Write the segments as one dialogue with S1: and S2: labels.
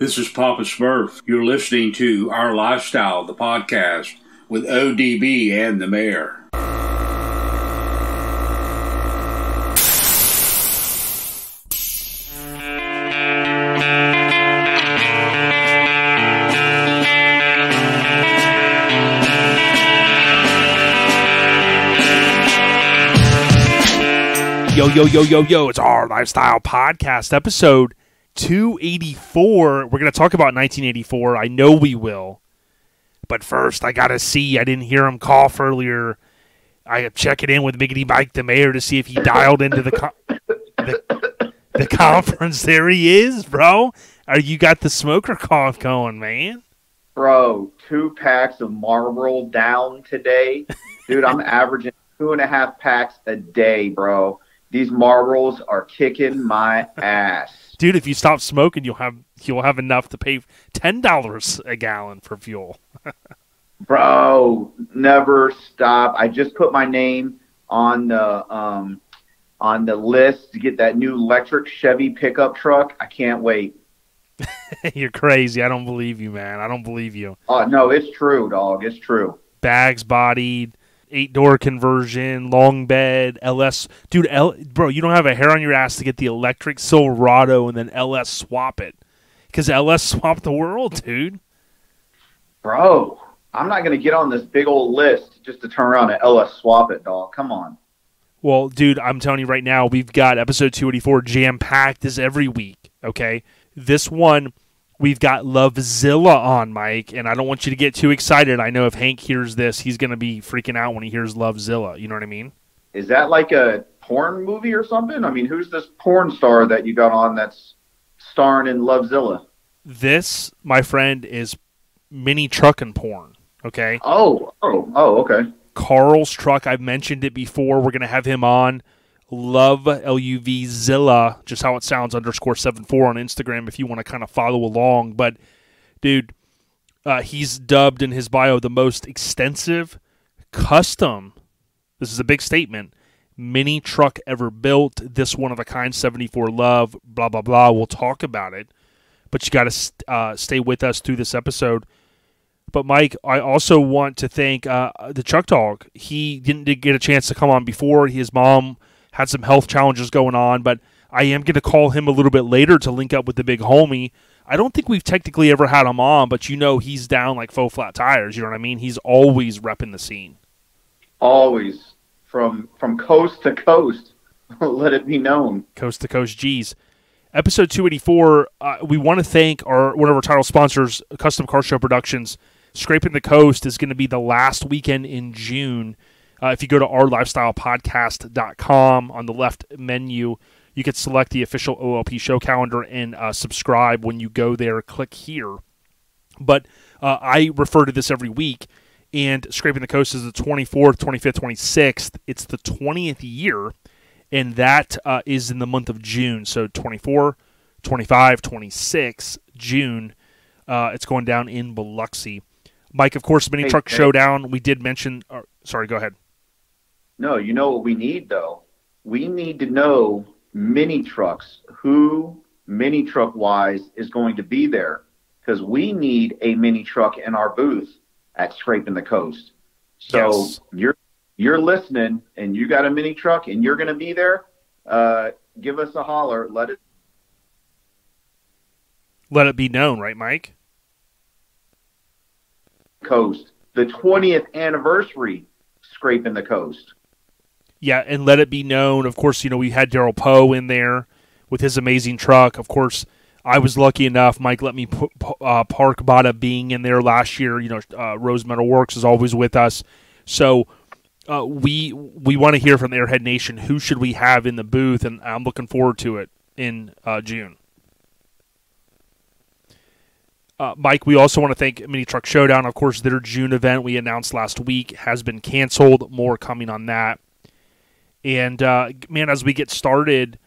S1: This is Papa Smurf. You're listening to Our Lifestyle, the podcast, with ODB and the mayor.
S2: Yo, it's Our Lifestyle Podcast, episode 284. We're going to talk about 1984. I know we will. But first, I got to see. I didn't hear him cough earlier. I am checking in with Miggity Mike, the mayor, to see if he dialed into the conference. There he is, bro. You got the smoker cough going, man.
S3: Bro, 2 packs of Marlboro down today. Dude, I'm averaging 2.5 packs a day, bro. These Marlboros are kicking my ass.
S2: Dude, if you stop smoking, you'll have enough to pay $10 a gallon for fuel.
S3: Bro, never stop. I just put my name on the list to get that new electric Chevy pickup truck. I can't wait.
S2: You're crazy. I don't believe you, man. I don't believe you.
S3: Oh, no, it's true, dog. It's true.
S2: Bags bodied. 8-door conversion, long bed, LS. Dude, bro, you don't have a hair on your ass to get the electric Silverado and then LS swap it. Because LS swapped the world, dude.
S3: Bro, I'm not going to get on this big old list just to turn around and LS swap it, dog. Come on.
S2: Well, dude, I'm telling you right now, we've got episode 284 jam-packed as every week, okay? This one, we've got Luvzilla on, Mike, and I don't want you to get too excited. I know if Hank hears this, he's going to be freaking out when he hears Luvzilla. You know what I mean?
S3: Is that like a porn movie or something? I mean, who's this porn star that you got on that's starring in Luvzilla?
S2: This, my friend, is mini Truckin porn, okay?
S3: Oh, okay.
S2: Carl's truck, I've mentioned it before. We're going to have him on. Love, Luvzilla, just how it sounds, _74 on Instagram if you want to kind of follow along. But, dude, he's dubbed in his bio the most extensive custom, this is a big statement, mini truck ever built. This one-of-a-kind 74 Love, blah, blah, blah. We'll talk about it. But you got to stay with us through this episode. But, Mike, I also want to thank the Chuck Dawg. He didn't get a chance to come on before. His mom had some health challenges going on, but I am going to call him a little bit later to link up with the big homie. I don't think we've technically ever had him on, but you know he's down like faux flat tires. You know what I mean? He's always repping the scene.
S3: Always. From coast to coast. Let it be known.
S2: Coast to coast, geez. Episode 284, we want to thank one of our title sponsors, Custom Car Show Productions. Scraping the Coast is going to be the last weekend in June. If you go to ourlifestylepodcast.com, on the left menu, you can select the official OLP show calendar and subscribe when you go there. Click here. But I refer to this every week, and Scraping the Coast is the 24th, 25th, 26th. It's the 20th year, and that is in the month of June. So 24, 25, 26, June. It's going down in Biloxi. Mike, of course, Mini Truck Showdown. We did mention. Sorry, go ahead.
S3: No, you know what we need, though? We need to know mini trucks, who mini truck-wise is going to be there, because we need a mini truck in our booth at Scraping the Coast. So
S2: yes.
S3: You're listening, and you got a mini truck, and you're going to be there, give us a holler. Let
S2: it be known, right, Mike?
S3: Coast. The 20th anniversary Scraping the Coast.
S2: Yeah, and let it be known. Of course, you know, we had Daryl Poe in there with his amazing truck. Of course, I was lucky enough. Mike let me park Bada being in there last year. You know, Rose Metal Works is always with us. So we want to hear from the Airhead Nation. Who should we have in the booth? And I'm looking forward to it in June. Mike, we also want to thank Mini Truck Showdown. Of course, their June event we announced last week has been canceled. More coming on that. And, man, as we get started,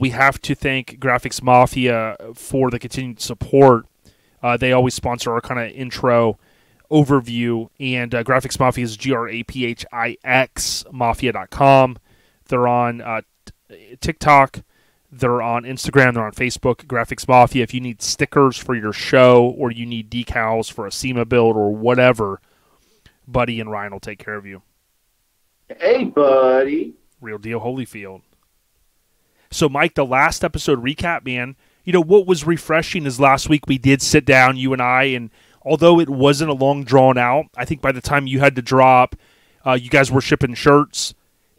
S2: we have to thank Graphics Mafia for the continued support. They always sponsor our kind of intro overview. And Graphics Mafia is GRAPHIX Mafia.com. They're on TikTok. They're on Instagram. They're on Facebook, Graphics Mafia. If you need stickers for your show or you need decals for a SEMA build or whatever, Buddy and Ryan will take care of you.
S3: Hey, buddy.
S2: Real deal Holyfield. So, Mike, the last episode recap, man, you know, what was refreshing is last week we did sit down, you and I, and although it wasn't a long drawn out, I think by the time you had to drop, you guys were shipping shirts.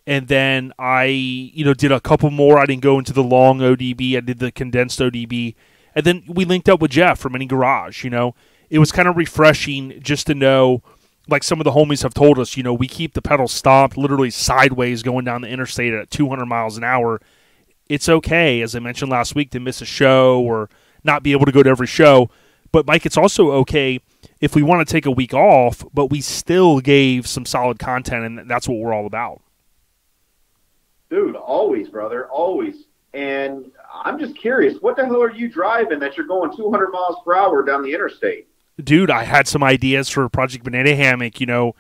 S2: And then I, you know, did a couple more. I didn't go into the long ODB. I did the condensed ODB. And then we linked up with Jeff from Any Garage, you know. It was kind of refreshing just to know, like some of the homies have told us, you know, we keep the pedal stomped, literally sideways going down the interstate at 200 miles an hour. It's okay, as I mentioned last week, to miss a show or not be able to go to every show. But, Mike, it's also okay if we want to take a week off, but we still gave some solid content, and that's what we're all about.
S3: Dude, always, brother, always. And I'm just curious, what the hell are you driving that you're going 200 miles per hour down the interstate?
S2: Dude, I had some ideas for Project Banana Hammock, you know,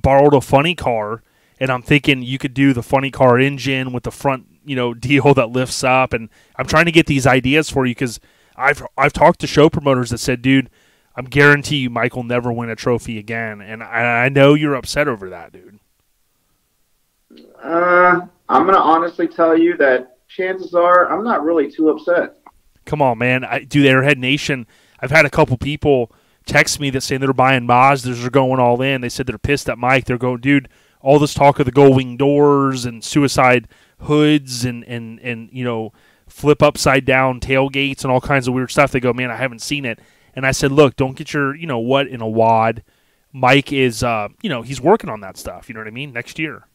S2: borrowed a funny car, and I'm thinking you could do the funny car engine with the front, you know, deal that lifts up, and I'm trying to get these ideas for you because I've talked to show promoters that said, dude, I'm guarantee you Mike will never win a trophy again, and I know you're upset over that, dude.
S3: I'm going to honestly tell you that chances are I'm not really too upset.
S2: Come on, man. Dude, Airhead Nation, I've had a couple people text me that saying they're buying Mazdas, they're going all in. They said they're pissed at Mike. They're going, dude, all this talk of the gold wing doors and suicide hoods and you know, flip upside down tailgates and all kinds of weird stuff. They go, man, I haven't seen it. And I said, look, don't get your, you know, what in a wad. Mike is, you know, he's working on that stuff. You know what I mean? Next year.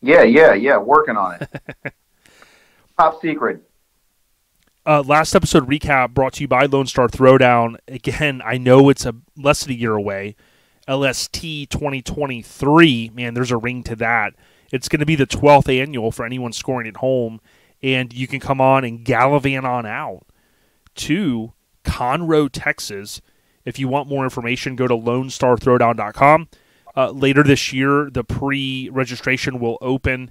S3: Yeah, working on it. Top secret.
S2: Last episode recap brought to you by Lone Star Throwdown. Again, I know it's less than a year away. LST 2023, man, there's a ring to that. It's going to be the 12th annual for anyone scoring at home, and you can come on and gallivant on out to Conroe, Texas. If you want more information, go to LoneStarThrowdown.com. Later this year, the pre-registration will open,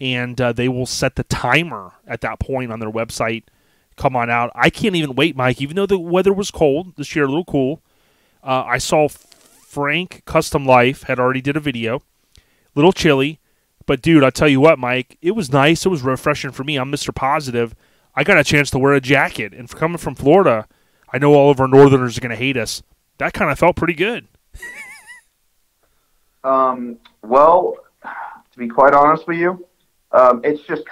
S2: and they will set the timer at that point on their website. Come on out. I can't even wait, Mike, even though the weather was cold this year, a little cool. I saw Frank Custom Life had already did a video. Little chilly, but, dude, I'll tell you what, Mike, it was nice. It was refreshing for me. I'm Mr. Positive. I got a chance to wear a jacket, and for coming from Florida, I know all of our Northerners are going to hate us. That kind of felt pretty good.
S3: Well, to be quite honest with you, it's just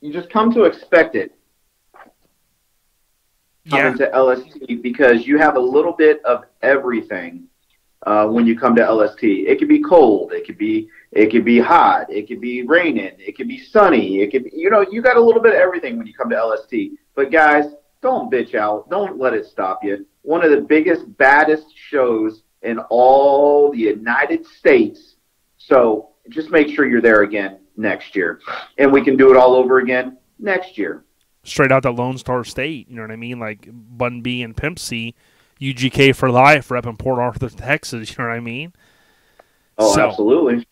S3: you just come to expect it. Coming to LST because you have a little bit of everything when you come to LST. It could be cold, it could be hot, it could be raining, it could be sunny, it could be, you know, you got a little bit of everything when you come to LST. But guys, don't bitch out. Don't let it stop you. One of the biggest, baddest shows in all the United States. So just make sure you're there again next year. And we can do it all over again next year.
S2: Straight out the Lone Star State, you know what I mean? Like Bun B and Pimp C, UGK for life, rep in Port Arthur, Texas, you know what I mean?
S3: Oh, absolutely.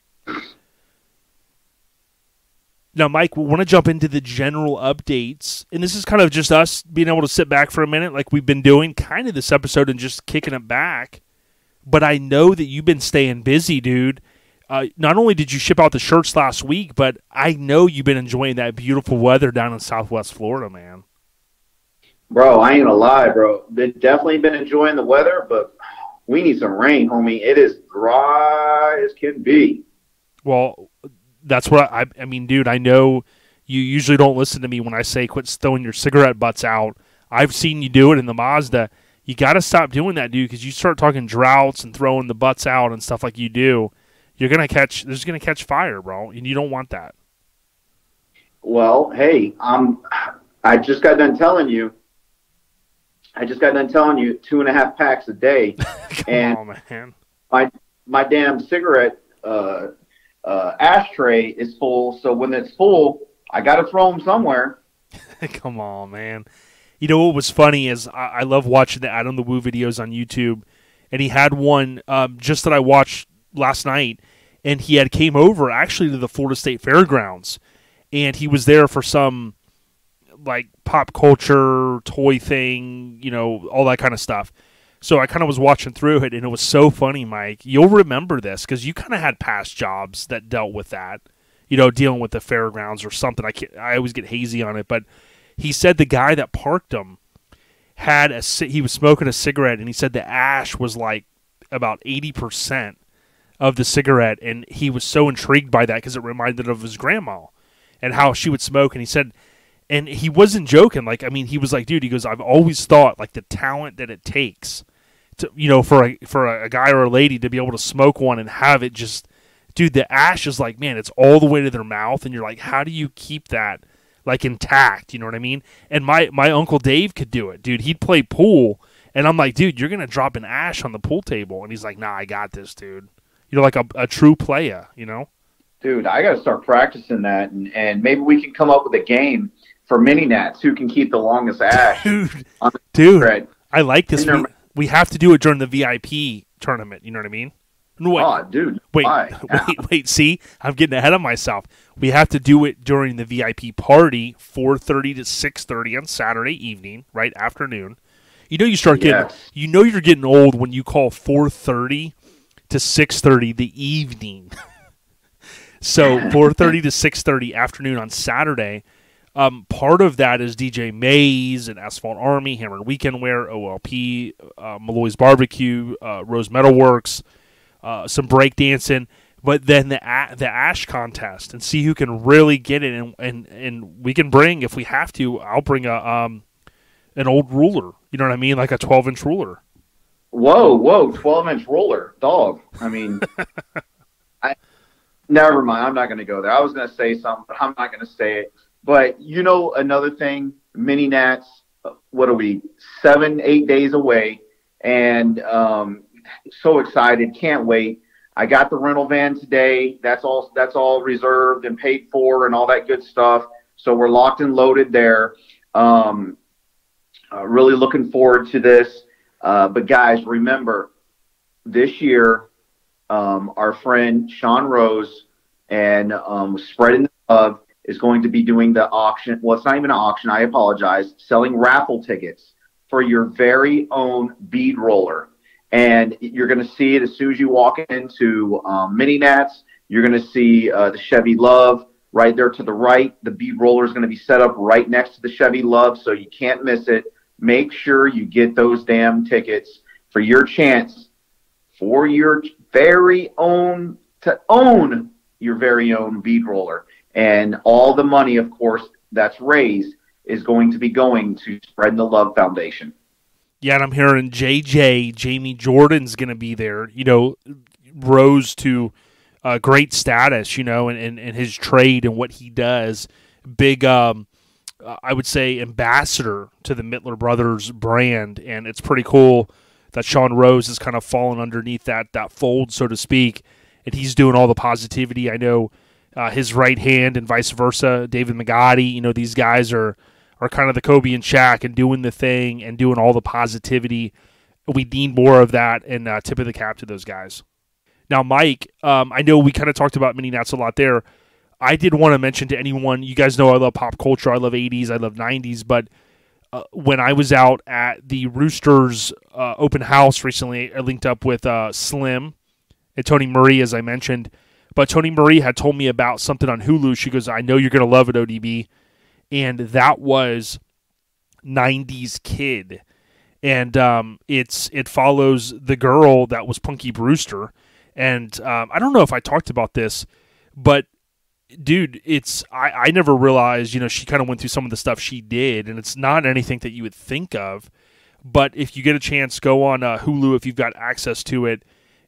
S2: Now, Mike, we want to jump into the general updates, and this is kind of just us being able to sit back for a minute like we've been doing kind of this episode and just kicking it back. But I know that you've been staying busy, dude. Not only did you ship out the shirts last week, but I know you've been enjoying that beautiful weather down in Southwest Florida, man.
S3: Bro, I ain't gonna lie, bro. Definitely been enjoying the weather, but we need some rain, homie. It is dry as can be.
S2: Well, that's what I mean, dude, I know you usually don't listen to me when I say quit throwing your cigarette butts out. I've seen you do it in the Mazda. You got to stop doing that, dude, because you start talking droughts and throwing the butts out and stuff like you do. There's going to catch fire, bro, and you don't want that.
S3: Well, hey, I just got done telling you 2.5 packs a day.
S2: Come on, man.
S3: My damn cigarette ashtray is full, so when it's full, I got to throw them somewhere.
S2: Come on, man. You know what was funny is I love watching the Adam the Woo videos on YouTube, and he had one just that I watched last night, and he came over actually to the Florida State Fairgrounds, and he was there for some like pop culture toy thing, you know, all that kind of stuff. So I kind of was watching through it, and it was so funny, Mike. You'll remember this because you kind of had past jobs that dealt with that, you know, dealing with the fairgrounds or something. I always get hazy on it, but he said the guy that parked him he was smoking a cigarette, and he said the ash was like about 80% of the cigarette, and he was so intrigued by that because it reminded him of his grandma and how she would smoke. And he said, and he wasn't joking. Like, I mean, he was like, dude, he goes, I've always thought like the talent that it takes to, you know, for a guy or a lady to be able to smoke one and have it just, dude, the ash is like, man, it's all the way to their mouth, and you're like, how do you keep that like intact? You know what I mean? And my Uncle Dave could do it, dude. He'd play pool, and I'm like, dude, you're gonna drop an ash on the pool table, and he's like, nah, I got this, dude. You're like a true player, you know? Dude,
S3: I got to start practicing that, and maybe we can come up with a game for mini nats who can keep the longest ash.
S2: Dude, I like this. We have to do it during the VIP tournament. You know what I mean?
S3: Wait, oh, dude.
S2: Wait. See, I'm getting ahead of myself. We have to do it during the VIP party, 4:30 to 6:30 on Saturday evening, right afternoon. You know, you're getting old when you call 4:30 to 6:30 the evening. So 4:30 to 6:30 afternoon on Saturday. Part of that is DJ Mays and Asphalt Army, Hammer and Weekend Wear, OLP, Malloy's Barbecue, Rose Metalworks, some breakdancing, but then the ash contest, and see who can really get it. And we can bring, if we have to, I'll bring an old ruler. You know what I mean, like a 12-inch ruler.
S3: Whoa, 12-inch roller, dog. I mean, never mind. I'm not going to go there. I was going to say something, but I'm not going to say it. But, you know, another thing, mini nats, what are we, 7-8 days away, and so excited, can't wait. I got the rental van today. That's all reserved and paid for and all that good stuff. So we're locked and loaded there. Really looking forward to this. But guys, remember, this year, our friend Sean Rose and Spreading the Love is going to be doing the auction. Well, it's not even an auction. I apologize. Selling raffle tickets for your very own bead roller. And you're going to see it as soon as you walk into Mini Nats. You're going to see the Chevy Luv right there to the right. The bead roller is going to be set up right next to the Chevy Luv, so you can't miss it. Make sure you get those damn tickets for your chance for your very own, to own your very own bead roller. And all the money, of course, that's raised is going to be going to Spread the Love Foundation.
S2: Yeah, and I'm hearing Jamie Jordan's going to be there, you know, rose to great status, you know, and his trade and what he does. Big, I would say, ambassador to the Mittler Brothers brand. And it's pretty cool that Sean Rose is kind of fallen underneath that fold, so to speak. And he's doing all the positivity. I know his right hand and vice versa, David McGotti, you know, these guys are kind of the Kobe and Shaq and doing the thing and doing all the positivity. We need more of that, and tip of the cap to those guys. Now, Mike, I know we kind of talked about mini nats a lot there. I did want to mention to anyone, you guys know I love pop culture. I love 80s. I love 90s. But when I was out at the Roosters open house recently, I linked up with Slim and Tony Murray, as I mentioned. But Tony Murray had told me about something on Hulu. She goes, I know you're going to love it, ODB. And that was 90s Kid. And it follows the girl that was Punky Brewster. And I don't know if I talked about this, but dude, I never realized, you know, she kind of went through some of the stuff she did, and it's not anything that you would think of. But if you get a chance, go on Hulu if you've got access to it.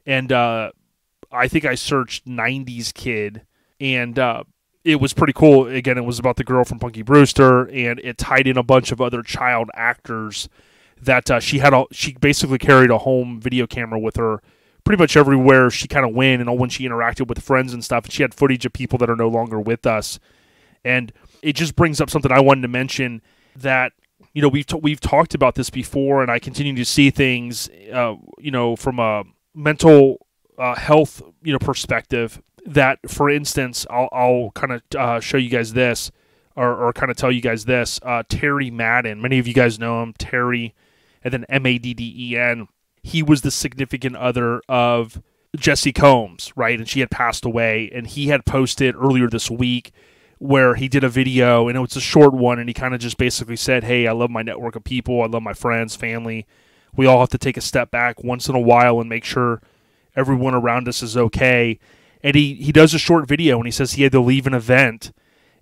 S2: And I think I searched 90s Kid, and it was pretty cool. Again, it was about the girl from Punky Brewster, and it tied in a bunch of other child actors that she basically carried a home video camera with her pretty much everywhere she kind of went, and when she interacted with friends and stuff. And she had footage of people that are no longer with us. And it just brings up something I wanted to mention, that, you know, we've talked about this before, and I continue to see things, you know, from a mental health, you know, perspective. That, for instance, I'll kind of show you guys this. or kind of tell you guys this. Terry Madden, many of you guys know him, Terry, and then Madden. He was the significant other of Jesse Combs, right? And she had passed away, and he had posted earlier this week where he did a video, and it was a short one, and he kind of just basically said, hey, I love my network of people. I love my friends, family. We all have to take a step back once in a while and make sure everyone around us is okay. And he does a short video, and he says he had to leave an event,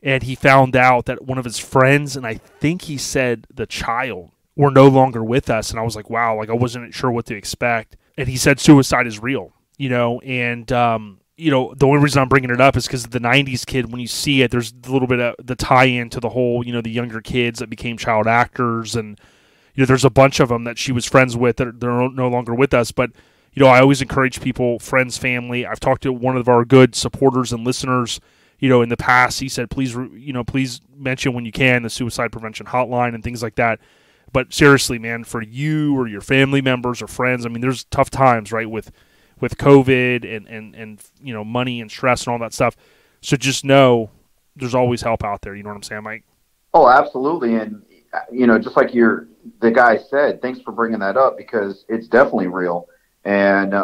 S2: and he found out that one of his friends, and I think he said the child, were no longer with us. And I was like, wow, like I wasn't sure what to expect. And he said suicide is real, and the only reason I'm bringing it up is because of the 90s kid, when you see it, there's a little bit of the tie-in to the whole, the younger kids that became child actors. And, there's a bunch of them that she was friends with that they're no longer with us. But, I always encourage people, friends, family. I've talked to one of our good supporters and listeners, in the past. He said, please mention when you can the suicide prevention hotline and things like that. But seriously, man, for you or your family members or friends, I mean, there's tough times, right, with COVID and money and stress and all that stuff. So just know there's always help out there. You know what I'm saying, Mike?
S3: Oh, absolutely. And, just like the guy said, thanks for bringing that up, because it's definitely real. And there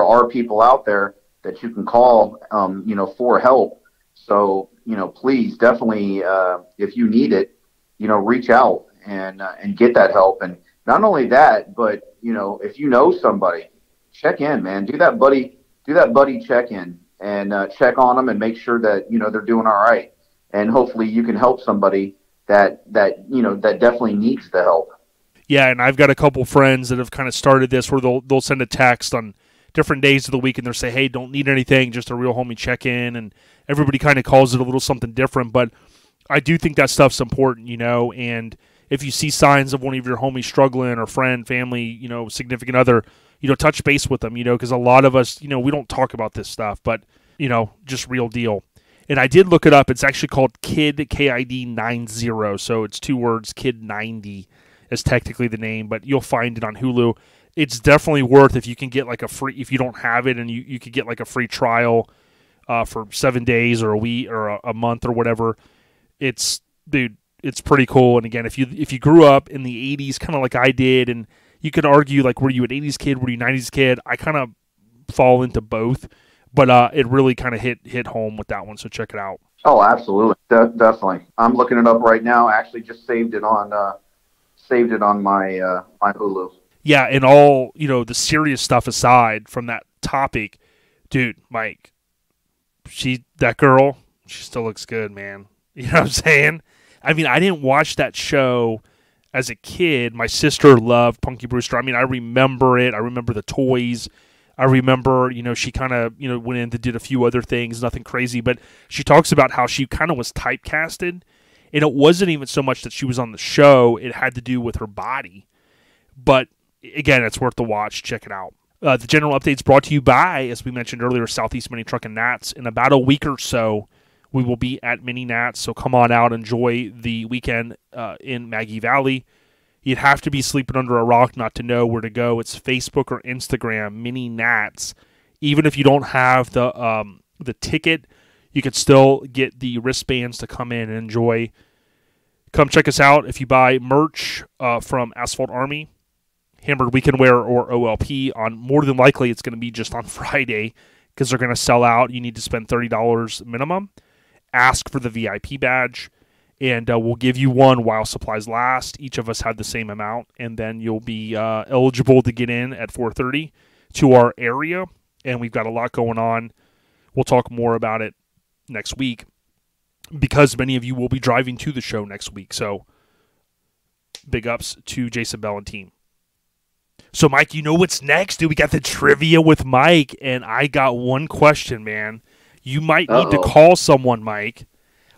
S3: are people out there that you can call, for help. So, please definitely, if you need it, reach out and get that help. And not only that, but, if you know somebody, check in, man. Do that buddy check in and check on them and make sure that, they're doing all right. And hopefully you can help somebody that definitely needs the help.
S2: Yeah, and I've got a couple friends that have kind of started this where they'll send a text on different days of the week and they'll say, hey, don't need anything, just a real homie check-in. And everybody kind of calls it a little something different. But I do think that stuff's important, and if you see signs of one of your homies struggling or friend, family, significant other, touch base with them, because a lot of us, we don't talk about this stuff, but, just real deal. And I did look it up. It's actually called KID, KID 90. So it's 2 words, KID 90 is technically the name, but you'll find it on Hulu. It's definitely worth, if you can get like a free, if you don't have it and you could get like a free trial for 7 days or a week or a month or whatever. It's pretty cool. And again, if you grew up in the 80s, kind of like I did, and you could argue, like, were you an 80s kid, were you a 90s kid? I kind of fall into both, but it really kind of hit home with that one. So check it out.
S3: Oh, absolutely. Definitely. I'm looking it up right now. I actually just saved it on my my Hulu.
S2: Yeah. And all, the serious stuff aside from that topic, dude, Mike, that girl, she still looks good, man. You know what I'm saying? I mean, I didn't watch that show as a kid. My sister loved Punky Brewster. I mean, I remember it. I remember the toys. I remember, she kind of, went in and did a few other things, nothing crazy. But she talks about how she kind of was typecasted. And it wasn't even so much that she was on the show. It had to do with her body. But, again, it's worth the watch. Check it out. The general update's brought to you by, as we mentioned earlier, Southeast Mini Truck and Nats. In about a week or so, we will be at Mini Nats, so come on out, enjoy the weekend in Maggie Valley. You'd have to be sleeping under a rock not to know where to go. It's Facebook or Instagram, Mini Nats. Even if you don't have the ticket, you could still get the wristbands to come in and enjoy. Come check us out. If you buy merch from Asphalt Army, Hammered Weekend Wear, or OLP, on more than likely it's going to be just on Friday because they're going to sell out. You need to spend $30 minimum. Ask for the VIP badge, and we'll give you one while supplies last. Each of us have the same amount, and then you'll be eligible to get in at 4:30 to our area, and we've got a lot going on. We'll talk more about it next week because many of you will be driving to the show next week, so big ups to Jason Bell and team. So, Mike, you know what's next, dude? We got the trivia with Mike, and I got one question, man. You might need to call someone, Mike.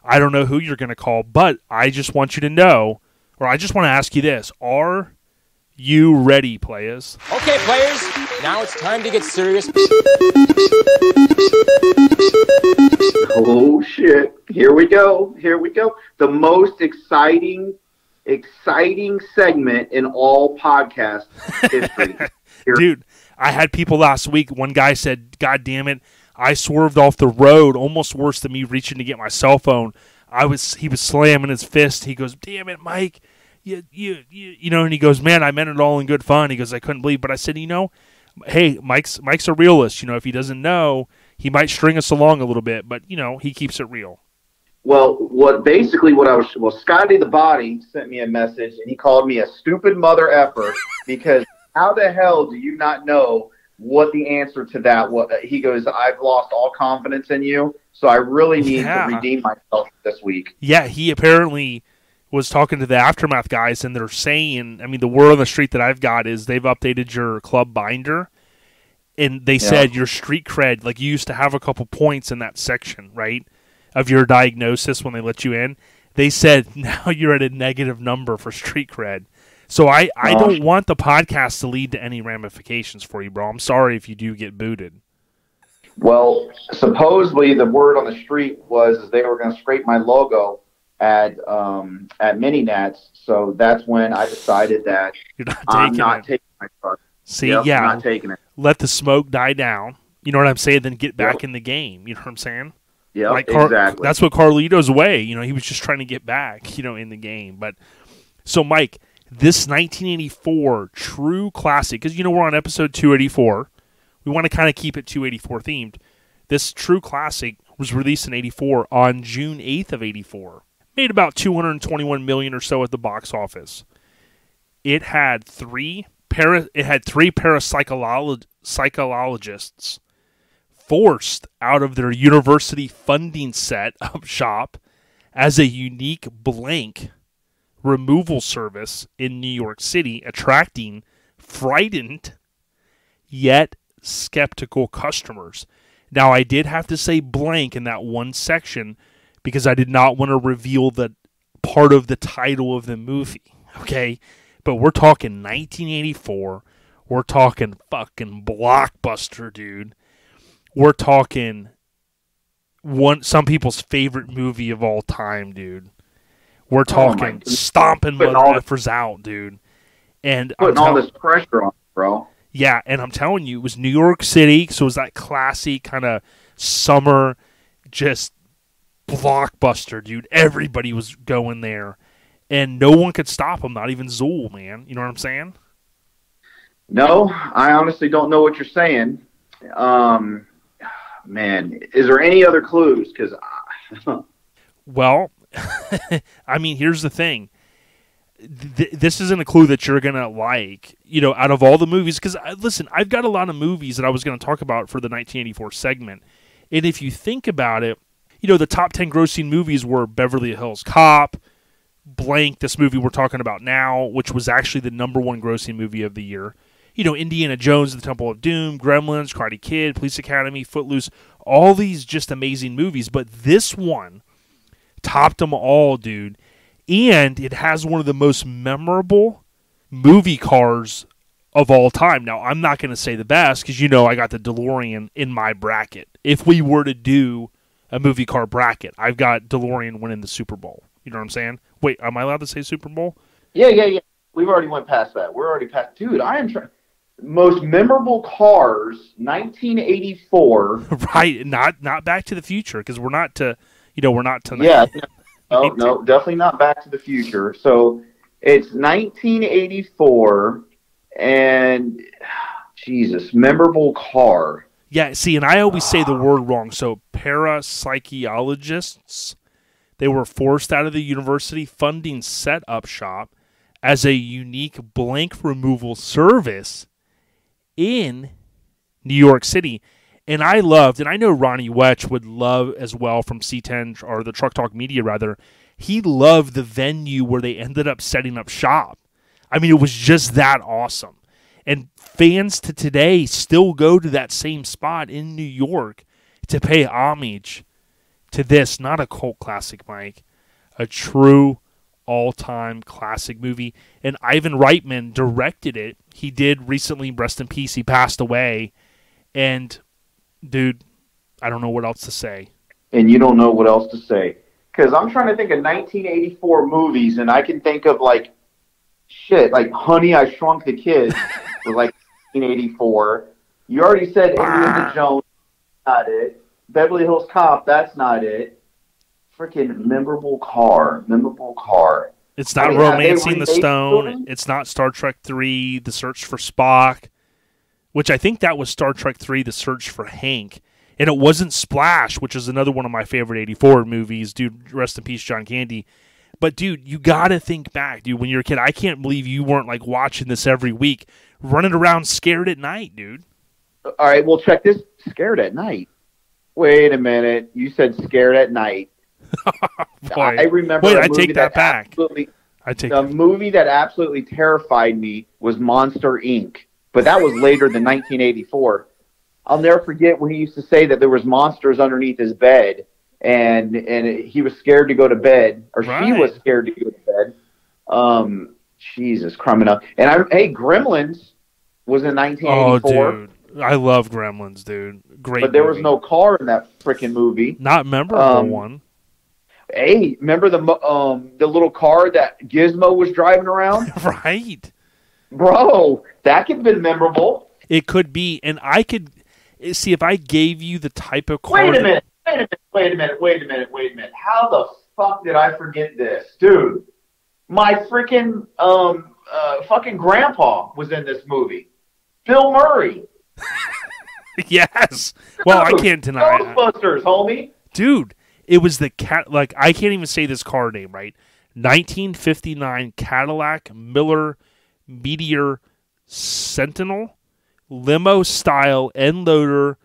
S2: I don't know who you're going to call, but I just want you to know, or I just want to ask you this. Are you ready, players?
S4: Okay, players. Now it's time to get serious.
S3: Oh, shit. Here we go. The most exciting segment in all podcast history.
S2: Dude, I had people last week. One guy said, God damn it, I swerved off the road, almost worse than me reaching to get my cell phone. He was slamming his fist. He goes, "Damn it, Mike. You know," and he goes, "Man, I meant it all in good fun." He goes, "I couldn't believe," but I said, hey, Mike's a realist. If he doesn't know, he might string us along a little bit, but he keeps it real.
S3: Well, Scotty the Body sent me a message, and he called me a stupid mother effer because how the hell do you not know what the answer to that was? He goes, "I've lost all confidence in you, so I really need to redeem myself this week."
S2: Yeah, he apparently was talking to the Aftermath guys, and they're saying, the word on the street that I've got is they've updated your club binder, and they said your street cred, like you used to have a couple points in that section, right, of your diagnosis when they let you in. They said now you're at a negative number for street cred. So I don't want the podcast to lead to any ramifications for you, bro. I'm sorry if you do get booted.
S3: Well, supposedly the word on the street was they were going to scrape my logo at Mini Nats, so that's when I decided that I'm not taking my truck.
S2: See,
S3: I'm not taking it.
S2: Let the smoke die down. You know what I'm saying? Then get back in the game. You know what I'm saying?
S3: Yeah, exactly.
S2: That's what Carlito's way. He was just trying to get back, in the game. But so, Mike, this 1984 true classic, because we're on episode 284. We want to kind of keep it 284 themed. This true classic was released in 84 on June 8th of 84. Made about $221 million or so at the box office. It had three parapsychologists forced out of their university funding set up shop as a unique blank removal service in New York City, attracting frightened yet skeptical customers. Now, I did have to say blank in that one section because I did not want to reveal the part of the title of the movie, okay? But we're talking 1984. We're talking fucking blockbuster, dude. We're talking some people's favorite movie of all time, dude. We're talking stomping mother effers out, dude. And
S3: putting all this pressure on, bro.
S2: Yeah, and I'm telling you, it was New York City, so it was that classy kind of summer, just blockbuster, dude. Everybody was going there, and no one could stop them, not even Zool, man. You know what I'm saying?
S3: No, I honestly don't know what you're saying. Man, is there any other clues?
S2: Well, here's the thing. This isn't a clue that you're going to like, out of all the movies. Because, listen, I've got a lot of movies that I was going to talk about for the 1984 segment. And if you think about it, the top 10 grossing movies were Beverly Hills Cop, blank, this movie we're talking about now, which was actually the number one grossing movie of the year. Indiana Jones and the Temple of Doom, Gremlins, Karate Kid, Police Academy, Footloose, all these just amazing movies. But this one topped them all, dude. And it has one of the most memorable movie cars of all time. Now, I'm not going to say the best because I got the DeLorean in my bracket. If we were to do a movie car bracket, I've got DeLorean winning the Super Bowl. You know what I'm saying? Wait, am I allowed to say Super Bowl?
S3: Yeah. We've already went past that. We're already past. Dude, I am trying. Most memorable cars, 1984.
S2: Right, not Back to the Future because we're not to, we're not to.
S3: Yeah, no, definitely not Back to the Future. So it's 1984, and Jesus, memorable car.
S2: Yeah, see, and I always say the word wrong. So parapsychologists, they were forced out of the university funding set-up shop as a unique blank removal service in New York City. And I loved, and I know Ronnie Wetch would love as well from C10, or the Truck Talk Media rather, he loved the venue where they ended up setting up shop. It was just that awesome. And fans to today still go to that same spot in New York to pay homage to this, not a cult classic, Mike, a true all-time classic movie. And Ivan Reitman directed it. He did recently, rest in peace, he passed away. And, dude, I don't know what else to say.
S3: And you don't know what else to say. Because I'm trying to think of 1984 movies, and I can think of, like Honey, I Shrunk the Kids was 1984. You already said Indiana Jones. not it. Beverly Hills Cop, that's not it. Freaking memorable car.
S2: It's not
S3: I mean,
S2: Romancing the
S3: have they remade
S2: Stone.
S3: it?
S2: It's not Star Trek 3, The Search for Spock, which I think that was Star Trek 3, The Search for Hank. And it wasn't Splash, which is another one of my favorite 84 movies. Dude, rest in peace, John Candy. But, dude, you got to think back, dude. When you're a kid, I can't believe you weren't, like, watching this every week, running around scared at night, dude.
S3: All right, well, check this. Scared at night. Wait a minute. You said scared at night.
S2: Boy.
S3: I remember.
S2: Wait,
S3: a
S2: I
S3: movie
S2: take that back.
S3: The movie that absolutely terrified me was Monster Inc., but that was later than 1984. I'll never forget when he used to say that there was monsters underneath his bed, and he was scared to go to bed, or she was scared to go to bed. Jesus, crumbing up. And Gremlins was in 1984.
S2: Oh, dude. I love Gremlins, dude. Great
S3: But there
S2: movie.
S3: was no car in that freaking movie.
S2: Not memorable one.
S3: Hey, remember the little car that Gizmo was driving around?
S2: Right.
S3: Bro, that could have been memorable.
S2: It could be, and I could see if I gave you the type of car.
S3: Wait a minute. How the fuck did I forget this? Dude, my freaking fucking grandpa was in this movie. Bill Murray.
S2: Yes. Well, I can't deny it.
S3: Ghostbusters, homie.
S2: Dude, it was the cat. Like, I can't even say this car name right. 1959 Cadillac Miller Meteor Sentinel limo style end loader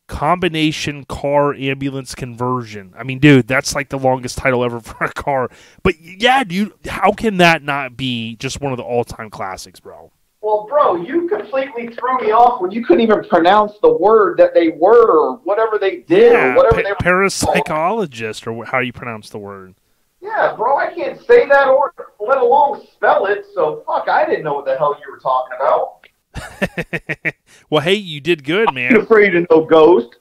S2: combination car ambulance conversion. I mean, dude, that's like the longest title ever for a car. But yeah, dude, how can that not be just one of the all-time classics, bro?
S3: Well, bro, you completely threw me off when you couldn't even pronounce the word that they were, or whatever they did, or whatever they were.
S2: Parapsychologist, or how you pronounce the word.
S3: Yeah, bro, I can't say that or let alone spell it, so fuck, I didn't know what the hell you were talking about.
S2: Well, hey, you did good, man.
S3: I'm afraid of no ghost.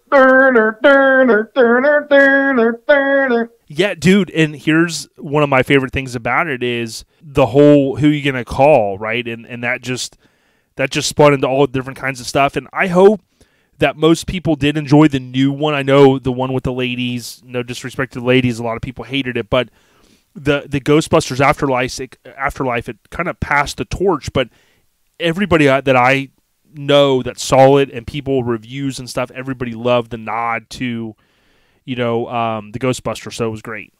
S2: Yeah, dude, and here's one of my favorite things about it is the whole who you gonna call, right? And that just spun into all different kinds of stuff. And I hope that most people did enjoy the new one. I know the one with the ladies, no disrespect to the ladies, a lot of people hated it, but the Ghostbusters Afterlife, it kind of passed the torch, but everybody that I know that saw it and people reviews and stuff, everybody loved the nod to, the Ghostbusters, so it was great.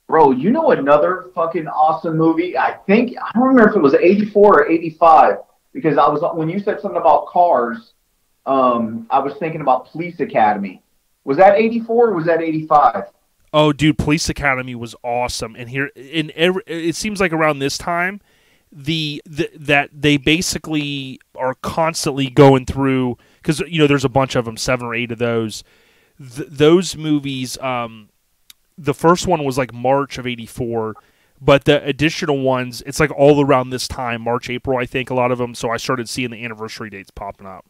S3: Bro, you know another fucking awesome movie? I don't remember if it was 84 or 85, because when you said something about cars, I was thinking about Police Academy. Was that 84 or was that 85?
S2: Oh, dude, Police Academy was awesome. And it seems like around this time, that they basically are constantly going through, because there's a bunch of them, 7 or 8 of those. Those movies. The first one was like March of 84, but the additional ones, it's like all around this time, March, April, I think, a lot of them. So I started seeing the anniversary dates popping up.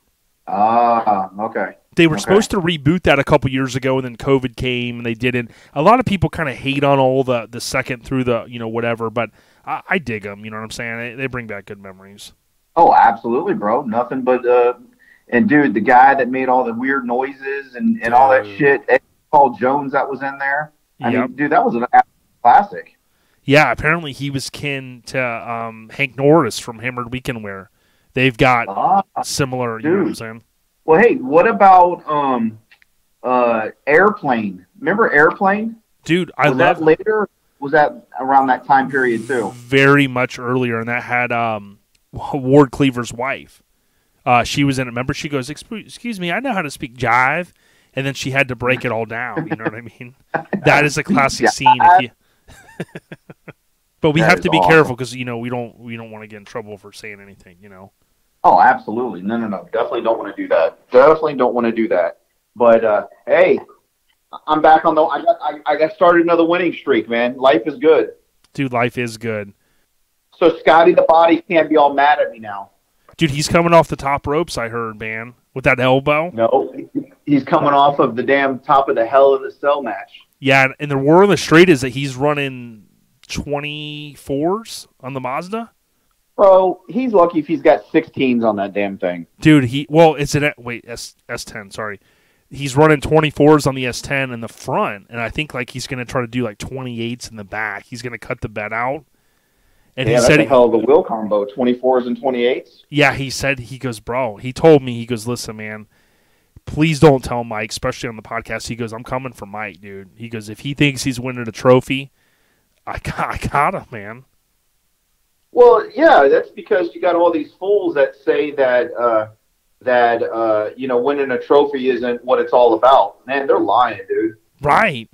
S3: Ah, okay.
S2: They were supposed to reboot that a couple years ago, and then COVID came, and they didn't. A lot of people kind of hate on all the second through the, whatever, but I dig them, you know what I'm saying? They bring back good memories.
S3: Oh, absolutely, bro. Nothing but, and dude, the guy that made all the weird noises and all that shit, Paul Jones that was in there. I mean, dude, that was an classic. Yeah,
S2: apparently he was kin to Hank Norris from Hammered Weekend Wear. They've got similar, you know what I'm saying?
S3: Well, hey, what about Airplane? Remember Airplane?
S2: Dude,
S3: was that later? Was that around that time period too?
S2: Very much earlier, and that had Ward Cleaver's wife. She was in it. Remember, she goes, "Excuse me, I know how to speak jive," and then she had to break it all down. You know what I mean? That is a classic scene. But we have to be careful because we don't want to get in trouble for saying anything.
S3: Oh, absolutely. No. Definitely don't want to do that. But hey, I'm back on I got started another winning streak, man. Life is good.
S2: Dude, life is good.
S3: So Scotty the Body can't be all mad at me now.
S2: Dude, he's coming off the top ropes, I heard, man. With that elbow.
S3: No, he's coming off of the damn top of the Hell in a Cell match.
S2: Yeah, and the word on the street is that he's running 24s on the Mazda.
S3: Bro, he's lucky if he's got 16s on that damn thing.
S2: Dude, it's an S10, sorry. he's running 24s on the S10 in the front, and I think like he's going to try to do like 28s in the back. He's going to cut the bed out. And
S3: yeah,
S2: he
S3: that's
S2: said
S3: a hell of a wheel combo, 24s and 28s.
S2: Yeah, he goes, bro, he told me, he goes, listen, man, please don't tell Mike, especially on the podcast. He goes, I'm coming for Mike, dude. He goes, if he thinks he's winning a trophy, I got him, man.
S3: Well, yeah, that's because you got all these fools that say that winning a trophy isn't what it's all about. Man, they're lying, dude.
S2: Right.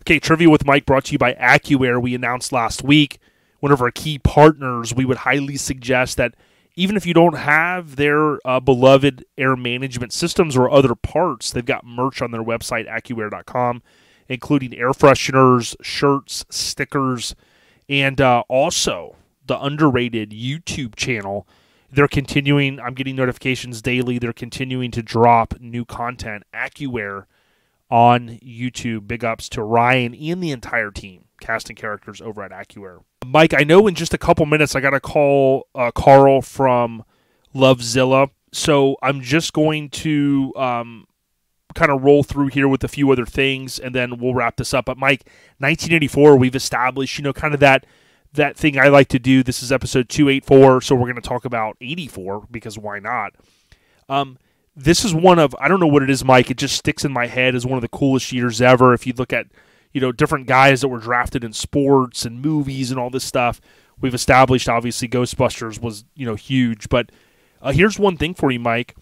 S2: Okay, Trivia with Mike brought to you by AccuAir. We announced last week, one of our key partners, we would highly suggest that even if you don't have their beloved air management systems or other parts, they've got merch on their website, AccuAir.com, including air fresheners, shirts, stickers, and also the underrated YouTube channel. They're continuing, I'm getting notifications daily, they're continuing to drop new content. AccuAir on YouTube. Big ups to Ryan and the entire team, casting characters over at AccuAir. Mike, I know in just a couple minutes I got to call Carl from Luvzilla, so I'm just going to kind of roll through here with a few other things, and then we'll wrap this up. But Mike, 1984, we've established, kind of that thing I like to do. This is episode 284, so we're going to talk about 84, because why not? This is one of, I don't know what it is, Mike, it just sticks in my head as one of the coolest years ever. If you look at, different guys that were drafted in sports and movies and all this stuff, we've established, obviously, Ghostbusters was, huge. But here's one thing for you, Mike.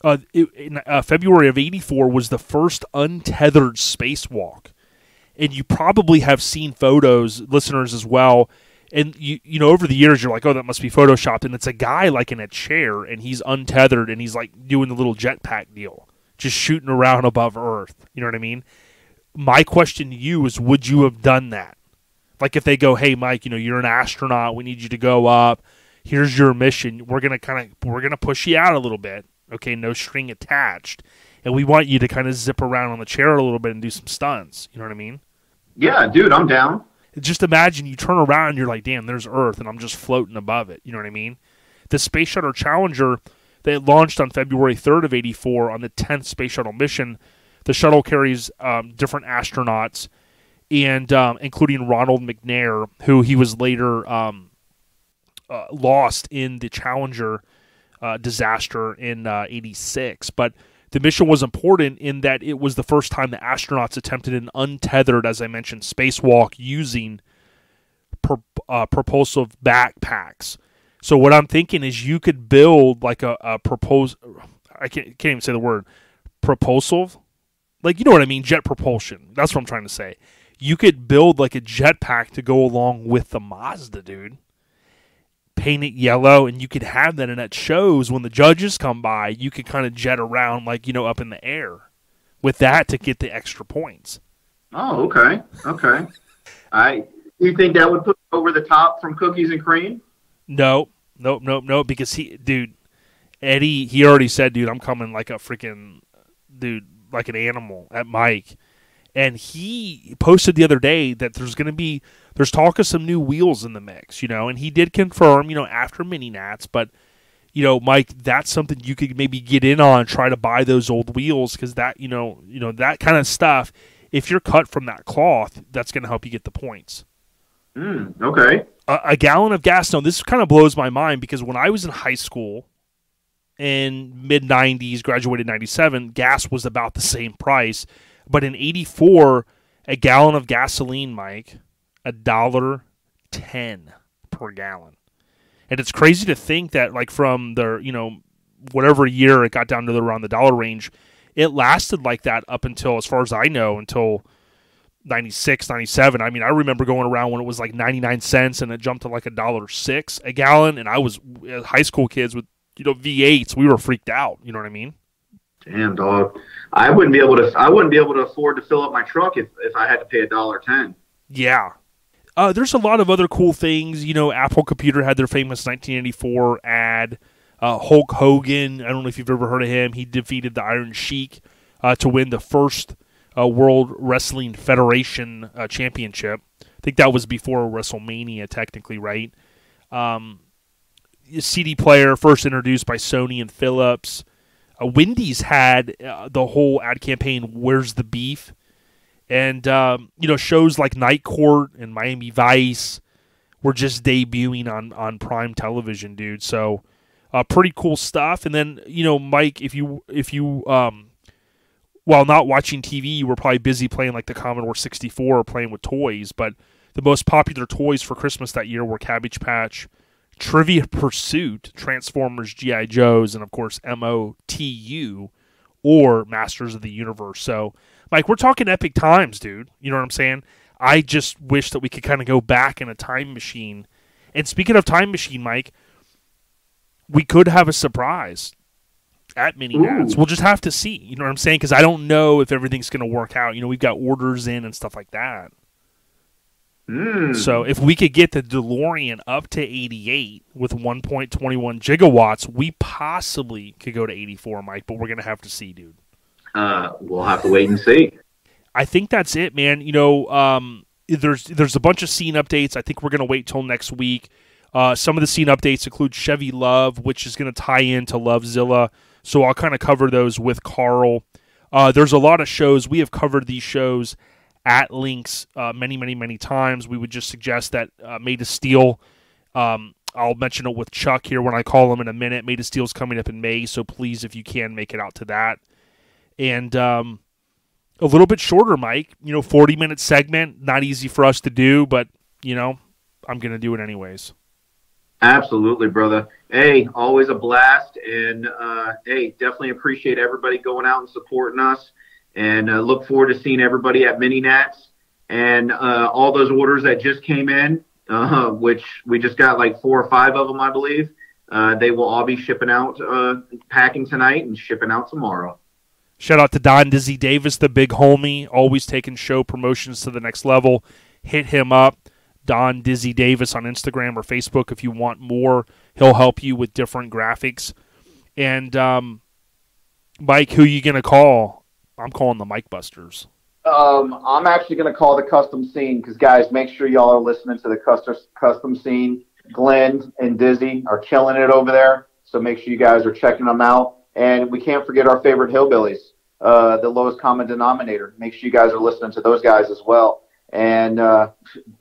S2: February of 84 was the first untethered spacewalk. And you probably have seen photos, listeners as well. And, over the years, you're like, oh, that must be Photoshopped. And it's a guy, like, in a chair, and he's untethered, and he's, like, doing the little jetpack deal, just shooting around above Earth. You know what I mean? My question to you is, would you have done that? Like, if they go, hey, Mike, you're an astronaut. We need you to go up. Here's your mission. We're going to push you out a little bit. Okay, no string attached. And we want you to kind of zip around on the chair a little bit and do some stunts. You know what I mean?
S3: Yeah, dude, I'm down.
S2: Just imagine you turn around and you're like, damn, there's Earth, and I'm just floating above it. You know what I mean? The Space Shuttle Challenger, they launched on February 3rd of 84 on the 10th Space Shuttle mission. The shuttle carries different astronauts, and including Ronald McNair, who he was later lost in the Challenger disaster in 86. But the mission was important in that it was the first time the astronauts attempted an untethered, as I mentioned, spacewalk using propulsive backpacks. So what I'm thinking is you could build like I can't even say the word, propulsive. Like, you know what I mean? Jet propulsion. That's what I'm trying to say. You could build like a jetpack to go along with the Mazda, dude. Paint it yellow, and you could have that, and at shows when the judges come by, you could kind of jet around like, up in the air with that to get the extra points.
S3: Oh, okay. You think that would put over the top from Cookies and Cream?
S2: No, because Eddie, he already said, dude, I'm coming like a freaking, dude, like an animal at Mike. And he posted the other day that there's talk of some new wheels in the mix, and he did confirm, after mini nats, but, Mike, that's something you could maybe get in on, try to buy those old wheels, because that, that kind of stuff, if you're cut from that cloth, that's going to help you get the points.
S3: Okay.
S2: A gallon of gas. Now, this kind of blows my mind, because when I was in high school in mid-90s, graduated 97, gas was about the same price. But in 84, a gallon of gasoline, Mike, $1.10 per gallon. And it's crazy to think that, like, from the, whatever year it got down to around the dollar range, it lasted like that up until, as far as I know, until 96, 97. I mean, I remember going around when it was like 99 cents and it jumped to like $1.06 a gallon. And I was high school kids with, V8s. We were freaked out. You know what I mean?
S3: Damn, dog. I wouldn't be able to afford to fill up my truck if I had to pay $1.10.
S2: Yeah. There's a lot of other cool things. Apple Computer had their famous 1984 ad. Hulk Hogan, I don't know if you've ever heard of him. He defeated the Iron Sheik to win the first World Wrestling Federation championship. I think that was before WrestleMania, technically, right? CD player, first introduced by Sony and Philips. Wendy's had the whole ad campaign, Where's the Beef? And, shows like Night Court and Miami Vice were just debuting on prime television, dude. So pretty cool stuff. And then, Mike, if you while not watching TV, you were probably busy playing like the Commodore 64 or playing with toys. But the most popular toys for Christmas that year were Cabbage Patch, Trivia Pursuit, Transformers, G.I. Joes, and of course MOTU or Masters of the Universe. So, Mike, we're talking epic times, dude. You know what I'm saying? I just wish that we could kind of go back in a time machine. And speaking of time machine, Mike, we could have a surprise at Mini Nats. We'll just have to see. You know what I'm saying? Because I don't know if everything's going to work out. We've got orders in and stuff like that. So if we could get the DeLorean up to 88 with 1.21 gigawatts, we possibly could go to 84, Mike. But we're going to have to see, dude.
S3: We'll have to wait and see.
S2: I think that's it, man. There's a bunch of scene updates. I think we're going to wait till next week. Some of the scene updates include Chevy Luv, which is going to tie into Luvzilla. So I'll kind of cover those with Carl. There's a lot of shows. We have covered these shows at links many, many, many times. We would just suggest that Made of Steel. I'll mention it with Chuck here when I call him in a minute. Made of Steel is coming up in May, so please, if you can, make it out to that. And a little bit shorter, Mike. 40-minute segment. Not easy for us to do, but, I'm going to do it anyways.
S3: Absolutely, brother. Hey, always a blast. And, definitely appreciate everybody going out and supporting us. And look forward to seeing everybody at Mini Nats. And all those orders that just came in, which we just got like 4 or 5 of them, I believe. They will all be shipping out, packing tonight and shipping out tomorrow.
S2: Shout out to Don Dizzy Davis, the big homie, always taking show promotions to the next level. Hit him up, Don Dizzy Davis on Instagram or Facebook if you want more. He'll help you with different graphics. And, Mike, who are you going to call? I'm calling the Mike Busters.
S3: I'm actually going to call the Custom Scene because, guys, make sure y'all are listening to the Custom Scene. Glenn and Dizzy are killing it over there, so make sure you guys are checking them out. And we can't forget our favorite hillbillies, the lowest common denominator. Make sure you guys are listening to those guys as well. And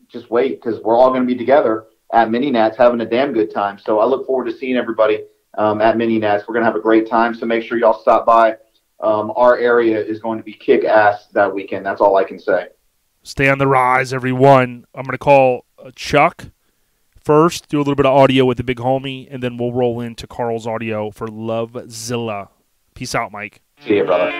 S3: just wait, because we're all going to be together at Mini Nats having a damn good time. So I look forward to seeing everybody at Mini Nats. We're going to have a great time, so make sure y'all stop by. Our area is going to be kick-ass that weekend. That's all I can say.
S2: Stay on the rise, everyone. I'm going to call Chuck first, do a little bit of audio with the big homie, and then we'll roll into Carl's audio for Luvzilla. Peace out, Mike.
S3: See you, brother.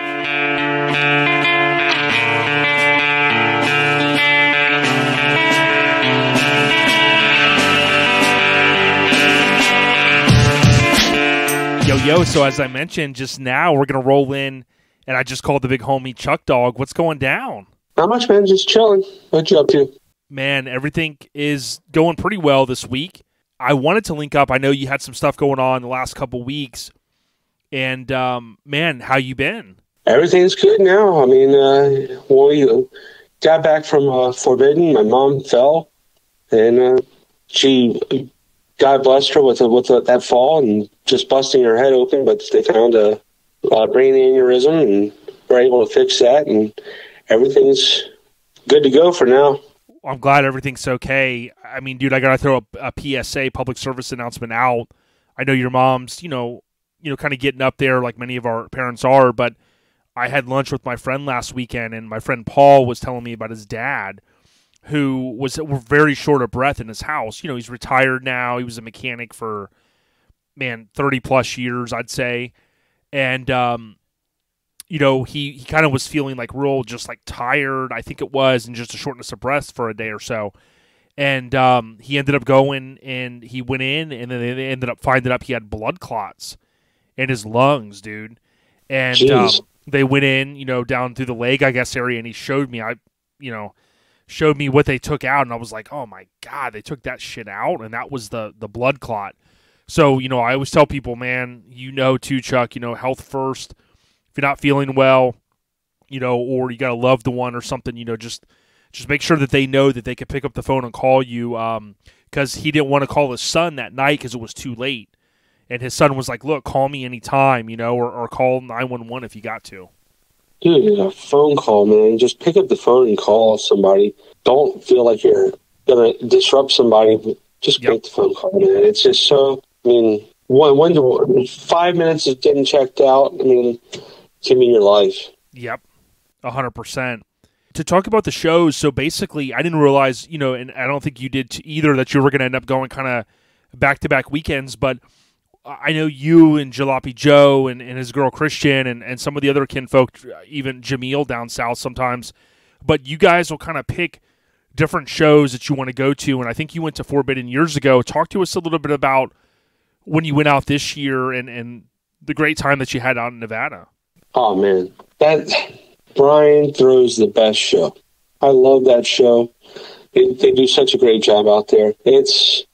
S2: Yo, so as I mentioned just now, we're going to roll in, and I just called the big homie Chuck Dawg. What's going down?
S5: Not much, man. Just chilling. What you up to?
S2: Man, everything is going pretty well this week. I wanted to link up. I know you had some stuff going on the last couple weeks. And, man, how you been?
S5: Everything's good now. I mean, when we got back from Forbidden, my mom fell, and she, God blessed her with that fall and just busting her head open, but they found a brain aneurysm, and we're able to fix that, and everything's good to go for now.
S2: I'm glad everything's okay. I mean, dude, I got to throw a PSA, public service announcement out. I know your mom's, kind of getting up there like many of our parents are, but I had lunch with my friend last weekend, and my friend Paul was telling me about his dad, who was very short of breath in his house. He's retired now. He was a mechanic for, 30-plus years, I'd say. And, he kind of was feeling like real just like tired, I think it was, and just a shortness of breath for a day or so. And he ended up going, and he went in, and then they ended up finding out he had blood clots in his lungs, dude. And they went in, down through the leg, I guess, area, and he showed me, showed me what they took out, and I was like, oh my God, they took that shit out, and that was the blood clot. So, I always tell people, man, too, Chuck, health first. If you're not feeling well, or you got a loved one or something, just make sure that they know that they can pick up the phone and call you, because he didn't want to call his son that night because it was too late. and his son was like, "Look, call me anytime, or call 911 if you got to."
S5: Dude, a phone call, man. Just pick up the phone and call somebody. Don't feel like you're going to disrupt somebody. But just make the phone call, man. It's just so, I mean, 5 minutes of getting checked out, I mean, give me your life.
S2: Yep, 100%. To talk about the shows, so basically, I didn't realize, and I don't think you did either, that you were going to end up going kind of back-to-back weekends, but I know you and Jalopy Joe and his girl Christian and some of the other kinfolk, even Jameel down south sometimes, but you guys will kind of pick different shows that you want to go to, and I think you went to Forbidden years ago. Talk to us a little bit about when you went out this year and the great time that you had out in Nevada.
S5: Oh, man. Brian throws the best show. I love that show. They do such a great job out there. It's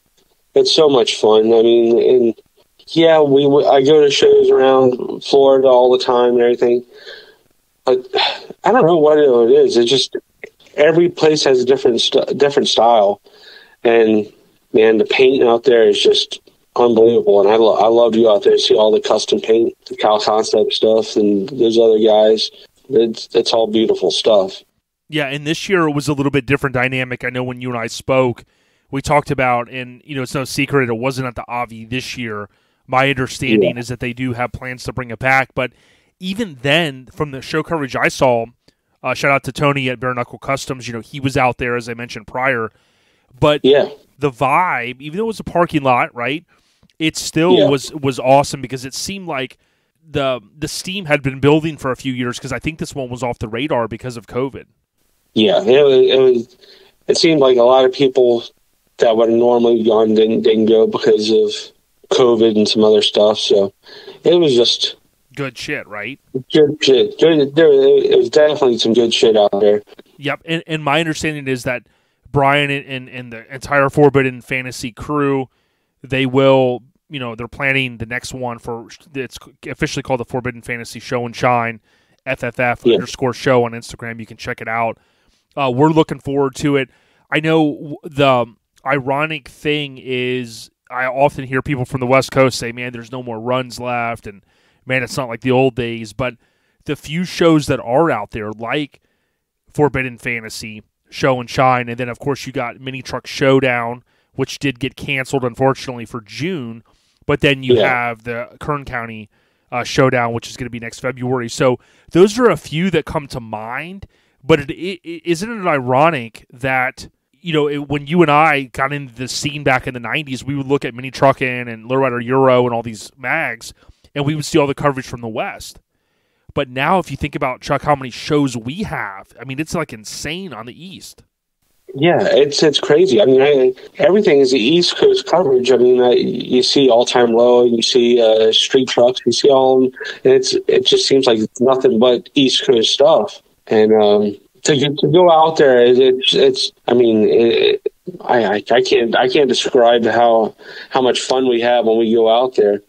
S5: so much fun. I mean, and yeah, I go to shows around Florida all the time and everything. But I don't know what it is. It's just every place has a different style. And, man, the paint out there is just unbelievable. And I love to go out there and see all the custom paint, the Cal Concept stuff, and those other guys. It's all beautiful stuff.
S2: Yeah, and this year it was a little bit different dynamic. I know when you and I spoke, we talked about, and it's no secret, it wasn't at the Avi this year. My understanding is that they do have plans to bring it back. But even then, from the show coverage I saw, shout out to Tony at Bare Knuckle Customs, he was out there, as I mentioned prior. But the vibe, even though it was a parking lot, right, it still was awesome because it seemed like the steam had been building for a few years because I think this one was off the radar because of COVID.
S5: Yeah, it seemed like a lot of people that would have normally gone didn't go because of COVID and some other stuff. So it was just
S2: good shit, right?
S5: Good shit. It was definitely some good shit out there.
S2: Yep, and my understanding is that Brian and the entire Forbidden Fantasy crew, they will, they're planning the next one it's officially called the Forbidden Fantasy Show and Shine, FFF _ show on Instagram. You can check it out. We're looking forward to it. I know the ironic thing is I often hear people from the West Coast say, man, there's no more runs left, and man, it's not like the old days. But the few shows that are out there, like Forbidden Fantasy, Show and Shine, and then, of course, you got Mini Truck Showdown, which did get canceled, unfortunately, for June. But then you have the Kern County Showdown, which is going to be next February. So those are a few that come to mind. But isn't it ironic that, when you and I got into the scene back in the 90s, we would look at Mini Truckin and Lowrider Euro and all these mags, and we would see all the coverage from the West. But now if you think about, Chuck, how many shows we have, I mean, it's like insane on the East.
S5: Yeah, it's crazy. I mean, everything is the East Coast coverage. I mean, you see All Time Low, you see Street Trucks, you see all of them, and it just seems like it's nothing but East Coast stuff. And to go out there, it's. I mean, I can't describe how much fun we have when we go out there.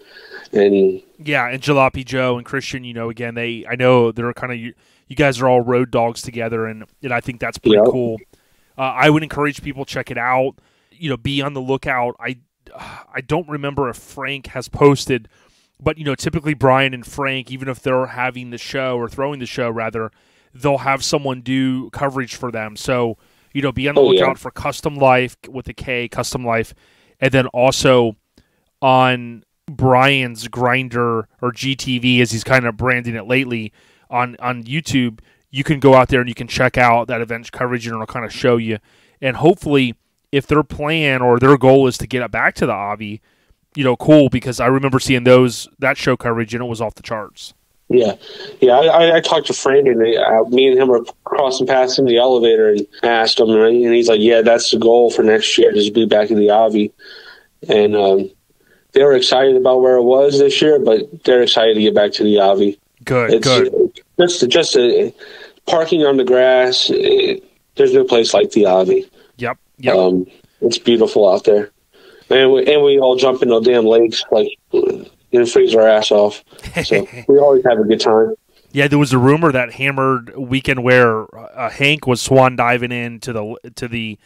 S5: And
S2: yeah, and Jalopy Joe and Christian, again, I know they're kind of you guys are all road dogs together, and I think that's pretty cool. I would encourage people to check it out. Be on the lookout. I don't remember if Frank has posted, but typically Brian and Frank, even if they're having the show or throwing the show rather, they'll have someone do coverage for them. So be on the lookout for Custom Life with a K, Custom Life, and then also on Brian's Grinder or GTV, as he's kind of branding it lately on YouTube. You can go out there and you can check out that event coverage, and it'll kind of show you. And hopefully, if their plan or their goal is to get it back to the Avi, cool, because I remember seeing that show coverage, and it was off the charts.
S5: Yeah. I talked to Frank, and me and him were crossing paths in the elevator, and asked him, and he's like, "Yeah, that's the goal for next year, just be back in the Avi." And they were excited about where it was this year, but they're excited to get back to the Avi.
S2: Good.
S5: Just parking on the grass. There's no place like the Avi.
S2: Yep.
S5: It's beautiful out there, and we all jump in the damn lakes and freeze our ass off. So we always have a good time.
S2: Yeah, there was a rumor that Hammered weekend where Hank was swan diving into the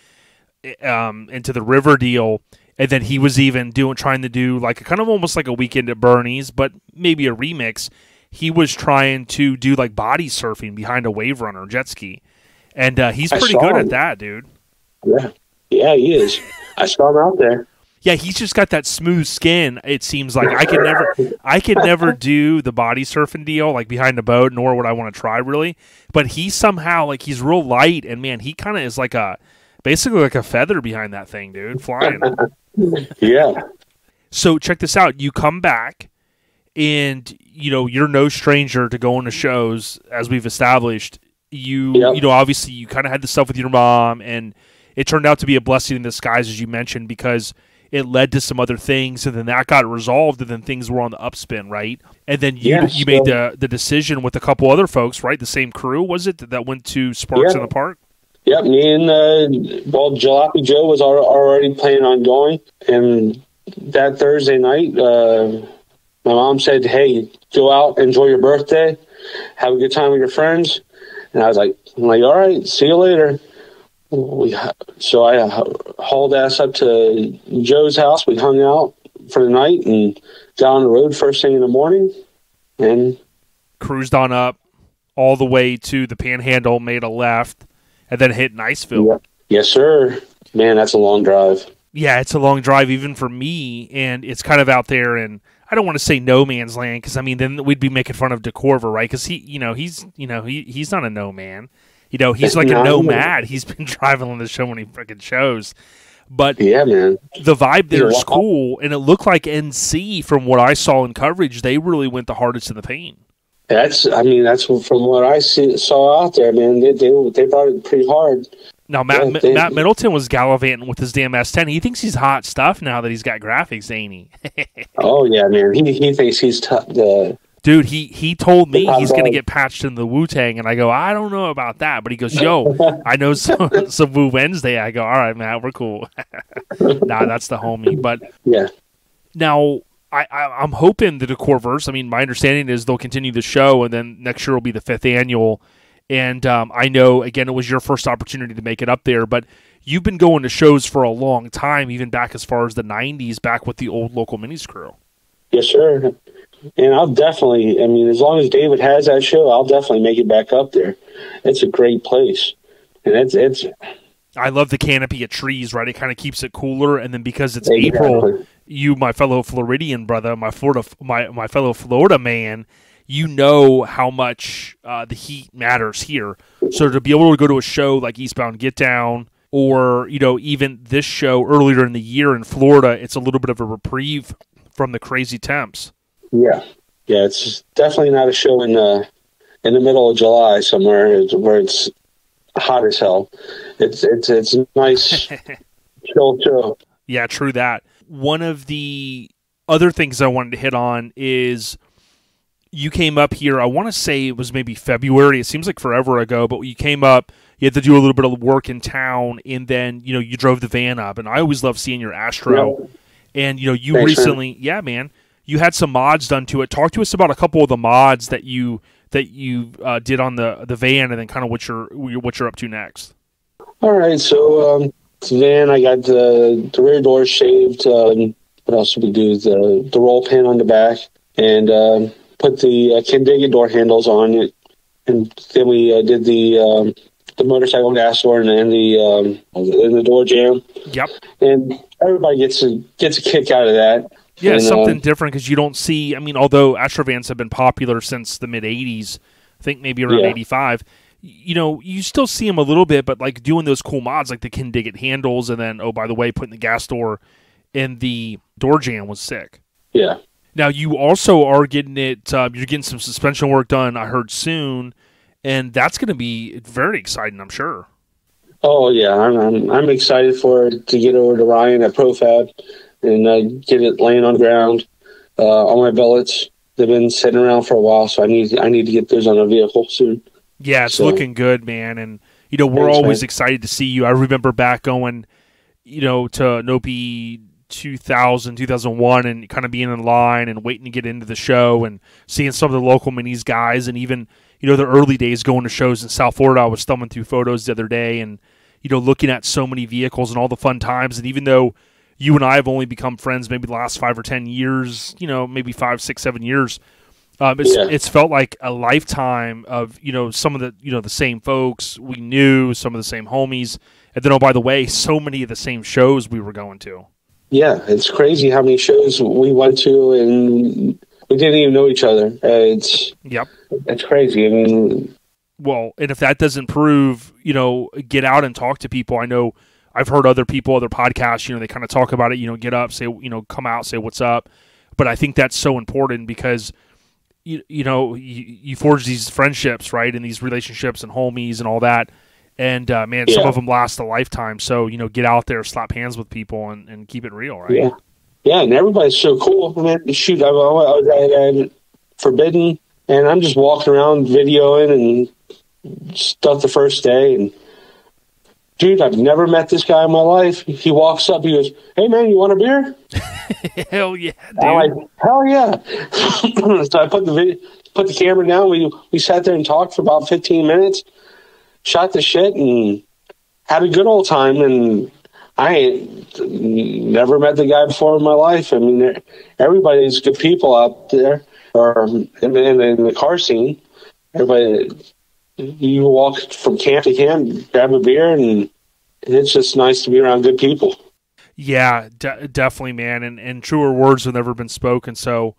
S2: river deal, And then he was even trying to do like a kind of almost like a Weekend at Bernie's, but maybe a remix. He was trying to do like body surfing behind a wave runner jet ski. And he's pretty good at that, dude.
S5: Yeah. Yeah, he is. I saw him out there.
S2: Yeah, he's just got that smooth skin. It seems like I could never do the body surfing deal like behind the boat, nor would I want to try really. But he somehow like he's real light, and man, he kind of is like basically like a feather behind that thing, dude, flying.
S5: Yeah.
S2: So check this out. You come back, and you're no stranger to going to shows, as we've established. Obviously you kind of had the stuff with your mom, and it turned out to be a blessing in disguise, as you mentioned, because it led to some other things, and then that got resolved, and then things were on the upspin, right? And then you made the decision with a couple other folks, right? The same crew, was it, that went to Sparks in the Park?
S5: Yep, me and Jalopy Joe was already planning on going, and that Thursday night, my mom said, "Hey, go out, enjoy your birthday, have a good time with your friends." And I was like, all right, see you later. So I hauled ass up to Joe's house. We hung out for the night and got on the road first thing in the morning, and
S2: cruised on up all the way to the Panhandle, made a left, and then hit Niceville.
S5: Yep. Yes, sir. Man, that's a long drive.
S2: Yeah, it's a long drive even for me, and it's kind of out there, and I don't want to say no man's land, because I mean then we'd be making fun of DeCorver, right? Because he's not a no man. He's like a nomad. He's been driving on so many freaking shows. But
S5: yeah, man,
S2: the vibe there is cool, and it looked like NC, from what I saw in coverage, they really went the hardest in the paint.
S5: That's from what I saw out there, man. They brought it pretty hard.
S2: Now, Matt Middleton was gallivanting with his damn S10. He thinks he's hot stuff now that he's got graphics, ain't he?
S5: Oh, yeah, man. He thinks he's tough.
S2: Dude, he told me he's going to get patched in the Wu-Tang, and I go, I don't know about that. But he goes, yo, I know some Wu Wednesday. I go, all right, Matt, we're cool. Nah, that's the homie. But
S5: yeah.
S2: Now, I'm hoping the Decorverse, I mean, my understanding is they'll continue the show, and then next year will be the 5th annual. And I know, again, it was your first opportunity to make it up there, but you've been going to shows for a long time, even back as far as the 90s, back with the old local minis crew.
S5: Yes, sir. And I'll definitely, I mean, as long as David has that show, I'll definitely make it back up there. It's a great place. And it's
S2: I love the canopy of trees, right? It kind of keeps it cooler. And then because it's April, you, my fellow Floridian brother, my fellow Florida man, you know how much the heat matters here. So to be able to go to a show like Eastbound Get Down, or even this show earlier in the year in Florida, it's a little bit of a reprieve from the crazy temps.
S5: Yeah, it's definitely not a show in the middle of July somewhere where it's hot as hell. It's a nice chill show.
S2: Yeah, true that. One of the other things I wanted to hit on is you came up here, I want to say it was maybe February. It seems like forever ago, but you came up, you had to do a little bit of work in town, and then, you drove the van up. And I always love seeing your Astro. Yeah. And, you
S5: Thanks,
S2: recently,
S5: man.
S2: Yeah, man, you had some mods done to it. Talk to us about a couple of the mods that you did on the van, and then kind of what you're up to next.
S5: All right, so the van, I got the rear door shaved. What else did we do? The roll pin on the back, and put the Candiga door handles on it, and then we did the motorcycle gas door and the door jamb.
S2: Yep.
S5: And everybody gets a kick out of that.
S2: Yeah,
S5: and,
S2: something different, because you don't see. I mean, although Astrovans have been popular since the mid '80s, I think maybe around '85. You still see them a little bit, but like doing those cool mods like the Candiga handles, and then by the way, putting the gas door in the door jamb was sick.
S5: Yeah.
S2: Now you also are getting it. You're getting some suspension work done, I heard, soon, and that's going to be very exciting, I'm sure.
S5: Oh yeah, I'm excited for it to get over to Ryan at ProFab and get it laying on the ground. All my billets, they've been sitting around for a while, so I need to get those on a vehicle soon.
S2: Yeah, it's looking good, man, and we're always excited to see you. I remember back going, to Nopi 2000, 2001, and kind of being in line and waiting to get into the show and seeing some of the local minis guys, and even the early days going to shows in South Florida. I was thumbing through photos the other day, and looking at so many vehicles and all the fun times. And even though you and I have only become friends maybe the last 5 or 10 years, maybe 5, 6, 7 years. It's felt like a lifetime of, some of the, the same folks we knew, some of the same homies. And then, oh, by the way, so many of the same shows we were going to.
S5: Yeah, it's crazy how many shows we went to and we didn't even know each other. It's crazy. I mean,
S2: well, and if that doesn't prove, get out and talk to people. I know I've heard other people, other podcasts, they kind of talk about it, get up, say, come out, say what's up. But I think that's so important because, you forge these friendships, right, and these relationships and homies and all that. And, man, some of them last a lifetime. So, get out there, slap hands with people and keep it real, right?
S5: Yeah. Yeah, and everybody's so cool. I mean, shoot, I was at Forbidden, and I'm just walking around videoing and stuff the first day. And, dude, I've never met this guy in my life. He walks up, he goes, "Hey, man, you want a beer?"
S2: Hell yeah, dude.
S5: I'm like, hell yeah. So I put the camera down. We sat there and talked for about 15 minutes, shot the shit, and had a good old time. And I ain't never met the guy before in my life. I mean, everybody's good people out there, or in the car scene. Everybody, you walk from camp to camp, grab a beer, and it's just nice to be around good people.
S2: Yeah, definitely, man. And truer words have never been spoken. So,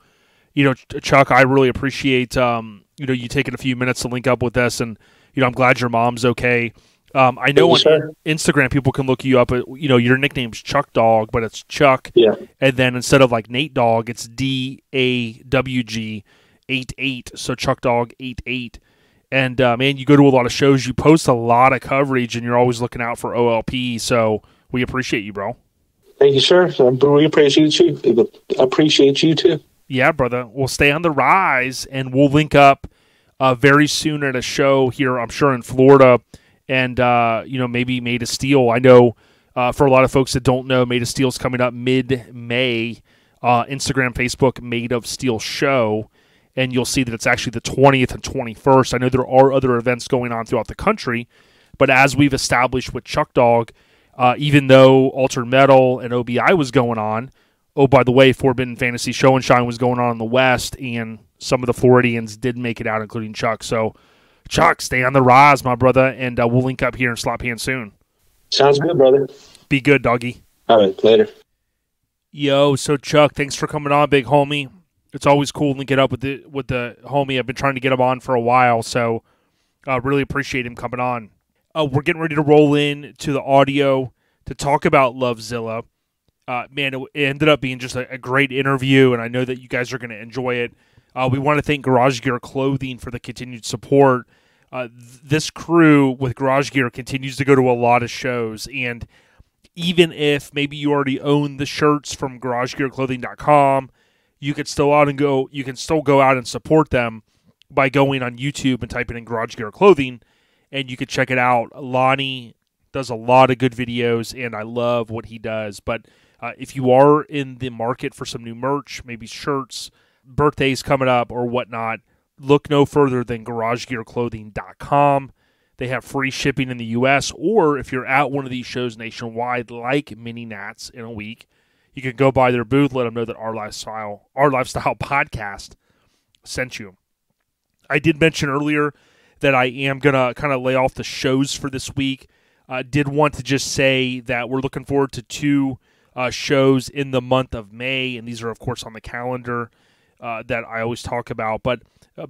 S2: Chuck, I really appreciate, you taking a few minutes to link up with us. And, I'm glad your mom's okay. I know on Instagram people can look you up. Your nickname's Chuck Dawg, but it's Chuck.
S5: Yeah.
S2: And then instead of like Nate Dogg, it's DAWG 88. So Chuck Dawg 88. And, man, you go to a lot of shows. You post a lot of coverage, and you're always looking out for OLP. So we appreciate you, bro.
S5: Thank you, sir. We appreciate you. Appreciate you, too.
S2: Yeah, brother. We'll stay on the rise, and we'll link up very soon at a show here, I'm sure, in Florida. And, maybe Made of Steel. I know for a lot of folks that don't know, Made of Steel's coming up mid-May. Instagram, Facebook, Made of Steel Show. And you'll see that it's actually the 20th and 21st. I know there are other events going on throughout the country. But as we've established with Chuck Dawg, even though Altered Metal and OBI was going on, oh, by the way, Forbidden Fantasy Show and Shine was going on in the West, and some of the Floridians did make it out, including Chuck. So, Chuck, stay on the rise, my brother, and we'll link up here and slap hands soon.
S5: Sounds good, brother.
S2: Be good, doggy.
S5: All right, later.
S2: Yo, so Chuck, thanks for coming on, big homie. It's always cool linking up with the homie. I've been trying to get him on for a while, so really appreciate him coming on. We're getting ready to roll in to the audio to talk about Luvzilla. Man, it ended up being just a great interview, and I know that you guys are going to enjoy it. We want to thank Garage Gear Clothing for the continued support. This crew with Garage Gear continues to go to a lot of shows, and even if maybe you already own the shirts from GarageGearClothing.com, you can still go out and support them by going on YouTube and typing in Garage Gear Clothing, and you can check it out. Lonnie does a lot of good videos, and I love what he does. But if you are in the market for some new merch, maybe shirts, birthdays coming up or whatnot, look no further than GarageGearClothing.com. They have free shipping in the U.S., or if you're at one of these shows nationwide, like Mini Nats in a week, you can go by their booth, let them know that Our Lifestyle Podcast sent you. I did mention earlier that I am going to kind of lay off the shows for this week. Did want to just say that we're looking forward to 2 shows in the month of May, and these are, of course, on the calendar that I always talk about. But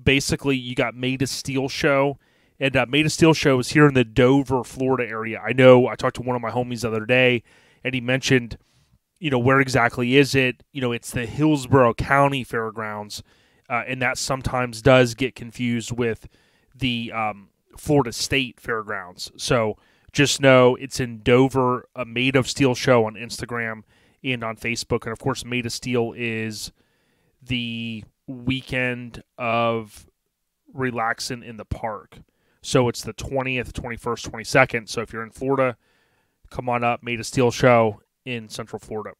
S2: basically, you got Made of Steel Show, and Made of Steel Show is here in the Dover, Florida area. I know I talked to one of my homies the other day, and he mentioned, where exactly is it? It's the Hillsborough County Fairgrounds, and that sometimes does get confused with the Florida State Fairgrounds. So just know it's in Dover, a Made of Steel Show on Instagram and on Facebook. And, of course, Made of Steel is the weekend of relaxing in the park. So it's the 20th, 21st, 22nd. So if you're in Florida, come on up, Made of Steel Show in Central Florida.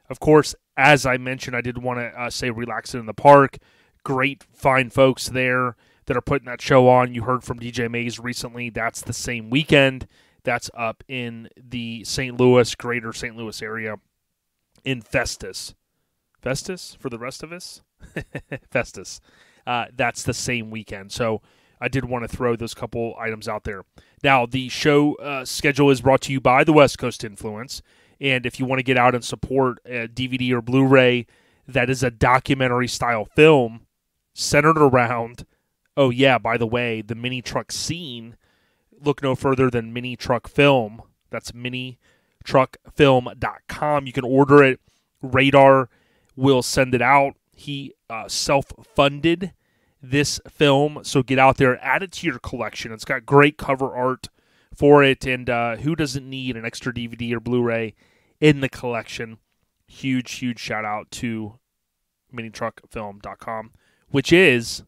S2: Of course, as I mentioned, I did want to say relaxing in the park. Great, fine folks there that are putting that show on. You heard from DJ Mays recently. That's the same weekend. That's up in the St. Louis, greater St. Louis area. in Festus. Festus for the rest of us? Festus. That's the same weekend. So I did want to throw those couple items out there. Now, the show schedule is brought to you by the West Coast Influence. And if you want to get out and support a DVD or Blu-ray that is a documentary-style film centered around, oh yeah, by the way, the mini truck scene, look no further than Mini Truck Film. That's minitruckfilm.com. You can order it. Radar will send it out. He self-funded this film, so get out there, add it to your collection. It's got great cover art for it, and who doesn't need an extra DVD or Blu-ray in the collection? Huge, huge shout-out to minitruckfilm.com, which is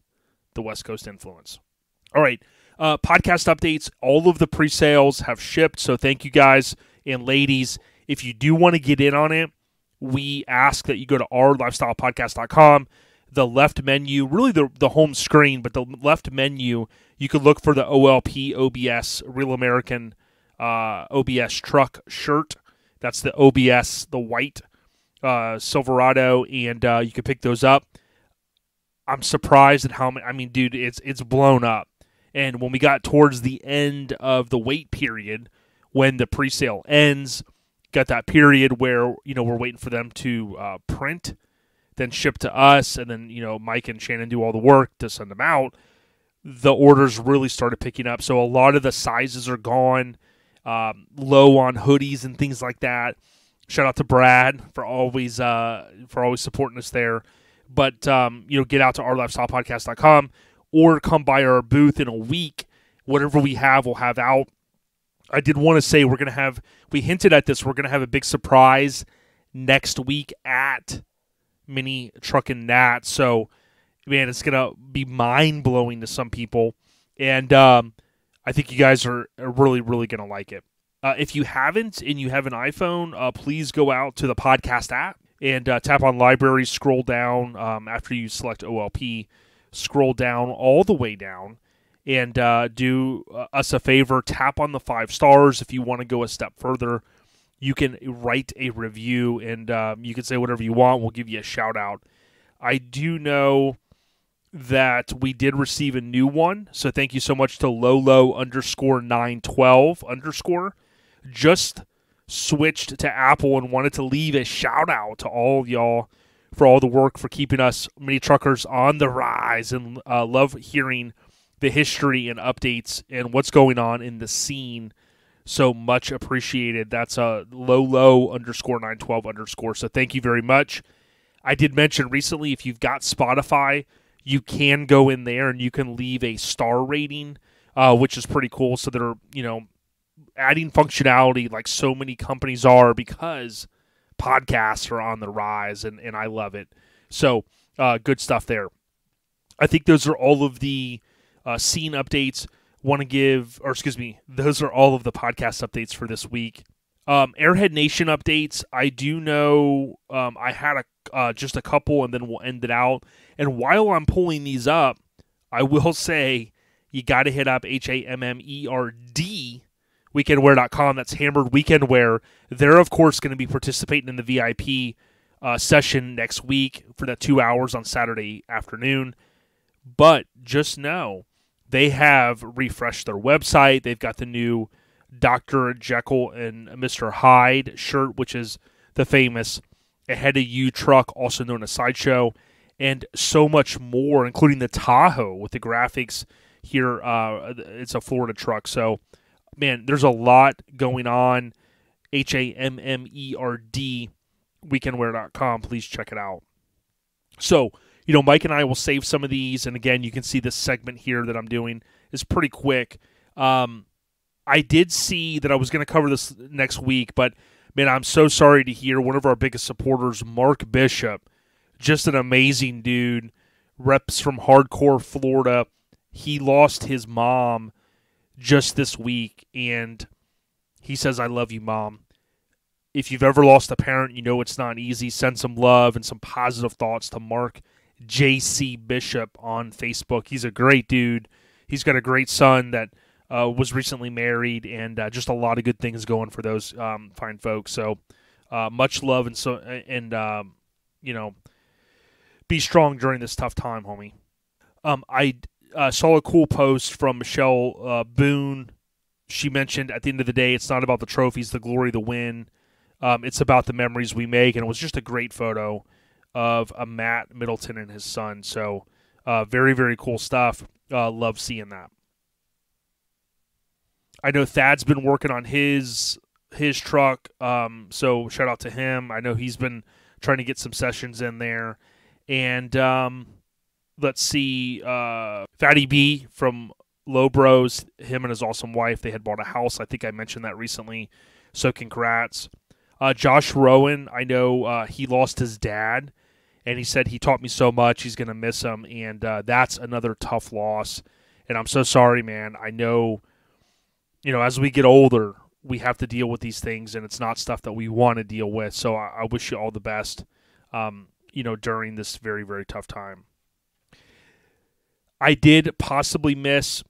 S2: the West Coast Influence. All right, podcast updates. All of the pre-sales have shipped, so thank you guys and ladies. If you do want to get in on it, we ask that you go to ourlifestylepodcast.com. The left menu, really the home screen, but the left menu, you could look for the OLP OBS, Real American OBS truck shirt. That's the OBS, the white Silverado, and you can pick those up. I'm surprised at how many. I mean, dude, it's blown up. And when we got towards the end of the wait period, when the pre-sale ends, got that period where, we're waiting for them to print, then ship to us, and then, Mike and Shannon do all the work to send them out. The orders really started picking up. So a lot of the sizes are gone, low on hoodies and things like that. Shout out to Brad for always supporting us there. But, get out to ourlifestylepodcast.com or come by our booth in a week. Whatever we have, we'll have out. I did want to say we hinted at this, we're going to have a big surprise next week at Mini Truckin' Nat. So, man, it's going to be mind-blowing to some people. And I think you guys are really, really going to like it. If you haven't and you have an iPhone, please go out to the podcast app and tap on library, scroll down after you select OLP, scroll down all the way down, and do us a favor, tap on the 5 stars. If you want to go a step further, you can write a review, and you can say whatever you want. We'll give you a shout-out. I do know that we did receive a new one, so thank you so much to Lolo_912_. Just switched to Apple and wanted to leave a shout-out to all of y'all for all the work for keeping us mini truckers on the rise, and love hearing the history and updates and what's going on in the scene. So much appreciated. That's Lolo_912_. So thank you very much. I did mention recently, if you've got Spotify, you can go in there and you can leave a star rating, which is pretty cool. So they're, adding functionality like so many companies are, because podcasts are on the rise, and I love it. So good stuff there. I think those are all of the scene updates. Those are all of the podcast updates for this week. Airhead Nation updates. I do know I had just a couple, and then we'll end it out. And while I'm pulling these up, I will say you got to hit up HAMMERD weekendwear.com. That's Hammered Weekendwear. They're, of course, going to be participating in the VIP session next week for that 2 hours on Saturday afternoon. But just know they have refreshed their website. They've got the new Dr. Jekyll and Mr. Hyde shirt, which is the famous Ahead of You truck, also known as Sideshow, and so much more, including the Tahoe with the graphics here. It's a Florida truck. So, man, there's a lot going on. HAMMERD weekendwear.com. Please check it out. So, Mike and I will save some of these, and again, you can see this segment here that I'm doing is pretty quick. I did see that I was going to cover this next week, but, man, I'm so sorry to hear one of our biggest supporters, Mark Bishop, just an amazing dude, reps from hardcore Florida. He lost his mom just this week, and he says, "I love you, Mom." If you've ever lost a parent, it's not easy. Send some love and some positive thoughts to Mark J.C. Bishop on Facebook. He's a great dude. He's got a great son that was recently married, and just a lot of good things going for those fine folks. So Much love and be strong during this tough time, homie. I saw a cool post from Michelle Boone. She mentioned at the end of the day, it's not about the trophies, the glory, the win. It's about the memories we make, and it was just a great photo of Matt Middleton and his son. So very, very cool stuff. Love seeing that. I know Thad's been working on his truck, so shout out to him. I know he's been trying to get some sessions in there. And let's see, Fatty B from Low Bros, him and his awesome wife, they had bought a house. I think I mentioned that recently, so congrats. Josh Rowan, I know he lost his dad, and he said he taught me so much, he's going to miss him, and that's another tough loss. And I'm so sorry, man. I know, as we get older, we have to deal with these things, and it's not stuff that we want to deal with. So I wish you all the best, during this very, very tough time. I did possibly miss,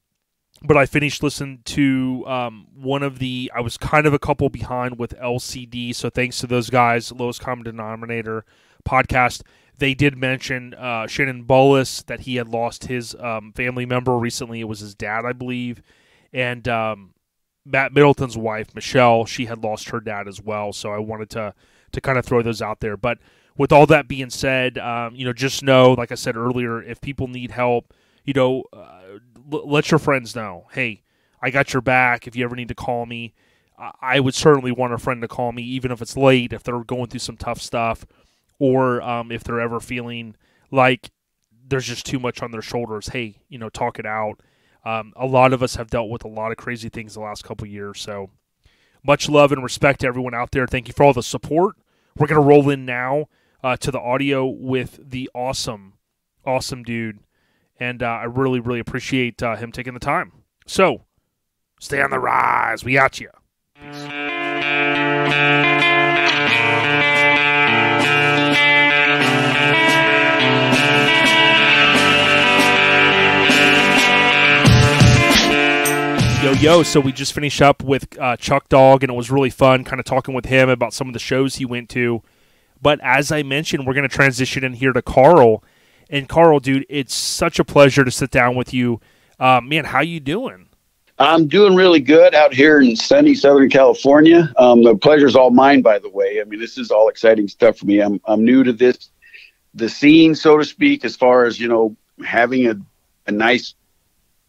S2: but I finished listening to I was kind of a couple behind with LCD, so thanks to those guys, Lowest Common Denominator podcast. They did mention Shannon Bolus, that he had lost his family member recently. It was his dad, I believe. And Matt Middleton's wife, Michelle, she had lost her dad as well. So I wanted to kind of throw those out there. But with all that being said, just know, like I said earlier, if people need help, let your friends know. Hey, I got your back. If you ever need to call me, I would certainly want a friend to call me, even if it's late, if they're going through some tough stuff, or if they're ever feeling like there's just too much on their shoulders. Hey, talk it out. A lot of us have dealt with a lot of crazy things the last couple of years. So much love and respect to everyone out there. Thank you for all the support. We're going to roll in now to the audio with the awesome dude. And I really, really appreciate him taking the time. So, stay on the rise. We got you. Yo, so we just finished up with Chuck Dawg, and it was really fun kind of talking with him about some of the shows he went to. But as I mentioned, we're going to transition in here to Carl. And Carl, dude, it's such a pleasure to sit down with you. Man, how you doing?
S6: I'm doing really good out here in sunny Southern California. The pleasure's all mine, by the way. I mean, this is all exciting stuff for me. I'm new to the scene, so to speak, as far as, having a nice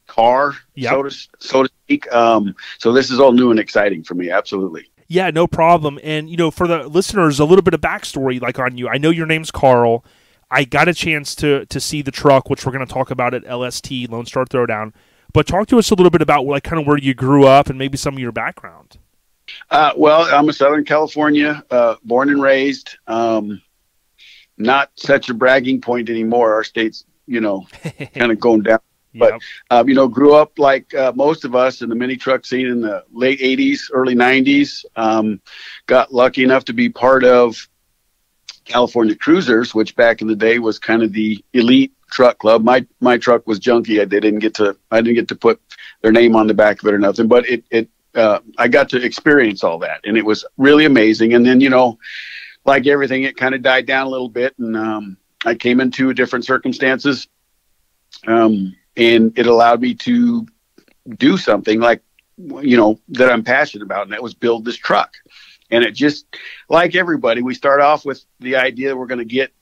S6: car, yep, so to speak. So this is all new and exciting for me. Absolutely.
S2: Yeah, no problem. And, for the listeners, a little bit of backstory on you. I know your name's Carl. I got a chance to see the truck, which we're going to talk about at LST, Lone Star Throwdown. But talk to us a little bit about kind of where you grew up and maybe some of your background.
S6: Well, I'm a Southern California, born and raised. Not such a bragging point anymore. Our state's, kind of going down. But, yep, grew up like most of us in the mini truck scene in the late 80s, early 90s. Got lucky enough to be part of California Cruisers, which back in the day was kind of the elite truck club. My truck was junky. I didn't get to put their name on the back of it or nothing, but I got to experience all that, and it was really amazing. And then, like everything, it kind of died down a little bit, and I came into different circumstances, and it allowed me to do something like, that I'm passionate about, and that was build this truck. And it just, like everybody, we start off with the idea that we're going to get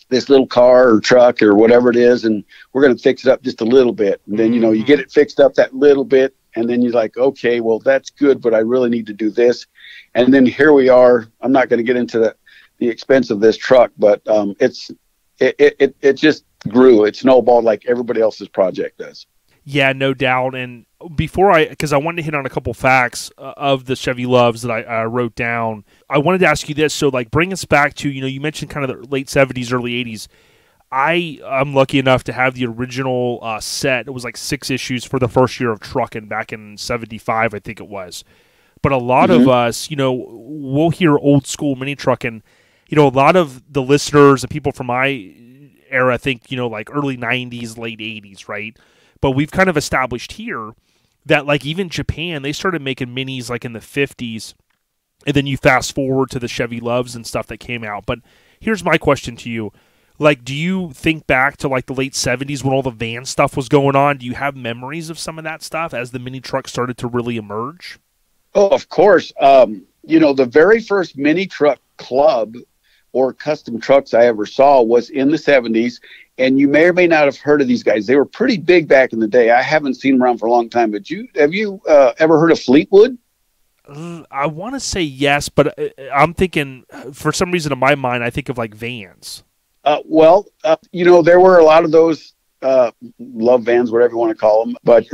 S6: this little car or truck or whatever it is, and we're going to fix it up just a little bit. And then, you get it fixed up that little bit, and then you're like, okay, well, that's good, but I really need to do this. And then here we are. I'm not going to get into the expense of this truck, but it just grew. It snowballed like everybody else's project does.
S2: Yeah, no doubt. And because I wanted to hit on a couple facts of the Chevy Luvs that I wrote down, I wanted to ask you this. So, bring us back to, you mentioned kind of the late 70s, early 80s. I'm lucky enough to have the original set. It was like 6 issues for the first year of Truckin back in 75, I think it was. But a lot of us, we'll hear old school mini truckin. A lot of the listeners and people from my era think, like early 90s, late 80s, right? But we've kind of established here that even Japan, they started making minis in the 50s And then you fast forward to the Chevy Luvs and stuff that came out. But here's my question to you. Like, do you think back to like the late 70s when all the van stuff was going on? Do you have memories of some of that stuff as the mini truck started to really emerge?
S6: Oh, of course. The very first mini truck club or custom trucks I ever saw was in the 70s. And you may or may not have heard of these guys. They were pretty big back in the day. I haven't seen them around for a long time. But have you ever heard of Fleetwood?
S2: I want to say yes, but I'm thinking, for some reason in my mind, I think of like vans.
S6: There were a lot of those love vans, whatever you want to call them. But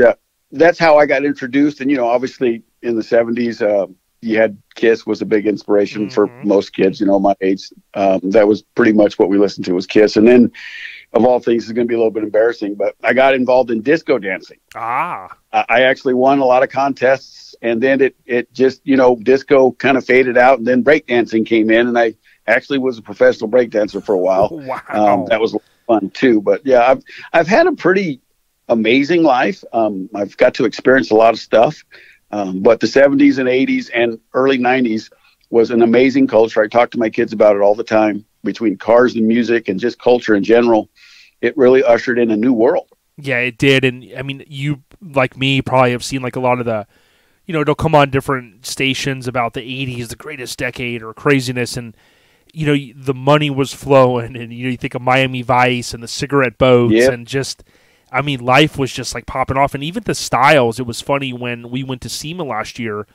S6: that's how I got introduced. And, obviously in the 70s, you had Kiss was a big inspiration for most kids, my age. That was pretty much what we listened to was Kiss. And then, of all things, it's going to be a little bit embarrassing, but I got involved in disco dancing. I actually won a lot of contests, and then it just, disco kind of faded out, and then breakdancing came in, and I actually was a professional breakdancer for a while.
S2: Wow.
S6: That was fun too. But yeah, I've had a pretty amazing life. I've got to experience a lot of stuff. But the 70s and 80s and early 90s was an amazing culture. I talk to my kids about it all the time. Between cars and music and just culture in general, it really ushered in a new world.
S2: Yeah, it did. And I mean, you, like me, probably have seen like a lot of the, it'll come on different stations about the 80s, the greatest decade or craziness. And, the money was flowing, and, you think of Miami Vice and the cigarette boats and just, I mean, life was just like popping off. And even the styles, it was funny when we went to SEMA last year,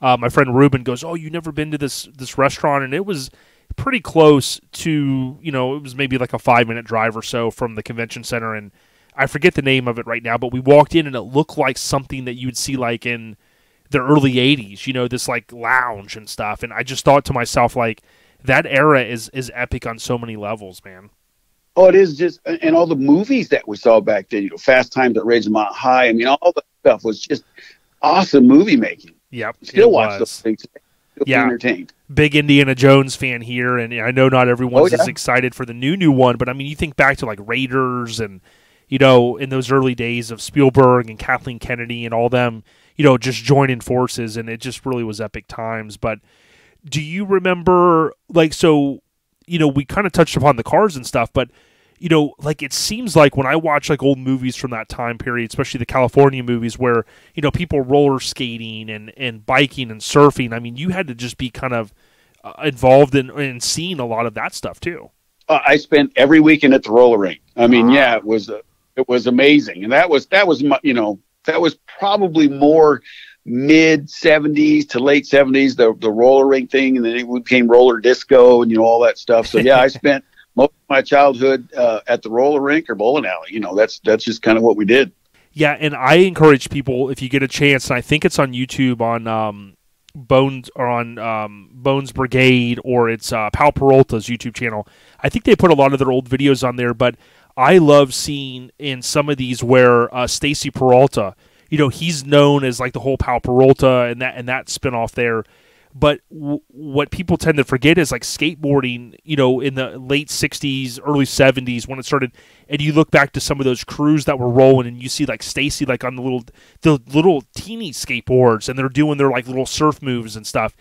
S2: my friend Ruben goes, "Oh, you never been to this restaurant?" And it was pretty close to, it was maybe like a 5-minute drive or so from the convention center. And I forget the name of it right now, but we walked in and it looked like something that you'd see like in the early 80s, this like lounge and stuff. And I just thought to myself, like, that era is epic on so many levels, man.
S6: Oh, it is just, and all the movies that we saw back then, Fast Times at Ridgemont High. I mean, all the stuff was just awesome movie making.
S2: Yep.
S6: Still watch those things. Be entertained.
S2: Big Indiana Jones fan here, and I know not everyone's as excited for the new one, but I mean, you think back to like Raiders and, in those early days of Spielberg and Kathleen Kennedy and all them, just joining forces, and it just really was epic times. But do you remember, like, so, we kind of touched upon the cars and stuff, but, like, it seems like when I watch like old movies from that time period, especially the California movies where, people roller skating and biking and surfing, I mean, you had to just be kind of involved in seeing a lot of that stuff too.
S6: I spent every weekend at the roller rink. I mean, it was amazing. And that was probably more mid 70s to late 70s, the roller rink thing. And then it became roller disco and, all that stuff. So yeah, I spent most of my childhood at the roller rink or bowling alley. That's just kind of what we did.
S2: Yeah, and I encourage people, if you get a chance, and I think it's on YouTube on Bones Brigade, or it's Pal Peralta's YouTube channel. I think they put a lot of their old videos on there, but I love seeing in some of these where Stacy Peralta, he's known as like the whole Pal Peralta and that spinoff there. But what people tend to forget is like skateboarding, in the late 60s, early 70s when it started, and you look back to some of those crews that were rolling, and you see like Stacy like on the little teeny skateboards, and they're doing their like little surf moves and stuff.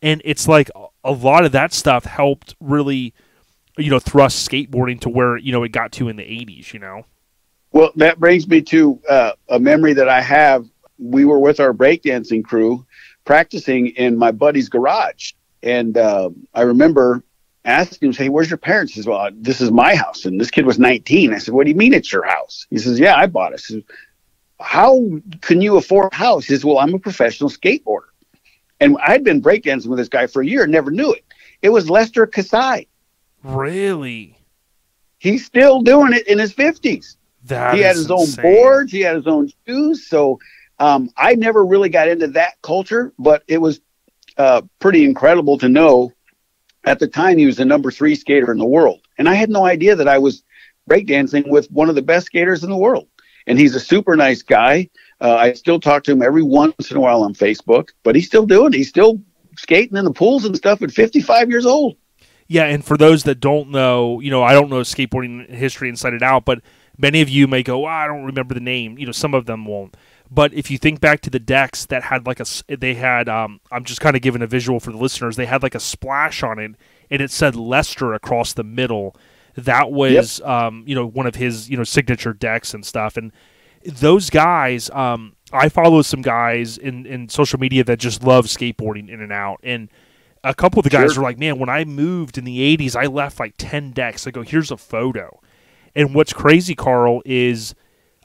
S2: And it's like a lot of that stuff helped really, thrust skateboarding to where, it got to in the 80s,
S6: Well, that brings me to a memory that I have. We were with our breakdancing crew practicing in my buddy's garage. And I remember asking him, "Hey, where's your parents?" He says, "Well, this is my house." And this kid was 19. I said, "What do you mean it's your house?" He says, "Yeah, I bought it." I said, "How can you afford a house?" He says, "Well, I'm a professional skateboarder." And I'd been breakdancing with this guy for a year and never knew it. It was Lester Kasai.
S2: Really?
S6: He's still doing it in his 50s. He had his own boards. He had his own shoes. So I never really got into that culture, but it was pretty incredible to know at the time he was the number 3 skater in the world. And I had no idea that I was breakdancing with one of the best skaters in the world. And he's a super nice guy. I still talk to him every once in a while on Facebook, but he's still doing it. He's still skating in the pools and stuff at 55 years old.
S2: Yeah, and for those that don't know, I don't know skateboarding history inside and out, but many of you may go, "I don't remember the name." Some of them won't. But if you think back to the decks that had like they had, I'm just kind of giving a visual for the listeners. They had like a splash on it, and it said Lester across the middle. That was, one of his, signature decks and stuff. And those guys, I follow some guys in social media that just love skateboarding in and out. And a couple of the guys were like, man, when I moved in the 80s, I left like 10 decks. I go, here's a photo. And what's crazy, Carl, is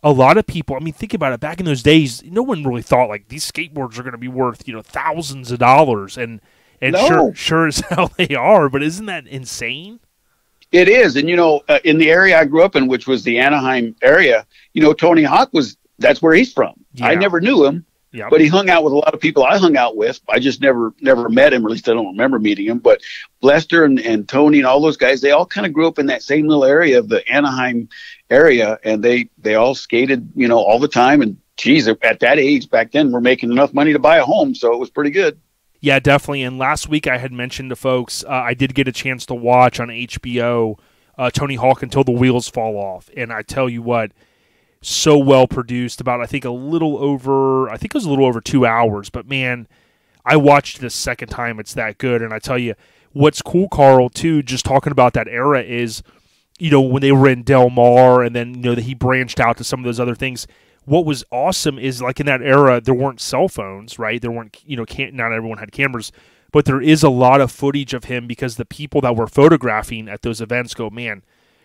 S2: a lot of people, I mean, think about it. Back in those days, no one really thought like these skateboards are going to be worth, thousands of dollars. And sure as hell they are. But isn't that insane?
S6: It is. And, in the area I grew up in, which was the Anaheim area, Tony Hawk that's where he's from. Yeah. I never knew him, but he hung out with a lot of people I hung out with. I just never met him, or at least I don't remember meeting him. But Lester and Tony and all those guys, they all kind of grew up in that same little area of the Anaheim area. And they all skated, all the time. And geez, at that age back then, we're making enough money to buy a home. So it was pretty good.
S2: Yeah, definitely. And last week I had mentioned to folks, I did get a chance to watch on HBO Tony Hawk Until the Wheels Fall Off. And I tell you what, so well produced, about I think it was a little over 2 hours. But man, I watched it a second time. It's that good. And I tell you, what's cool, Carl, too, just talking about that era is, when they were in Del Mar and then, that he branched out to some of those other things. What was awesome is, like, in that era, there weren't cell phones, right? There weren't, not everyone had cameras, but there is a lot of footage of him because the people that were photographing at those events go, man,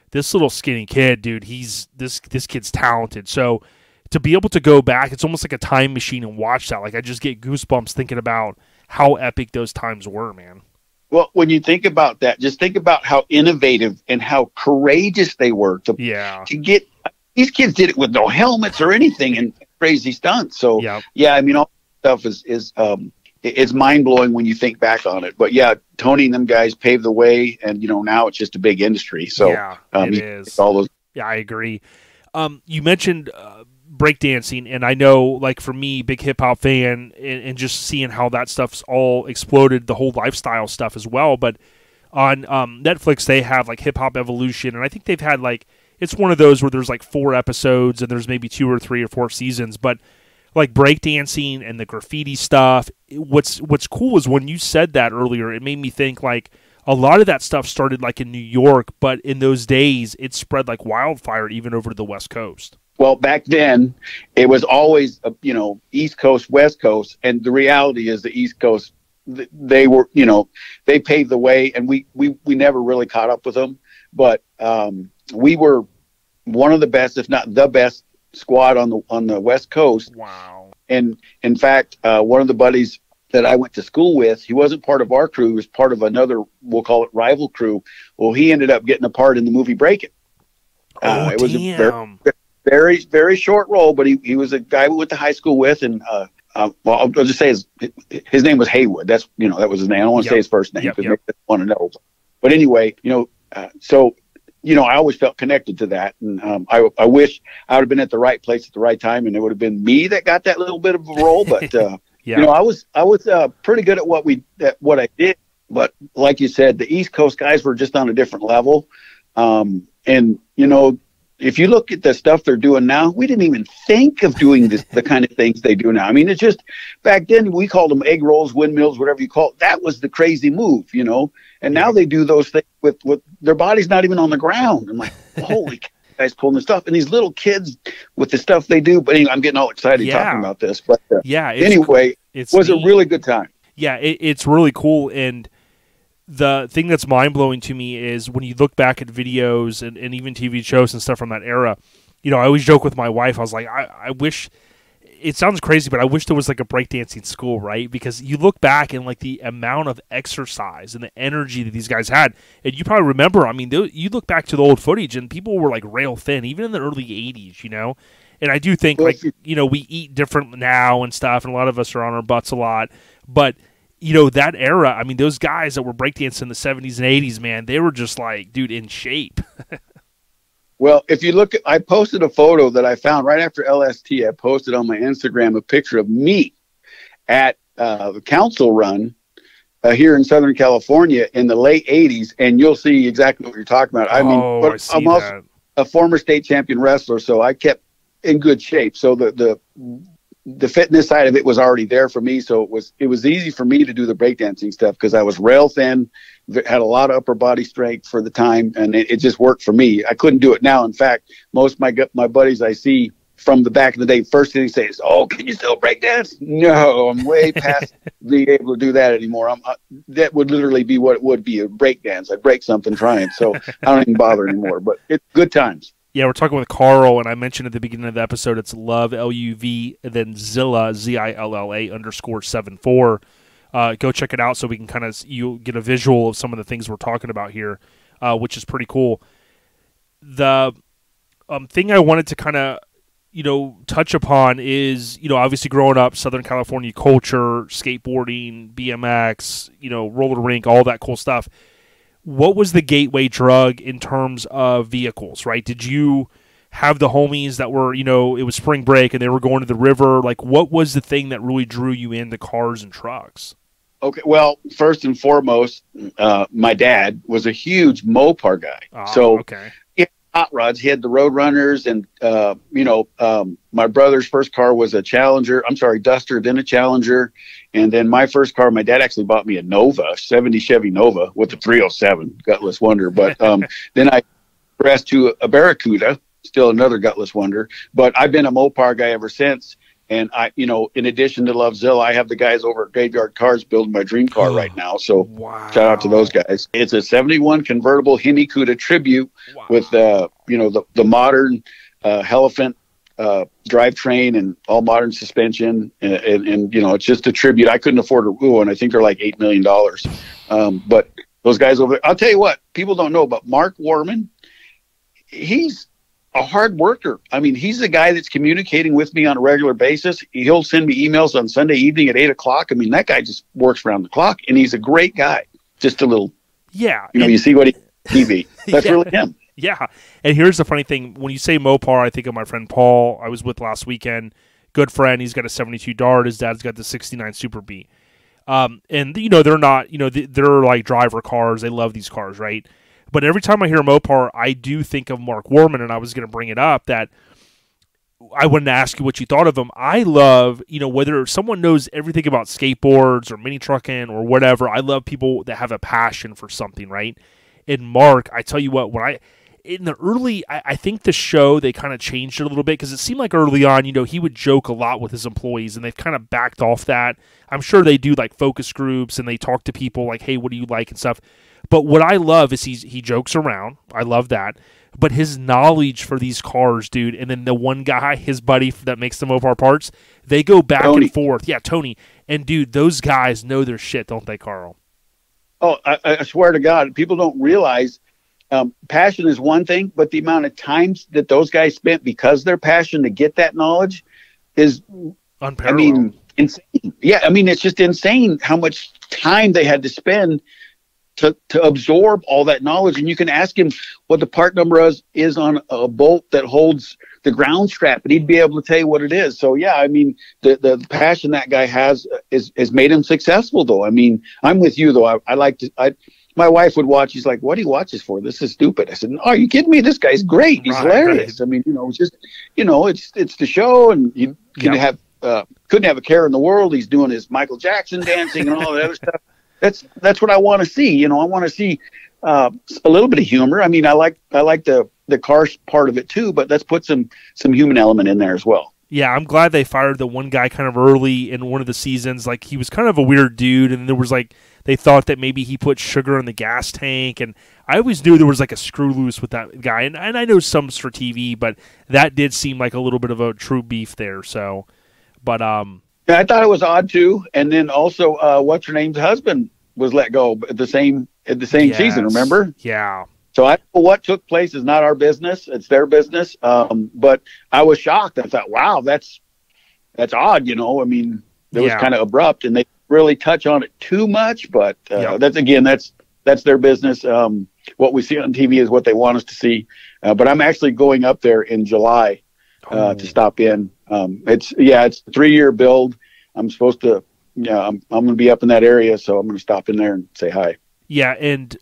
S2: this little skinny kid, dude, this kid's talented. So to be able to go back, it's almost like a time machine and watch that. Like, I just get goosebumps thinking about how epic those times were, man.
S6: Well, when you think about that, just think about how innovative and how courageous they were to get. These kids did it with no helmets or anything and crazy stunts. So, I mean, all that stuff is it's mind blowing when you think back on it. But yeah, Tony and them guys paved the way, and now it's just a big industry. So
S2: it is. All those. Yeah, I agree. You mentioned breakdancing, and I know, like, for me, big hip hop fan, and just seeing how that stuff's all exploded, the whole lifestyle stuff as well. But on Netflix, they have like Hip Hop Evolution, and I think they've had like. It's one of those where there's like 4 episodes and there's maybe 2 or 3 or 4 seasons, but like breakdancing and the graffiti stuff, what's cool is when you said that earlier, it made me think like a lot of that stuff started like in New York, but in those days it spread like wildfire even over to the West Coast.
S6: Well, back then it was always, East Coast, West Coast. And the reality is the East Coast, they were, they paved the way, and we never really caught up with them. But we were one of the best, if not the best, squad on the West Coast.
S2: Wow!
S6: And in fact, one of the buddies that I went to school with, he wasn't part of our crew; he was part of another, we'll call it rival crew. Well, he ended up getting a part in the movie Breakin'. It was a very, very, very short role, but he was a guy we went to high school with, and well, I'll just say his name was Haywood. That's that was his name. I don't want to say his first name because they want to know. But anyway, so. I always felt connected to that, and I wish I would have been at the right place at the right time, and it would have been me that got that little bit of a role. But I was pretty good at what I did. But like you said, the East Coast guys were just on a different level, and if you look at the stuff they're doing now, we didn't even think of doing the kind of things they do now. I mean, it's just back then we called them egg rolls, windmills, whatever you call it. That was the crazy move, And now they do those things with their body's not even on the ground. I'm like, holy cow, guys pulling this stuff. And these little kids with the stuff they do. But anyway, I'm getting all excited talking about this. But anyway, it was a really good time.
S2: Yeah, it's really cool. And the thing that's mind-blowing to me is when you look back at videos and even TV shows and stuff from that era, I always joke with my wife. I was like, I wish, it sounds crazy, but I wish there was like a breakdancing school, right? Because you look back and like the amount of exercise and the energy that these guys had, and you probably remember, I mean, you look back to the old footage and people were like rail thin, even in the early 80s, And I do think we eat different now and stuff, and a lot of us are on our butts a lot, but that era, I mean, those guys that were breakdancing in the 70s and 80s, man, they were just like, dude, in shape.
S6: Well, if you look I posted a photo that I found right after LST. I posted on my Instagram a picture of me at the council run here in Southern California in the late 80s, and you'll see exactly what you're talking about. I mean, I'm also a former state champion wrestler, so I kept in good shape. So the fitness side of it was already there for me. So it was easy for me to do the breakdancing stuff because I was rail thin, had a lot of upper body strength for the time, and it just worked for me. I couldn't do it now. In fact, most of my buddies I see from the back of the day, first thing they say is, "Oh, can you still breakdance?" No, I'm way past being able to do that anymore. That would literally be what it would be, a breakdance. I'd break something trying, so I don't even bother anymore. But it's good times.
S2: Yeah, we're talking with Carl, and I mentioned at the beginning of the episode, it's Luv, Luv, and then Zilla, ZILLA_74. Go check it out so we can you'll get a visual of some of the things we're talking about here, which is pretty cool. The thing I wanted to touch upon is, obviously growing up, Southern California culture, skateboarding, BMX, roller rink, all that cool stuff. What was the gateway drug in terms of vehicles, right? Did you have the homies that were, it was spring break and they were going to the river? Like, what was the thing that really drew you into cars and trucks?
S6: Okay, well, first and foremost, my dad was a huge Mopar guy.
S2: Okay.
S6: He had hot rods. He had the Road Runners, and my brother's first car was a Duster, then a Challenger, and then my first car, my dad actually bought me a Nova, 70 Chevy Nova with the 307, gutless wonder. But then I progressed to a Barracuda, still another gutless wonder. But I've been a Mopar guy ever since. And in addition to Luvzilla, I have the guys over at Graveyard Carz building my dream car right now. So Shout out to those guys. It's a 71 convertible Hemi Cuda Tribute with the modern Elephant drivetrain and all modern suspension. And it's just a tribute. I couldn't afford a Woo, and I think they're like $8 million. But those guys over there, I'll tell you what, people don't know about Mark Warman. He's a hard worker. I mean, he's the guy that's communicating with me on a regular basis. He'll send me emails on Sunday evening at 8:00. I mean, that guy just works around the clock, and he's a great guy. Just a little, you see what he TV. That's really him.
S2: Yeah. And here's the funny thing. When you say Mopar, I think of my friend Paul I was with last weekend. Good friend. He's got a 72 Dart. His dad's got the 69 Super B. And, they're not, they're like driver cars. They love these cars, right? But every time I hear Mopar, I do think of Mark Warman, and I was going to bring it up that I wanted to ask you what you thought of him. I love, whether someone knows everything about skateboards or mini trucking or whatever, I love people that have a passion for something, right? And Mark, I tell you what, in the early, I think the show, they kind of changed it a little bit because it seemed like early on, he would joke a lot with his employees, and they've kind of backed off that. I'm sure they do like focus groups, and they talk to people like, hey, what do you like and stuff. But what I love is he jokes around. I love that. But his knowledge for these cars, dude, and then the one guy, his buddy that makes the Mopar parts, they go back and forth. Yeah, Tony. And, dude, those guys know their shit, don't they, Carl?
S6: Oh, I swear to God, people don't realize passion is one thing, but the amount of times that those guys spent because their passion to get that knowledge is
S2: unparalleled.
S6: Insane. Yeah, it's just insane how much time they had to spend to absorb all that knowledge. And you can ask him what the part number is on a bolt that holds the ground strap, and he'd be able to tell you what it is. So yeah, the passion that guy has made him successful though. I'm with you though. My wife would watch. She's like, what do you watch this for? This is stupid. I said, no, are you kidding me? This guy's great. He's hilarious. Right. It's just, it's the show, and you can couldn't have a care in the world. He's doing his Michael Jackson dancing and all that other stuff. That's what I want to see. I want to see a little bit of humor. I like the car part of it too, but let's put some human element in there as well.
S2: Yeah, I'm glad they fired the one guy kind of early in one of the seasons. Like, he was kind of a weird dude, and there was they thought that maybe he put sugar in the gas tank, and I always knew there was a screw loose with that guy. And I know some's for TV, but that did seem like a little bit of a true beef there. So, but
S6: yeah, I thought it was odd too. And then also, what's her name's husband was let go at the same season. Remember?
S2: Yeah.
S6: So I know what took place is not our business; it's their business. But I was shocked. I thought, wow, that's odd. It was kind of abrupt, and they really touch on it too much. But that's their business. What we see on TV is what they want us to see. But I'm actually going up there in July to stop in. It's a 3-year build. I'm supposed to. Yeah, I'm going to be up in that area, so I'm going to stop in there and say hi.
S2: Yeah, and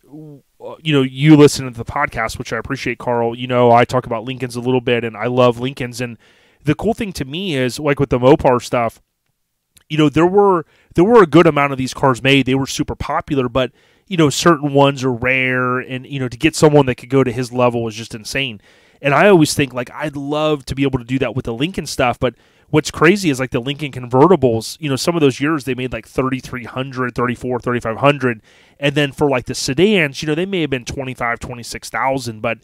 S2: you listen to the podcast, which I appreciate, Carl. I talk about Lincolns a little bit, and I love Lincolns. And the cool thing to me is, like with the Mopar stuff, you know, there were a good amount of these cars made. They were super popular, but, you know, certain ones are rare, and, you know, to get someone that could go to his level was just insane. And I always think, like, I'd love to be able to do that with the Lincoln stuff, but what's crazy is, like, the Lincoln convertibles, you know, some of those years they made like 3,300, 3,400, 3,500, and then for like the sedans, you know, they may have been 25, 26,000, but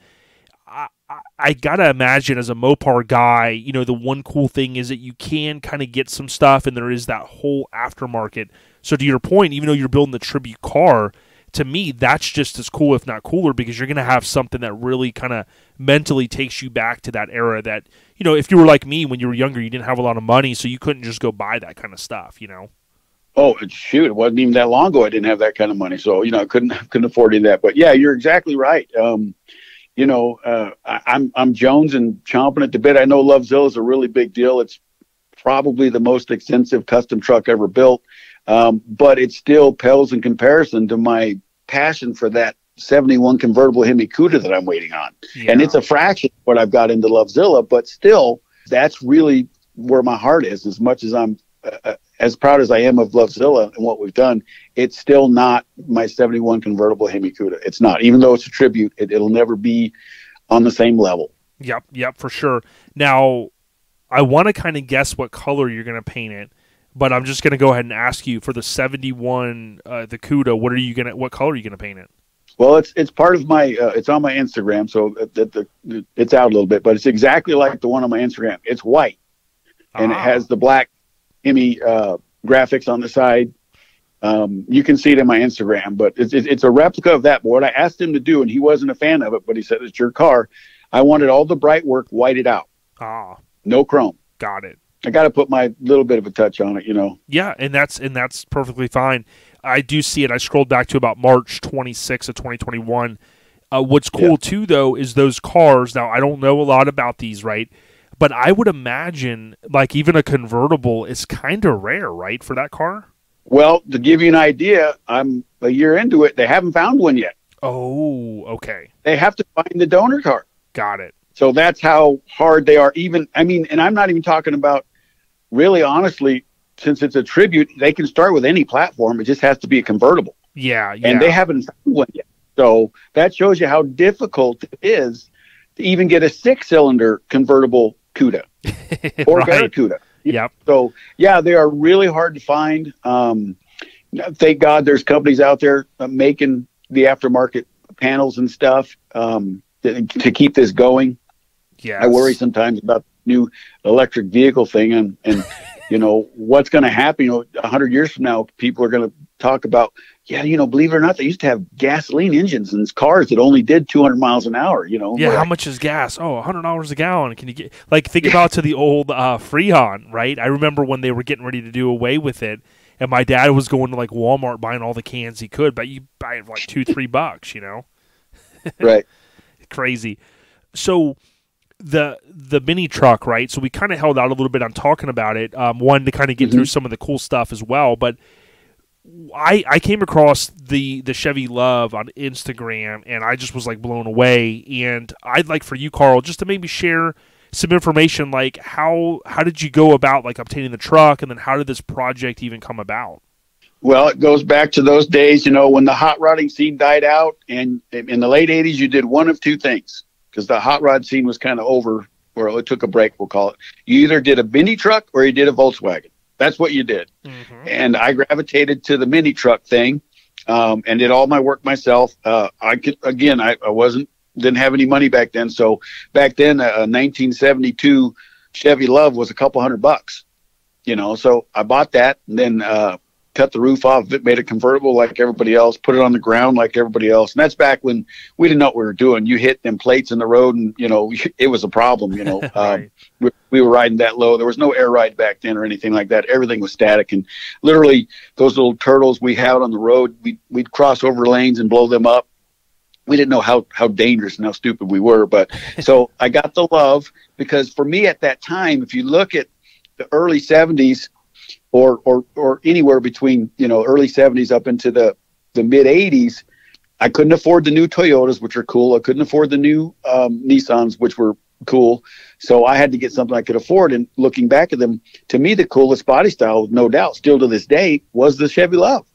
S2: I gotta imagine as a Mopar guy, you know, the one cool thing is that you can kind of get some stuff, and there is that whole aftermarket. So to your point, even though you're building the tribute car, to me, that's just as cool, if not cooler, because you're going to have something that really kind of mentally takes you back to that era that, you know, if you were like me when you were younger, you didn't have a lot of money, so you couldn't just go buy that kind of stuff, you know?
S6: Oh, shoot, it wasn't even that long ago I didn't have that kind of money. So, you know, I couldn't afford any of that. But, yeah, you're exactly right. You know, I'm Jones and chomping at the bit. I know Luvzilla is a really big deal. It's probably the most extensive custom truck ever built. But it still pales in comparison to my passion for that 71 convertible Hemi Cuda that I'm waiting on. Yeah. And it's a fraction of what I've got into Luvzilla, but still, that's really where my heart is. As much as I'm as proud as I am of Luvzilla and what we've done, it's still not my 71 convertible Hemi Cuda. It's not. Even though it's a tribute, it'll never be on the same level.
S2: Yep, for sure. Now, I want to kind of guess what color you're going to paint it, but I'm just going to go ahead and ask you for the 71, the Cuda. What color are you going to paint it?
S6: Well, it's part of my. It's on my Instagram, so it's out a little bit, but it's exactly like the one on my Instagram. It's white, and it has the black Hemi graphics on the side. You can see it in my Instagram, but it's a replica of that. But what I asked him to do, and he wasn't a fan of it, but he said, "It's your car." I wanted all the bright work whited out. No chrome.
S2: Got it.
S6: I got to put my little bit of a touch on it, you know.
S2: Yeah, and that's perfectly fine. I do see it. I scrolled back to about March 26th of 2021. What's cool too, though, is those cars. Now, I don't know a lot about these, right? But I would imagine, like, even a convertible is kind of rare, right, for that car?
S6: Well, to give you an idea, I'm a year into it. They haven't found one yet.
S2: Oh, okay.
S6: They have to find the donor car.
S2: Got it.
S6: So that's how hard they are. And I'm not even talking about, really, honestly, since it's a tribute, they can start with any platform. It just has to be a convertible.
S2: Yeah.
S6: And they haven't found one yet. So that shows you how difficult it is to even get a 6-cylinder convertible Cuda or
S2: right.
S6: Barracuda.
S2: Yep.
S6: So, yeah, they are really hard to find. Thank God there's companies out there making the aftermarket panels and stuff to keep this going.
S2: Yes.
S6: I worry sometimes about the new electric vehicle thing and you know, what's going to happen. You know, 100 years from now, people are going to talk about, you know, believe it or not, they used to have gasoline engines in cars that only did 200 miles an hour, you know.
S2: Yeah, how much is gas? Oh, $100 a gallon. Can you get, like, think about to the old Freon, right? I remember when they were getting ready to do away with it, and my dad was going to, like, Walmart buying all the cans he could, but you buy it for like $2-3, you know?
S6: Right.
S2: Crazy. So the mini truck, right? So we kind of held out a little bit on talking about it. One, to kind of get through some of the cool stuff as well, but I came across the Chevy Luv on Instagram, and I just was like blown away. And I'd like for you, Carl, just to maybe share some information, like how did you go about like obtaining the truck, and then how did this project even come about?
S6: Well, it goes back to those days, you know, when the hot rodding scene died out, and in the late 80s, you did one of two things, because the hot rod scene was kind of over, or it took a break, we'll call it. You either did a mini truck or you did a Volkswagen. That's what you did. Mm-hmm. And I gravitated to the mini truck thing, and did all my work myself. I didn't have any money back then. So back then, a 1972 Chevy Luv was a couple $100, you know, so I bought that, and then, cut the roof off of it, made it convertible like everybody else, put it on the ground like everybody else. And that's back when we didn't know what we were doing. You hit them plates in the road and, you know, it was a problem, you know.
S2: Right.
S6: We were riding that low. There was no air ride back then or anything like that. Everything was static. And literally those little turtles we had on the road, we'd cross over lanes and blow them up. We didn't know how dangerous and how stupid we were. But so I got the Luv, because for me at that time, if you look at the early 70s, or anywhere between, you know, early 70s up into the mid 80s, I couldn't afford the new Toyotas, which are cool. I couldn't afford the new Nissans, which were cool. So I had to get something I could afford. And looking back at them, to me, the coolest body style, no doubt, still to this day, was the Chevy Luv.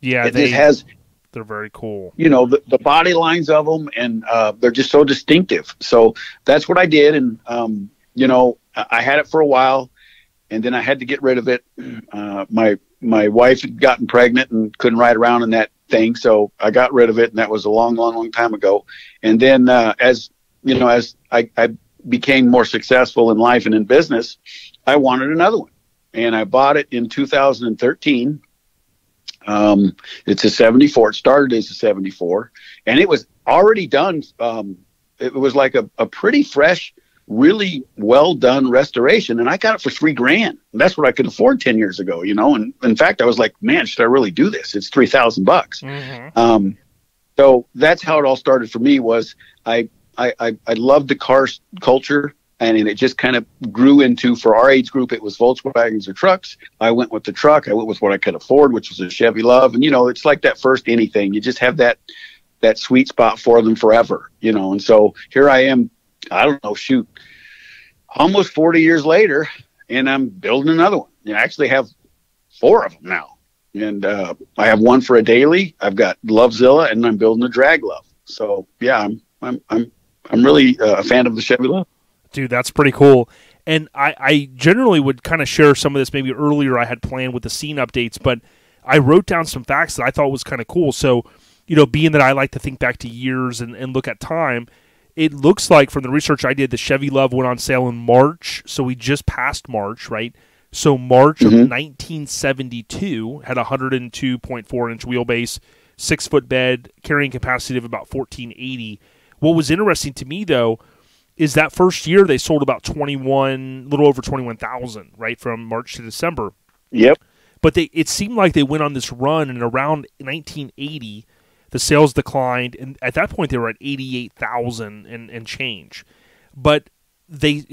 S2: Yeah, they're very cool.
S6: You know, the body lines of them, and they're just so distinctive. So that's what I did. And, you know, I had it for a while, and then I had to get rid of it. My wife had gotten pregnant and couldn't ride around in that thing. So I got rid of it, and that was a long time ago. And then as you know, as I became more successful in life and in business, I wanted another one. And I bought it in 2013. It's a 74. It started as a 74, and it was already done. It was like a pretty fresh, really well done restoration. And I got it for $3,000. That's what I could afford 10 years ago, you know? And in fact, I was like, man, should I really do this? It's $3,000 bucks. Mm-hmm. So that's how it all started for me. Was I loved the car culture. And it just kind of grew into, for our age group, it was Volkswagens or trucks. I went with the truck. I went with what I could afford, which was a Chevy Luv. And, you know, it's like that first anything. You just have that sweet spot for them forever, you know. And so here I am, I don't know, shoot, almost 40 years later, and I'm building another one. I actually have 4 of them now. And I have one for a daily. I've got Luvzilla, and I'm building a drag Luv. So, yeah, I'm really a fan of the Chevy Luv.
S2: Dude, that's pretty cool. And I generally would kind of share some of this maybe earlier I had planned with the scene updates, but I wrote down some facts that I thought was kind of cool. So, you know, being that I like to think back to years and look at time, it looks like from the research I did, the Chevy Luv went on sale in March. So we just passed March, right? So March of 1972 had a 102.4-inch wheelbase, 6-foot bed, carrying capacity of about 1,480. What was interesting to me, though, is that first year they sold about a little over 21,000, right, from March to December.
S6: Yep.
S2: But it seemed like they went on this run, and around 1980, the sales declined, and at that point they were at 88,000 and change. But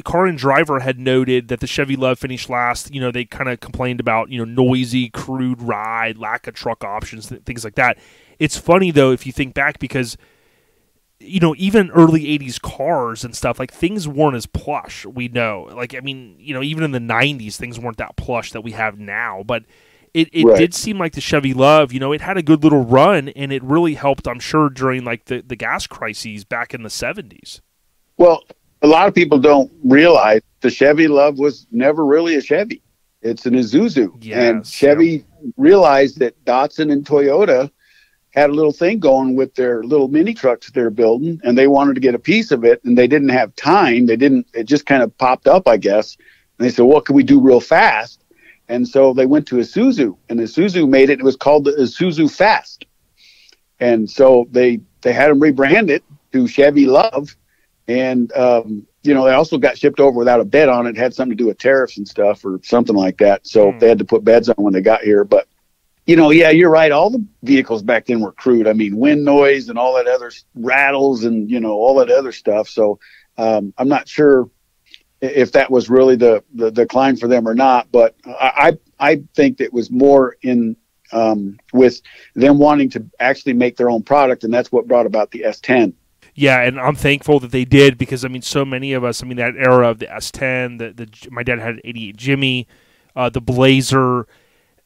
S2: Car and Driver had noted that the Chevy Luv finished last. You know, they kind of complained about, you know, noisy, crude ride, lack of truck options, things like that. It's funny, though, if you think back, because you know, even early 80s cars and stuff, like, things weren't as plush, we know. Like, I mean, you know, even in the 90s, things weren't that plush that we have now. But it right. did seem like the Chevy Luv, you know, it had a good little run, and it really helped, I'm sure, during, like, the gas crises back in the 70s.
S6: Well, a lot of people don't realize the Chevy Luv was never really a Chevy. It's an Isuzu. Yes, and Chevy realized that Datsun and Toyota had a little thing going with their little mini trucks they're building, and they wanted to get a piece of it, and they didn't have time. It just kind of popped up, I guess. And they said, what can we do real fast? And so they went to Isuzu, and Isuzu made it. It was called the Isuzu Fast. And so they had them rebrand it to Chevy Luv. And, you know, they also got shipped over without a bed on it. It had something to do with tariffs and stuff or something like that. So they had to put beds on when they got here. But, you know, yeah, you're right. All the vehicles back then were crude. I mean, wind noise and all that other rattles and, you know, all that other stuff. So I'm not sure if that was really the decline for them or not. But I think it was more in with them wanting to actually make their own product. And that's what brought about the S10.
S2: Yeah, and I'm thankful that they did, because, I mean, so many of us, I mean, that era of the S10, my dad had an 88 Jimmy, the Blazer.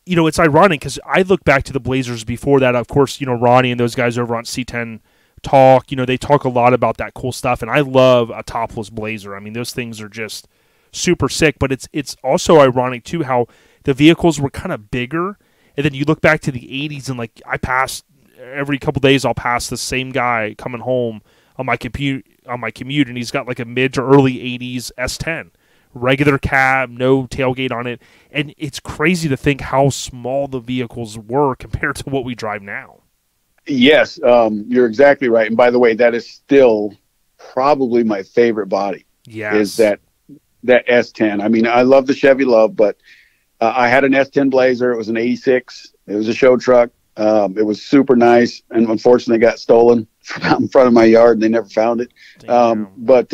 S2: You know, it's ironic because I look back to the Blazers before that. Of course, you know, Ronnie and those guys over on C10 talk. You know, they talk a lot about that cool stuff, and I love a topless Blazer. I mean, those things are just super sick. But it's also ironic too how the vehicles were kind of bigger, and then you look back to the '80s, and like I pass every couple days, I'll pass the same guy coming home on my commute, and he's got like a mid to early '80s S10. Regular cab, no tailgate on it, and it's crazy to think how small the vehicles were compared to what we drive now.
S6: Yes, you're exactly right. And by the way, that is still probably my favorite body.
S2: Yes.
S6: Is that S10. I mean, I love the Chevy Luv, but I had an S10 Blazer. It was an 86. It was a show truck. It was super nice, and unfortunately got stolen from out in front of my yard, and they never found it. But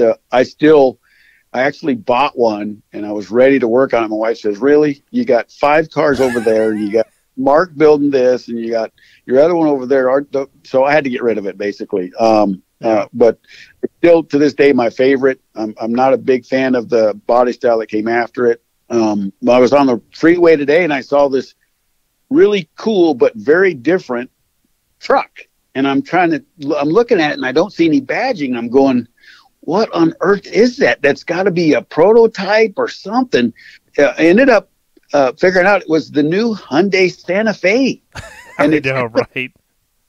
S6: I actually bought one, and I was ready to work on it. My wife says, really? You got 5 cars over there, and you got Mark building this, and you got your other one over there. So I had to get rid of it, basically. But still to this day my favorite. I'm not a big fan of the body style that came after it. I was on the freeway today and I saw this really cool but very different truck, and I'm looking at it and I don't see any badging. I'm going, what on earth is that? That's got to be a prototype or something. I ended up figuring out it was the new Hyundai Santa Fe. And
S2: right?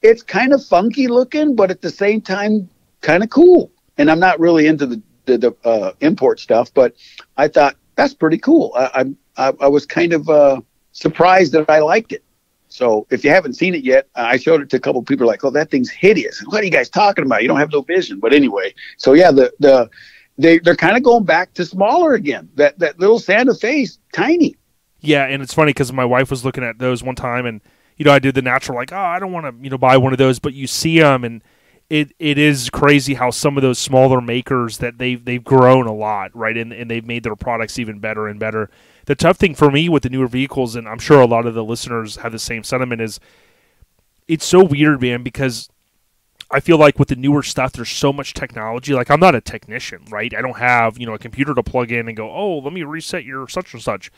S6: It's kind of funky looking, but at the same time, kind of cool. And I'm not really into the import stuff, but I thought that's pretty cool. I was kind of surprised that I liked it. So if you haven't seen it yet, I showed it to a couple of people like, oh, that thing's hideous. What are you guys talking about? You don't have no vision. But anyway, so yeah, they're kind of going back to smaller again. That little Santa Fe's tiny.
S2: Yeah, and it's funny because my wife was looking at those one time, and I did the natural like, oh, I don't want to buy one of those, but you see them, and it is crazy how some of those smaller makers that they've grown a lot, right, and they've made their products even better and better. The tough thing for me with the newer vehicles, and I'm sure a lot of the listeners have the same sentiment, is it's so weird, man, because I feel like with the newer stuff, there's so much technology. Like, I'm not a technician, right? I don't have, a computer to plug in and go, oh, let me reset your such and such.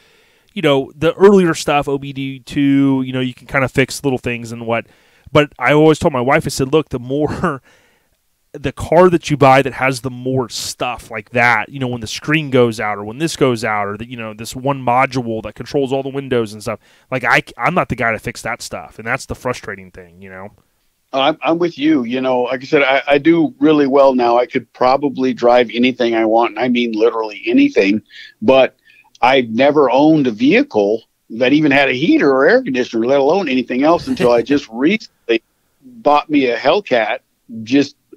S2: The earlier stuff, OBD2, you can kind of fix little things and what. But I always told my wife, I said, look, the more the car that you buy that has the more stuff like that, when the screen goes out or when this goes out or this one module that controls all the windows and stuff, like I'm not the guy to fix that stuff. And that's the frustrating thing,
S6: I'm with you. Like I said, I do really well now. I could probably drive anything I want. And I mean, literally anything, but I've never owned a vehicle that even had a heater or air conditioner, let alone anything else, until I just recently bought me a Hellcat.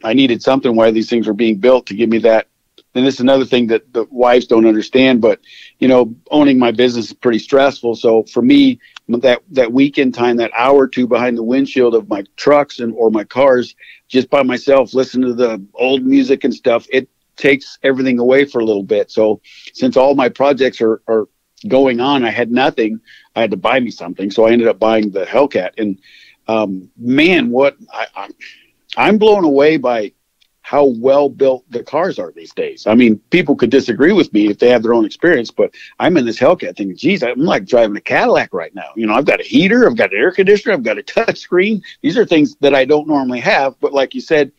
S6: I needed something while these things were being built to give me that. And this is another thing that the wives don't understand, but owning my business is pretty stressful. So for me, that weekend time, that hour or two behind the windshield of my trucks or my cars, just by myself, listening to the old music and stuff, it takes everything away for a little bit. So since all my projects are going on, I had nothing. I had to buy me something. So I ended up buying the Hellcat. And man, I'm blown away by how well built the cars are these days. I mean, people could disagree with me if they have their own experience, but I'm in this Hellcat thinking, geez, I'm like driving a Cadillac right now. I've got a heater, I've got an air conditioner, I've got a touch screen. These are things that I don't normally have. But like you said,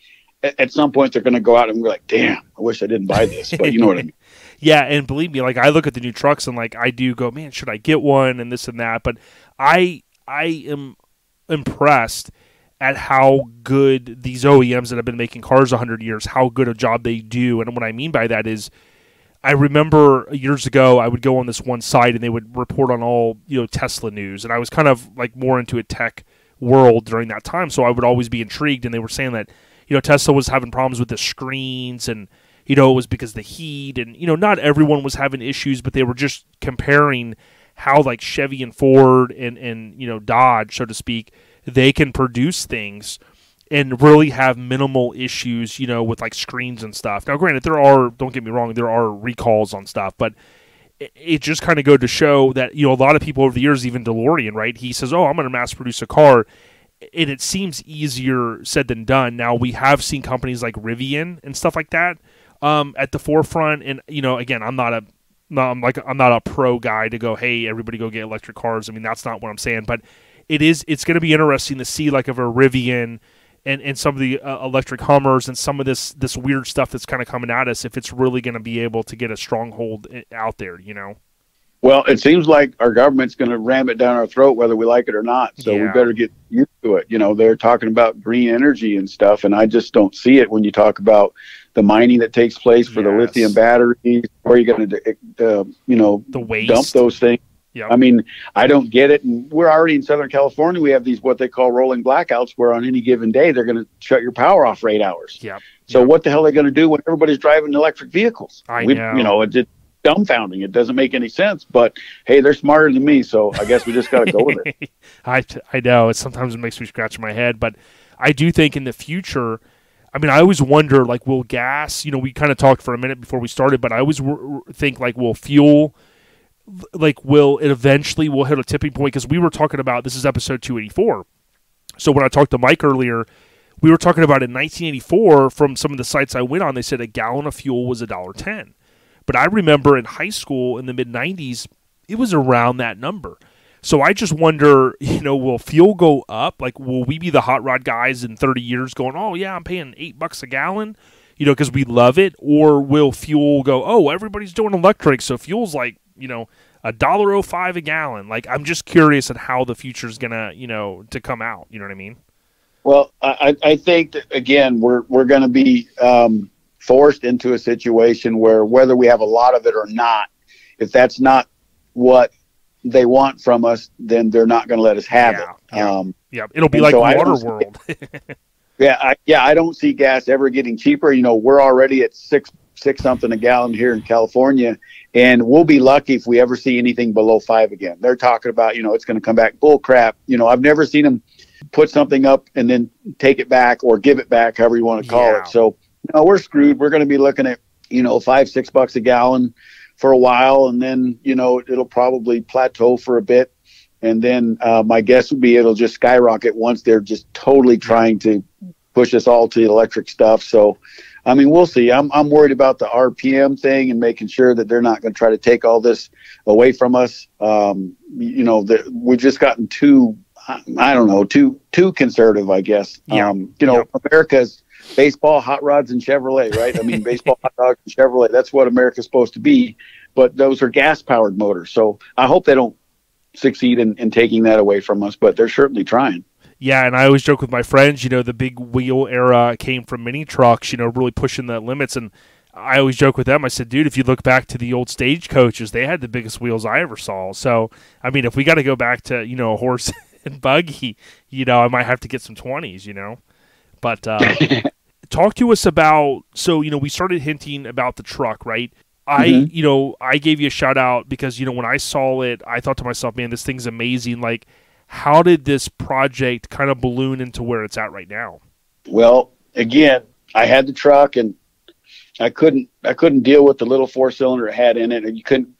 S6: at some point they're going to go out and be like, damn, I wish I didn't buy this. But you know what I mean?
S2: Yeah, and believe me, like I look at the new trucks and like I do go, man, should I get one and this and that? But I am impressed at how good these OEMs that have been making cars 100 years, how good a job they do. And what I mean by that is, I remember years ago I would go on this one site and they would report on all Tesla news, and I was kind of like more into a tech world during that time, so I would always be intrigued. And they were saying that Tesla was having problems with the screens, and it was because of the heat, and not everyone was having issues, but they were just comparing how like Chevy and Ford and Dodge, so to speak, they can produce things and really have minimal issues, with like screens and stuff. Now, granted, don't get me wrong, there are recalls on stuff, but it just kind of go to show that, a lot of people over the years, even DeLorean, right? He says, oh, I'm going to mass produce a car. And it seems easier said than done. Now, we have seen companies like Rivian and stuff like that at the forefront. And, again, I'm not a pro guy to go, hey, everybody go get electric cars. I mean, that's not what I'm saying, but it's going to be interesting to see like of a Rivian and some of the electric Hummers and some of this weird stuff that's kind of coming at us, if it's really going to be able to get a stronghold out there,
S6: Well, it seems like our government's going to ram it down our throat whether we like it or not. So we better get used to it. They're talking about green energy and stuff, and I just don't see it when you talk about the mining that takes place for the lithium batteries. Where are you going to,
S2: the waste,
S6: dump those things?
S2: Yep.
S6: I mean, I don't get it. And we're already in Southern California. We have these what they call rolling blackouts, where on any given day they're going to shut your power off for 8 hours.
S2: Yep.
S6: So what the hell are they going to do when everybody's driving electric vehicles?
S2: I know.
S6: It's dumbfounding. It doesn't make any sense. But hey, they're smarter than me, so I guess we just got to go with it.
S2: I know. Sometimes it makes me scratch my head, but I do think in the future. I mean, I always wonder, like, will gas? We kind of talked for a minute before we started, but I always think, like, will fuel? Like, will it eventually will hit a tipping point? Because we were talking about, this is episode 284. So when I talked to Mike earlier, we were talking about in 1984 from some of the sites I went on, they said a gallon of fuel was $1.10. But I remember in high school in the mid-90s, it was around that number. So I just wonder, will fuel go up? Like, will we be the hot rod guys in 30 years going, oh, yeah, I'm paying $8 a gallon, because we love it? Or will fuel go, oh, everybody's doing electric, so fuel's like, $1.05 a gallon? Like, I'm just curious at how the future's going to, to come out. You know what I mean?
S6: Well, I think that, again, we're going to be forced into a situation where whether we have a lot of it or not, if that's not what they want from us, then they're not going to let us have it.
S2: Yeah, it'll be like Water World.
S6: I don't see gas ever getting cheaper. We're already at six something a gallon here in California, and we'll be lucky if we ever see anything below 5 again. They're talking about, it's going to come back. Bull crap. I've never seen them put something up and then take it back or give it back, however you want to call it. So, we're screwed. We're going to be looking at, $5-6 a gallon for a while, and then, it'll probably plateau for a bit. And then my guess would be it'll just skyrocket once they're just totally trying to push us all to electric stuff. So, we'll see. I'm worried about the RPM thing and making sure that they're not going to try to take all this away from us. We've just gotten too conservative, I guess. America's baseball, hot rods, and Chevrolet, right? Baseball, hot dogs, and Chevrolet. That's what America's supposed to be. But those are gas-powered motors. So I hope they don't succeed in taking that away from us, but they're certainly trying.
S2: Yeah, and I always joke with my friends, the big wheel era came from mini trucks, really pushing the limits. And I always joke with them. I said, dude, if you look back to the old stagecoaches, they had the biggest wheels I ever saw. So, if we got to go back to, a horse and buggy, I might have to get some 20s, But talk to us about, so, we started hinting about the truck, right? I gave you a shout out because, when I saw it, I thought to myself, man, this thing's amazing. Like, how did this project kind of balloon into where it's at right now?
S6: Well, again, I had the truck and I couldn't deal with the little 4-cylinder it had in it.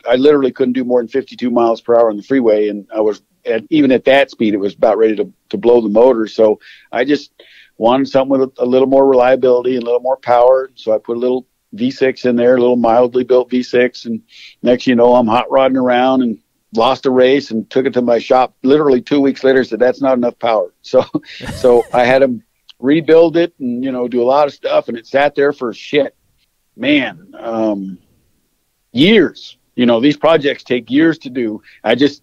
S6: I literally couldn't do more than 52 miles per hour on the freeway. And I was even at that speed, it was about ready to blow the motor. So I just wanted something with a little more reliability and a little more power. So I put a little V6 in there, a little mildly built V6. And next, I'm hot rodding around and lost a race and took it to my shop. Literally 2 weeks later, said that's not enough power. So I had them rebuild it and, do a lot of stuff. And it sat there for years. These projects take years to do. I just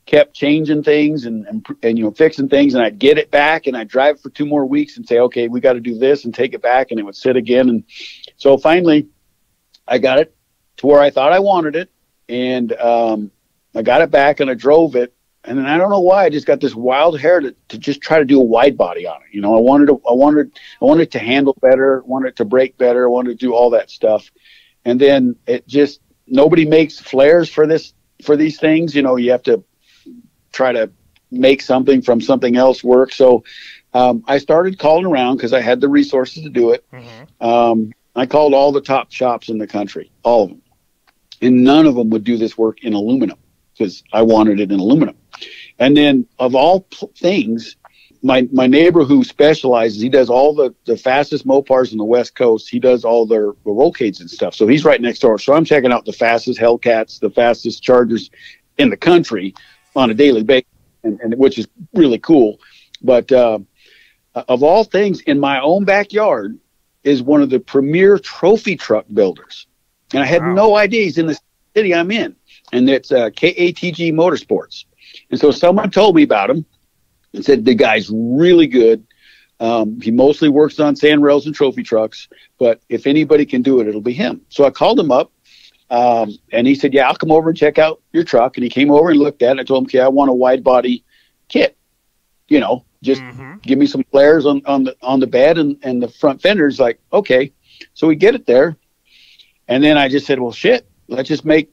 S6: kept changing things and fixing things, and I'd get it back and I'd drive it for 2 more weeks and say, okay, we got to do this, and take it back, and it would sit again. And so finally I got it to where I thought I wanted it, and I got it back and I drove it, and then I don't know why I just got this wild hair to just try to do a wide body on it. I wanted it to handle better, wanted it to brake better, wanted to do all that stuff. And then nobody makes flares for these things. You have to try to make something from something else work. So I started calling around because I had the resources to do it. I called all the top shops in the country, all of them, and none of them would do this work in aluminum because I wanted it in aluminum. And then of all things, my neighbor who specializes, he does all the fastest Mopars on the West Coast. He does all their rollcades and stuff. So he's right next door. So I'm checking out the fastest Hellcats, the fastest Chargers in the country on a daily basis, and which is really cool. But of all things, in my own backyard is one of the premier trophy truck builders. And I had no idea he's in the city I'm in. And it's KATG Motorsports. And so someone told me about him and said the guy's really good. He mostly works on sand rails and trophy trucks, but if anybody can do it, it'll be him. So I called him up, and he said, yeah, I'll come over and check out your truck. And he came over and looked at it. I told him, okay, I want a wide body kit. Just give me some flares on the bed and the front fenders. Like, okay. So we get it there. And then I just said, well, shit, let's just make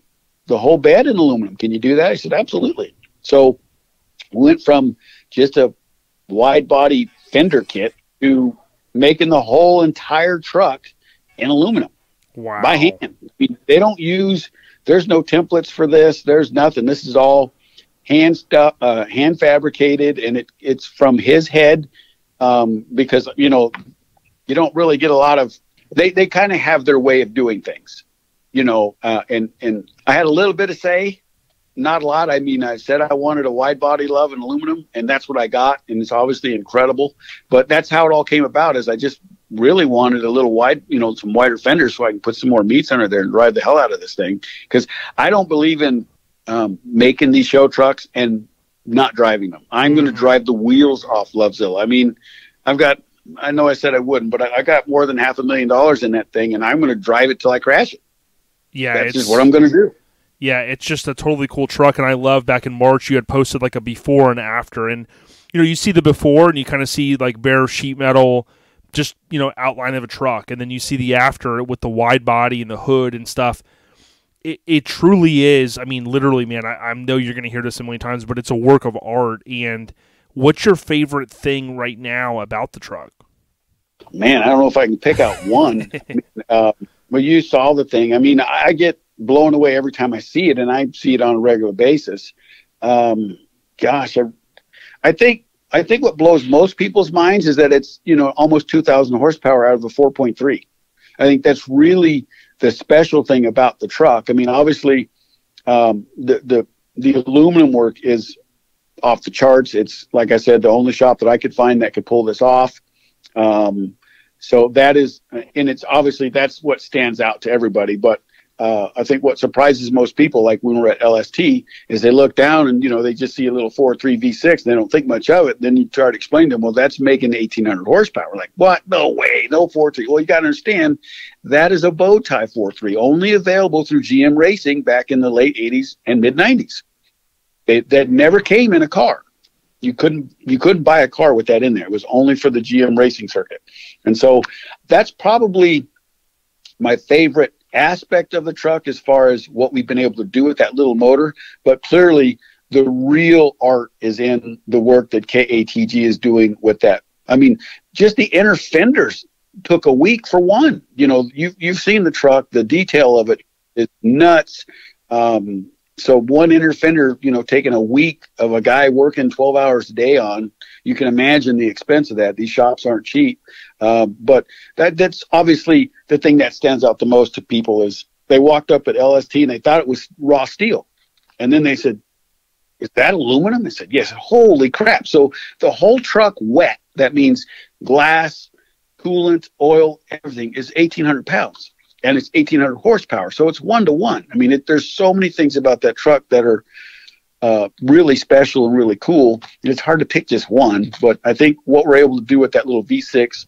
S6: the whole bed in aluminum. Can you do that? I said, absolutely. So we went from just a wide body fender kit to making the whole entire truck in aluminum.
S2: Wow.
S6: By hand. They don't there's no templates for this. There's nothing. This is all hand fabricated, and it's from his head because, you know, you don't really get a lot of, they kind of have their way of doing things, you know, and I had a little bit of say, not a lot. I mean, I said I wanted a wide body Luv in aluminum, and that's what I got. And it's obviously incredible, but that's how it all came about, is I just really wanted a little wide, you know, some wider fenders so I can put some more meats under there and drive the hell out of this thing. Cause I don't believe in, making these show trucks and not driving them. I'm going to drive the wheels off Luvzilla. I mean, I know I said I wouldn't, but I got more than $500,000 in that thing, and I'm going to drive it till I crash it.
S2: Yeah.
S6: That's just what I'm going to do.
S2: Yeah, it's just a totally cool truck, and I love back in March you had posted like a before and after, and you know, you see the before and you kind of see like bare sheet metal, just, you know, outline of a truck, and then you see the after with the wide body and the hood and stuff. It truly is, I mean, literally, man, I know you're going to hear this a million times, but it's a work of art. And what's your favorite thing right now about the truck?
S6: Man, I don't know if I can pick out one. But you saw the thing. I mean, I get blown away every time I see it, and I see it on a regular basis. Gosh, I think what blows most people's minds is that it's, you know, almost 2,000 horsepower out of a 4.3. I think that's really the special thing about the truck. I mean, obviously, the aluminum work is off the charts. It's, like I said, the only shop that I could find that could pull this off. So that is, and it's obviously that's what stands out to everybody. But I think what surprises most people, like when we're at LST, is they look down and, you know, they just see a little 4.3 V6 and they don't think much of it. Then you try to explain to them, well, that's making 1,800 horsepower. Like, what? No way, no 4.3. Well, you got to understand that is a bow tie 4.3, only available through GM Racing back in the late 80s and mid 90s. That never came in a car. You couldn't buy a car with that in there. It was only for the GM Racing circuit. And so that's probably my favorite aspect of the truck as far as what we've been able to do with that little motor. But clearly the real art is in the work that KATG is doing with that. I mean, just the inner fenders took a week for one. You know, you've seen the truck, the detail of it is nuts. So one inner fender, you know, taking a week of a guy working 12 hours a day on, you can imagine the expense of that. These shops aren't cheap. But that's obviously the thing that stands out the most to people is they walked up at LST and they thought it was raw steel. And then they said, is that aluminum? They said, yes. Holy crap. So the whole truck wet, that means glass, coolant, oil, everything is 1,800 pounds. And it's 1,800 horsepower. So it's 1-to-1. I mean, there's so many things about that truck that are really special and really cool. And it's hard to pick just one. But I think what we're able to do with that little V6,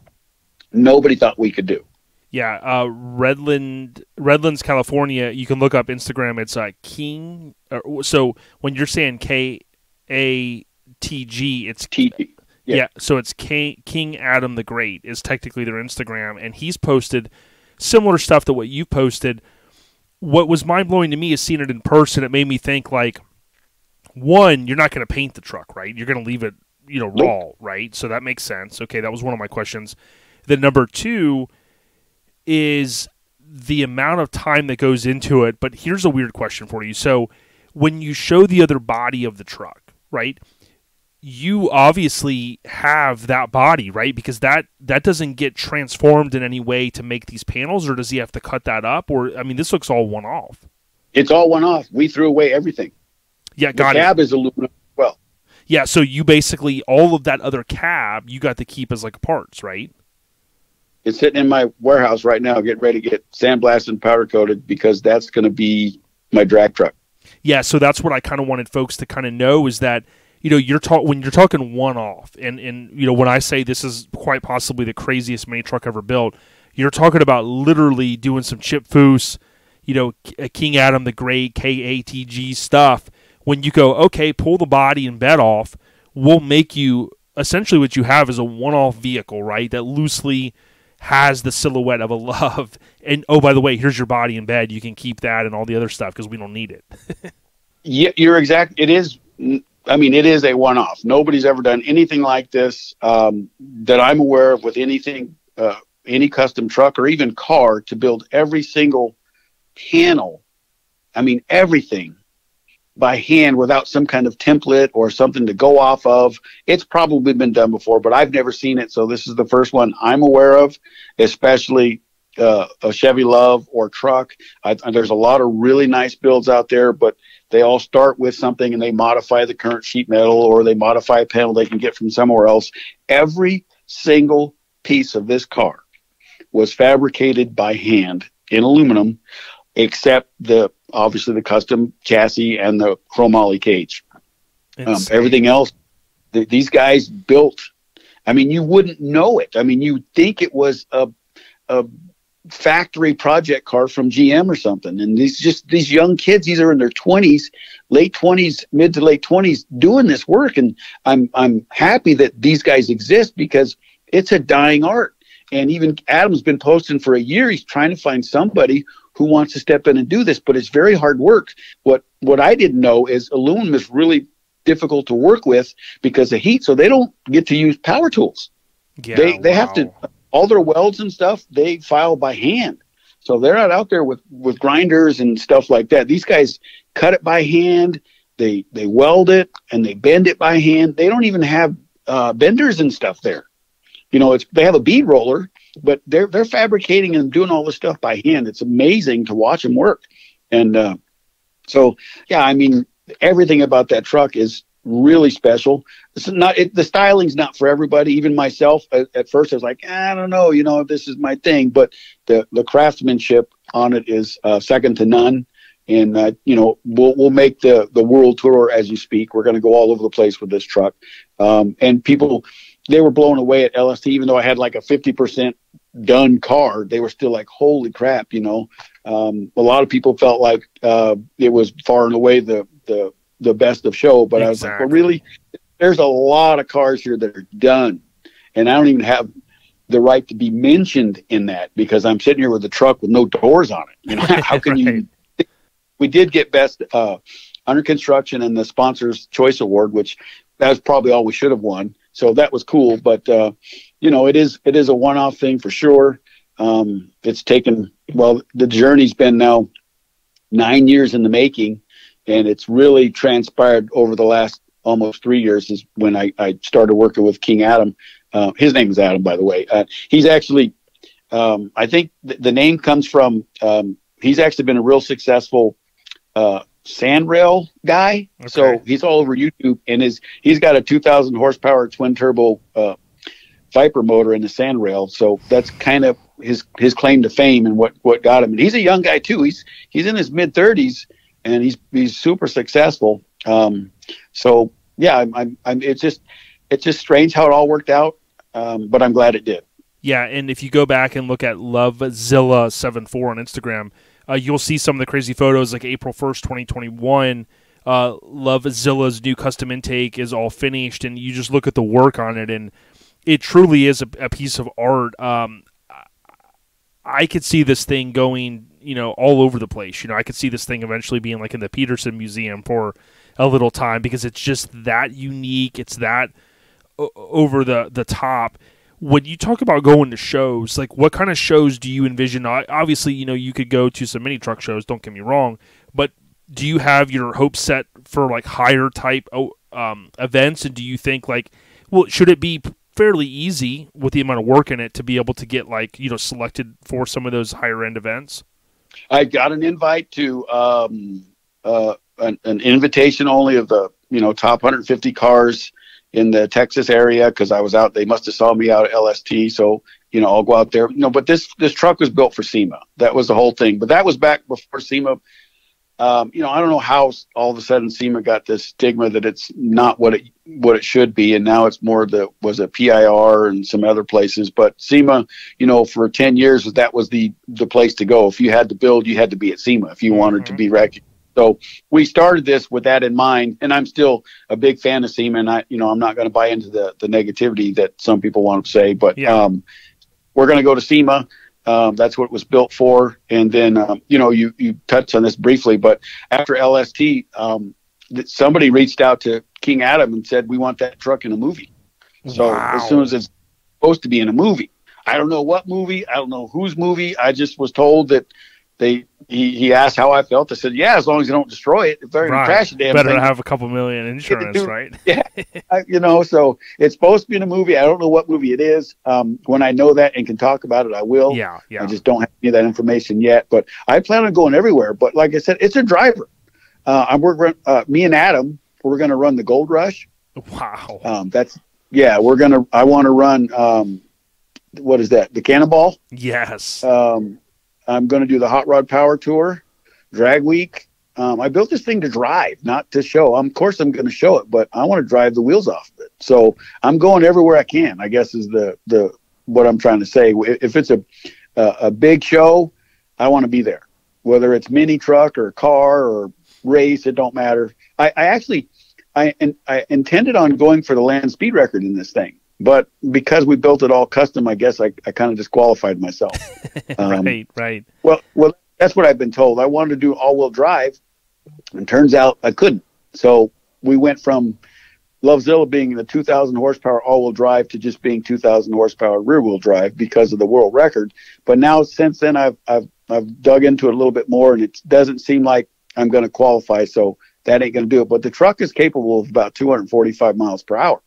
S6: nobody thought we could do.
S2: Yeah, Redlands, California, you can look up Instagram. It's King. So when you're saying KATG, it's
S6: TG.
S2: Yeah, so it's King Adam the Great is technically their Instagram. And he's posted similar stuff to what you posted. What was mind-blowing to me is seeing it in person. It made me think, like, one, you're not going to paint the truck, right? You're going to leave it, you know, raw, right? So that makes sense. Okay, that was one of my questions. Then number two is the amount of time that goes into it. But here's a weird question for you. So when you show the other body of the truck, right, you obviously have that body, right? Because that doesn't get transformed in any way to make these panels, or does he have to cut that up? Or, I mean, this looks all one-off.
S6: It's all one-off. We threw away everything.
S2: Yeah, got it.
S6: The cab is aluminum as well.
S2: Yeah, so you basically, all of that other cab, you got to keep as like parts, right?
S6: It's sitting in my warehouse right now, getting ready to get sandblasted and powder coated, because that's going to be my drag truck.
S2: Yeah, so that's what I kind of wanted folks to kind of know is that, you know, when you're talking one-off, and you know, when I say this is quite possibly the craziest mini truck ever built, you're talking about literally doing some Chip Foose, you know, King Adam the Great, KATG stuff. When you go, okay, pull the body and bed off, we'll make you, essentially what you have is a one-off vehicle, right, that loosely has the silhouette of a Luv. And, oh, by the way, here's your body and bed. You can keep that and all the other stuff because we don't need it.
S6: Yeah, you're exact. It is. I mean, it is a one-off. Nobody's ever done anything like this that I'm aware of with anything, any custom truck or even car, to build every single panel. I mean, everything by hand without some kind of template or something to go off of. It's probably been done before, but I've never seen it. So this is the first one I'm aware of, especially a Chevy Luv or truck. There's a lot of really nice builds out there, but they all start with something and they modify the current sheet metal, or they modify a panel they can get from somewhere else. Every single piece of this car was fabricated by hand in aluminum, except obviously the custom chassis and the chromoly cage. Everything else, these guys built. I mean, you wouldn't know it. I mean, you'd think it was a factory project car from GM or something. And these young kids, these are in their 20s, late 20s, mid to late 20s, doing this work. And I'm happy that these guys exist, because it's a dying art. And even Adam's been posting for a year. He's trying to find somebody who wants to step in and do this, but it's very hard work. What I didn't know is aluminum is really difficult to work with because of heat, so they don't get to use power tools. Yeah, they have to, all their welds and stuff, they file by hand. So they're not out there with grinders and stuff like that. These guys cut it by hand, they weld it, and they bend it by hand. They don't even have benders and stuff there. You know, they have a bead roller, but they're fabricating and doing all this stuff by hand. It's amazing to watch them work. And so, yeah, I mean, everything about that truck is really special. It's not the styling's not for everybody. Even myself, at first, I was like, I don't know, if this is my thing. But the craftsmanship on it is second to none. And we'll make the world tour as you speak. We're going to go all over the place with this truck. And people, they were blown away at LST, even though I had like a 50% done car. They were still like, holy crap, A lot of people felt like it was far and away the best of show. But exactly. I was like, well, really, there's a lot of cars here that are done. And I don't even have the right to be mentioned in that, because I'm sitting here with a truck with no doors on it. How can you? We did get best under construction and the Sponsor's Choice Award, which that was probably all we should have won. So that was cool, but it is a one-off thing for sure. It's taken, the journey's been now 9 years in the making, and it's really transpired over the last almost 3 years is when I started working with King Adam. His name is Adam, by the way. He's actually, I think the name comes from, he's actually been a real successful sandrail guy. Okay. So he's all over YouTube, and he's got a 2,000 horsepower twin turbo Viper motor in the sandrail. So that's kind of his claim to fame and what got him. And he's a young guy too. He's in his mid 30s, and he's super successful. So yeah, it's just strange how it all worked out. But I'm glad it did.
S2: Yeah, and if you go back and look at Luvzilla 74 on Instagram, you'll see some of the crazy photos, like April 1st, 2021. Luvzilla's new custom intake is all finished, and you just look at the work on it, and it truly is a piece of art. I could see this thing going, all over the place. I could see this thing eventually being like in the Peterson Museum for a little time, because it's just that unique. It's that over the top. When you talk about going to shows, like what kind of shows do you envision? Obviously, you could go to some mini truck shows, don't get me wrong, but do you have your hopes set for like higher type events? And do you think should it be fairly easy with the amount of work in it to be able to get selected for some of those higher end events?
S6: I got an invite to an invitation only of the top 150 cars in the Texas area, because I was out. They must have saw me out at LST, so I'll go out there. But this truck was built for SEMA. That was the whole thing. But that was back before SEMA. I don't know how all of a sudden SEMA got this stigma that it's not what it should be, and now it's more was a PIR and some other places. But SEMA, for 10 years that was the place to go. If you had to build, you had to be at SEMA if you wanted to be recognized. So we started this with that in mind, and I'm still a big fan of SEMA, and I'm not going to buy into the negativity that some people want to say, but yeah. We're going to go to SEMA. That's what it was built for. And then, you touched on this briefly, but after LST, somebody reached out to King Adam and said, we want that truck in a movie. So as soon as it's supposed to be in a movie, I don't know what movie, I don't know whose movie. I just was told that he asked how I felt. I said, yeah, as long as you don't destroy it. If they're going to crash the damn
S2: better
S6: thing,
S2: to have a couple million insurance, right?
S6: Yeah. So it's supposed to be in a movie. I don't know what movie it is. When I know that and can talk about it, I will.
S2: Yeah.
S6: I just don't have any of that information yet. But I plan on going everywhere. But like I said, it's a driver. Me and Adam, we're going to run the Gold Rush.
S2: Wow.
S6: I want to run, what is that? The Cannonball?
S2: Yes.
S6: I'm going to do the Hot Rod Power Tour, Drag Week. I built this thing to drive, not to show. Of course, I'm going to show it, but I want to drive the wheels off of it. So I'm going everywhere I can, I guess is what I'm trying to say. If it's a big show, I want to be there, whether it's mini truck or car or race, it don't matter. I intended on going for the land speed record in this thing. But because we built it all custom, I guess I kind of disqualified myself.
S2: Right.
S6: Well, that's what I've been told. I wanted to do all-wheel drive, and turns out I couldn't. So we went from Luvzilla being the 2,000 horsepower all-wheel drive to just being 2,000 horsepower rear-wheel drive because of the world record. But now, since then, I've dug into it a little bit more, and it doesn't seem like I'm going to qualify. So that ain't going to do it. But the truck is capable of about 245 miles per hour.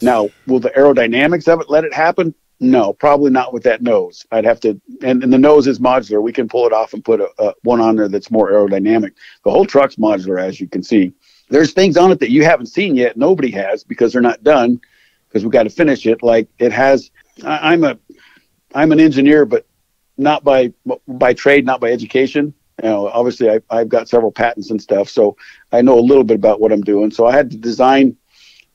S6: Now, will the aerodynamics of it let it happen? No, probably not with that nose. I'd have to, and the nose is modular. We can pull it off and put one on there that's more aerodynamic. The whole truck's modular, as you can see. There's things on it that you haven't seen yet. Nobody has, because they're not done, because we got to finish it. Like it has, I'm an engineer, but not by trade, not by education. Obviously I've got several patents and stuff, so I know a little bit about what I'm doing. So I had to design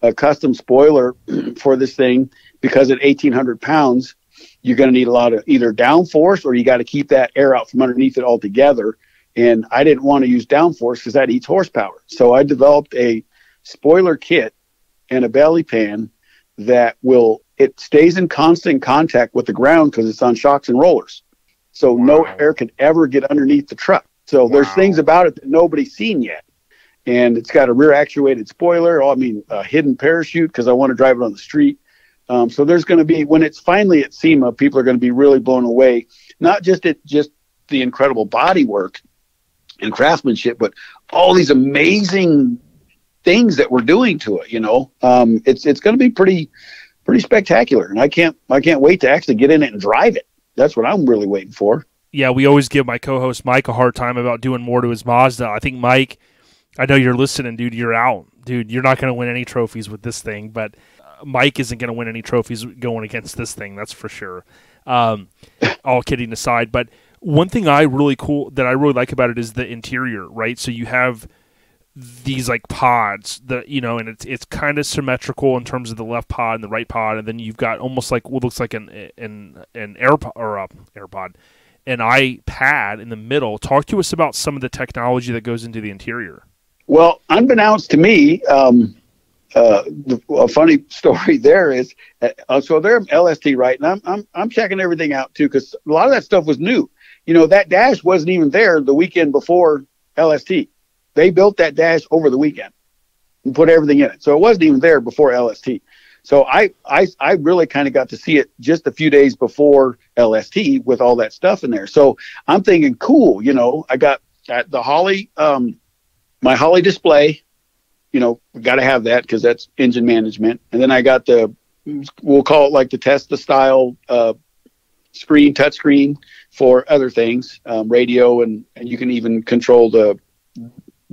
S6: a custom spoiler for this thing, because at 1,800 pounds, you're going to need a lot of either downforce, or you got to keep that air out from underneath it altogether. And I didn't want to use downforce because that eats horsepower. So I developed a spoiler kit and a belly pan that it stays in constant contact with the ground because it's on shocks and rollers. So no air can ever get underneath the truck. So there's things about it that nobody's seen yet. And it's got a rear actuated spoiler, a hidden parachute, because I want to drive it on the street. So there's going to be, when it's finally at SEMA, people are going to be really blown away, not just at just the incredible body work and craftsmanship, but all these amazing things that we're doing to it. It's going to be pretty spectacular. And I can't wait to actually get in it and drive it. That's what I'm really waiting for.
S2: Yeah, we always give my co-host Mike a hard time about doing more to his Mazda. I think, Mike, I know you're listening, dude. You're out. Dude, you're not going to win any trophies with this thing, but Mike isn't going to win any trophies going against this thing, that's for sure. All kidding aside, but one thing I really like about it is the interior, right? So you have these like pods that, and it's kind of symmetrical in terms of the left pod and the right pod, and then you've got almost like what looks like an AirPod or AirPod, an iPad in the middle. Talk to us about some of the technology that goes into the interior. Well,
S6: unbeknownst to me, a funny story there is, so they're LST, right? And I'm checking everything out too, because a lot of that stuff was new. That dash wasn't even there the weekend before LST. They built that dash over the weekend and put everything in it, so it wasn't even there before LST. So I really kind of got to see it just a few days before LST with all that stuff in there. So I'm thinking, cool. I got the Holly. My Holly display, got to have that because that's engine management. And then I got we'll call it like the Tesla style touch screen for other things, radio, and you can even control the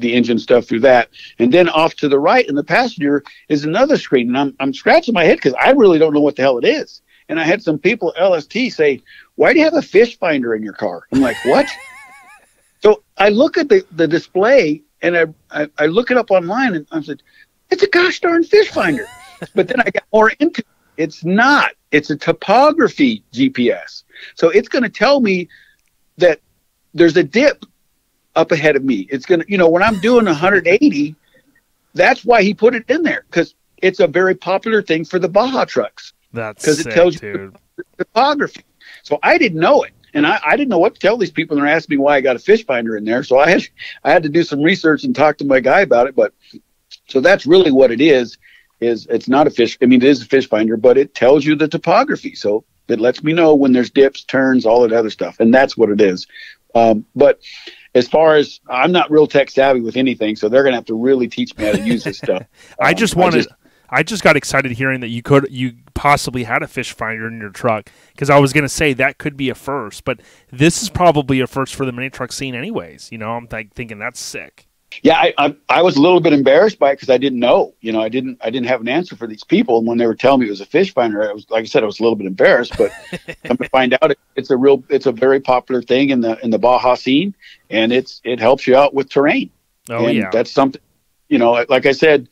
S6: engine stuff through that. And then off to the right in the passenger is another screen. And I'm scratching my head because I really don't know what the hell it is. And I had some people at LST say, "Why do you have a fish finder in your car?" I'm like, what? So I look at the display, and I look it up online, and I said, it's a gosh darn fish finder. But then I got more into it. It's not. It's a topography GPS. So it's going to tell me that there's a dip up ahead of me. It's going to, when I'm doing 180, that's why he put it in there, because it's a very popular thing for the Baja trucks.
S2: That's
S6: because it tells you the topography. So I didn't know it. And I didn't know what to tell these people, and they're asking me why I got a fish finder in there. So I had to do some research and talk to my guy about it. But so that's really what it is it's not a fish. I mean, it is a fish finder, but it tells you the topography. So it lets me know when there's dips, turns, all that other stuff. And that's what it is. But as far as I'm not real tech savvy with anything, so they're going to have to really teach me how to use this stuff.
S2: I just got excited hearing that you possibly had a fish finder in your truck, because I was going to say that could be a first, but this is probably a first for the mini truck scene anyways. I'm thinking that's sick.
S6: Yeah, I was a little bit embarrassed by it because I didn't know. I didn't have an answer for these people, and when they were telling me it was a fish finder, I was, like I said, I was a little bit embarrassed. But come to find out, it's a very popular thing in the Baja scene, and it helps you out with terrain.
S2: Oh,
S6: and
S2: yeah,
S6: that's something. Like I said,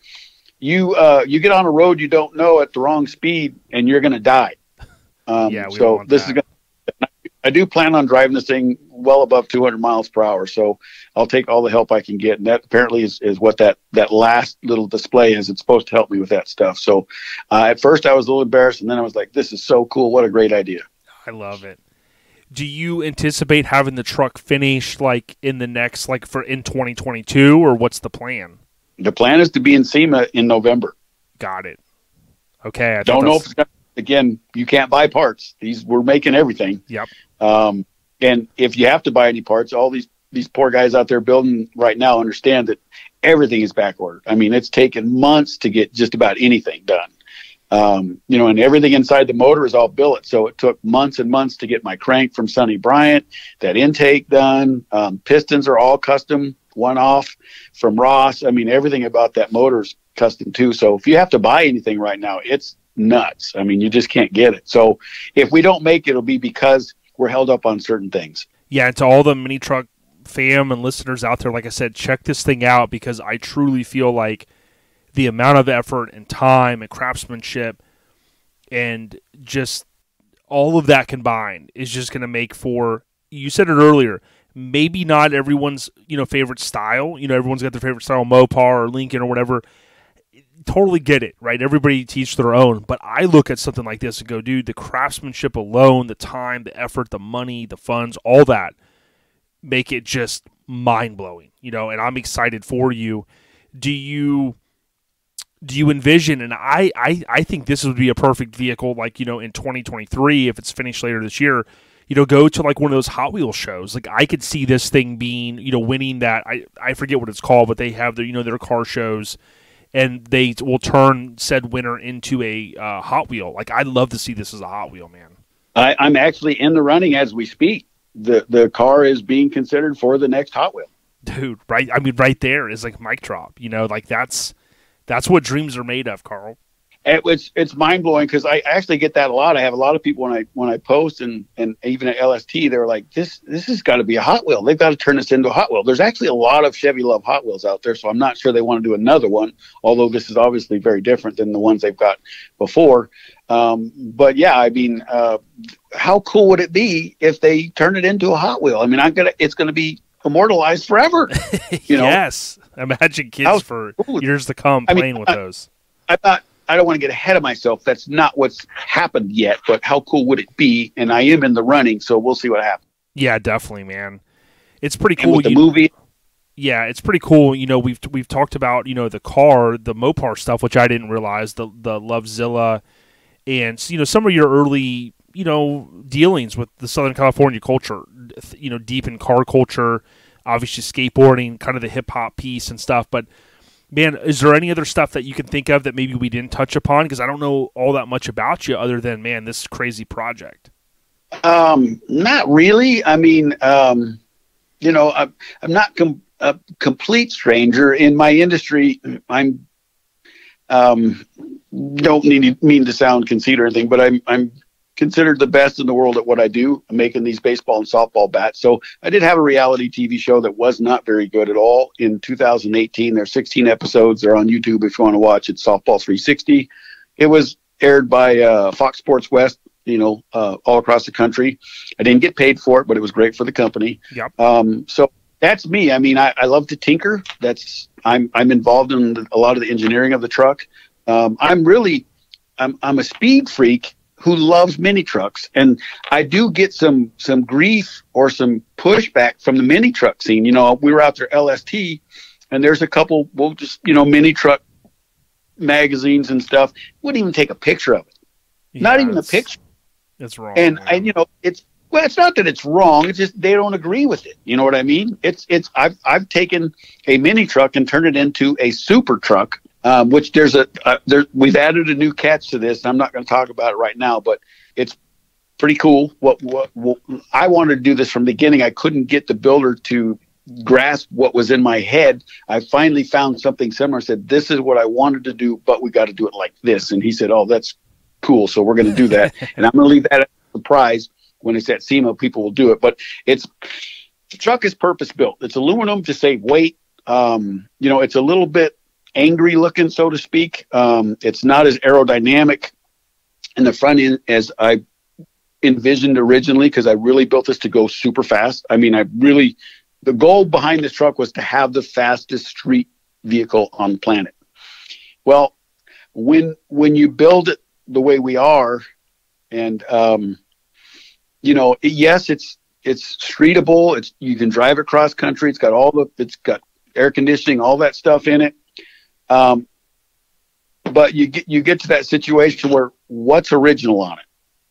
S6: you get on a road you don't know at the wrong speed, and you're going to die. So this is going. I do plan on driving this thing well above 200 miles per hour, so I'll take all the help I can get. And that apparently is what that last little display is. It's supposed to help me with that stuff. So at first I was a little embarrassed, and then I was like, this is so cool. What a great idea.
S2: I love it. Do you anticipate having the truck finished in the next, in 2022, or what's the plan?
S6: The plan is to be in SEMA in November.
S2: Got it. Okay. I
S6: don't know if it's gonna, again, you can't buy parts. We're making everything.
S2: Yep.
S6: And if you have to buy any parts, all these poor guys out there building right now understand that everything is back ordered. I mean, it's taken months to get just about anything done. And everything inside the motor is all billet. So it took months and months to get my crank from Sonny Bryant, that intake done. Pistons are all custom, one off from Ross. I mean, everything about that motor is custom too. So if you have to buy anything right now, it's nuts. I mean, you just can't get it. So if we don't make it, it'll be because we're held up on certain things.
S2: Yeah, and to all the mini truck fam and listeners out there, like I said, check this thing out, because I truly feel like the amount of effort and time and craftsmanship and just all of that combined is just going to make for, you said it earlier, maybe not everyone's favorite style. Everyone's got their favorite style, Mopar or Lincoln or whatever. Totally get it, right? Everybody teach their own. But I look at something like this and go, dude, the craftsmanship alone, the time, the effort, the money, the funds, all that make it just mind-blowing, and I'm excited for you. Do you envision, and I think this would be a perfect vehicle, in 2023, if it's finished later this year, go to one of those Hot Wheels shows. I could see this thing being, winning that, I forget what it's called, but they have their, their car shows, and they will turn said winner into a Hot Wheel. I'd love to see this as a Hot Wheel, man.
S6: I'm actually in the running as we speak. The car is being considered for the next Hot Wheel.
S2: Dude, right? I mean, right there is mic drop. That's what dreams are made of, Carl.
S6: It's mind blowing, because I actually get that a lot. I have a lot of people when I post and even at LST, they're like, this has got to be a Hot Wheel. They've got to turn this into a Hot Wheel. There's actually a lot of Chevy Luv Hot Wheels out there, so I'm not sure they want to do another one. Although this is obviously very different than the ones they've got before. But yeah, I mean, how cool would it be if they turn it into a Hot Wheel? I mean, it's gonna be immortalized forever.
S2: Yes, imagine kids for years to come playing with those. I don't want to get ahead of myself. That's not what's happened yet, but how cool would it be? And I am in the running, so we'll see what happens. Yeah, definitely, man. It's pretty cool.
S6: With the movie.
S2: Yeah, it's pretty cool. We've talked about, the car, the Mopar stuff, which I didn't realize, the Luvzilla, and, some of your early, dealings with the Southern California culture, deep in car culture, obviously skateboarding, kind of the hip-hop piece and stuff, but man, is there any other stuff that you can think of that maybe we didn't touch upon? Because I don't know all that much about you other than, man, this crazy project.
S6: Not really. I mean, I'm not a complete stranger in my industry. I'm don't mean to sound conceited or anything, but I'm considered the best in the world at what I do. I'm making these baseball and softball bats. So I did have a reality TV show that was not very good at all in 2018. There's 16 episodes. They're on YouTube if you want to watch it. Softball 360. It was aired by Fox Sports West, all across the country. I didn't get paid for it, but it was great for the company.
S2: Yep.
S6: So that's me. I mean, I love to tinker. I'm involved in a lot of the engineering of the truck. I'm a speed freak who loves mini trucks, and I do get some grief or some pushback from the mini truck scene. We were out there LST, and there's a couple, mini truck magazines and stuff. Wouldn't even take a picture of it.
S2: Yeah,
S6: not even a picture.
S2: It's wrong.
S6: And
S2: man.
S6: it's Well, it's not that it's wrong. It's just they don't agree with it. You know what I mean? I've taken a mini truck and turned it into a super truck, which we've added a new catch to this. I'm not going to talk about it right now, but it's pretty cool. What I wanted to do this from the beginning. I couldn't get the builder to grasp what was in my head. I finally found something similar. I said, this is what I wanted to do, but we got to do it like this. And he said, oh, that's cool. So we're going to do that. And I'm going to leave that as a surprise. When it's at SEMA, people will do it. But the truck is purpose built. It's aluminum to save weight. It's a little bit angry looking, so to speak. It's not as aerodynamic in the front end as I envisioned originally, because I really built this to go super fast. I mean, the goal behind this truck was to have the fastest street vehicle on the planet. Well, when you build it the way we are, and yes, it's streetable. You can drive it cross country. It's got air conditioning, all that stuff in it. But you get to that situation where what's original on it?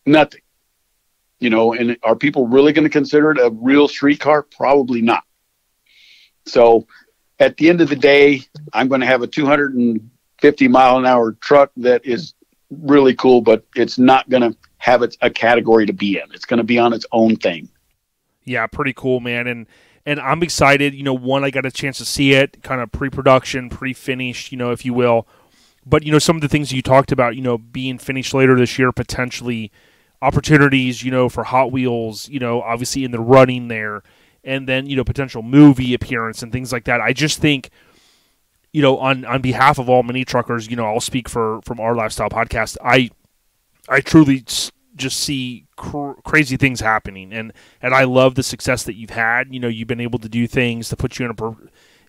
S6: Nothing. And are people really going to consider it a real street car? Probably not. So at the end of the day, I'm going to have a 250-mile-an-hour truck that is really cool, but it's not going to have a category to be in. It's going to be on its own thing.
S2: Yeah, pretty cool, man. And I'm excited. One, I got a chance to see it, kind of pre-production, pre-finished, if you will. But, some of the things you talked about, being finished later this year, potentially opportunities, for Hot Wheels, obviously in the running there, and then, potential movie appearance and things like that. I just think, on behalf of all mini truckers, I'll speak from our lifestyle podcast. I truly just see crazy things happening, and I love the success that you've had. You've been able to do things to put you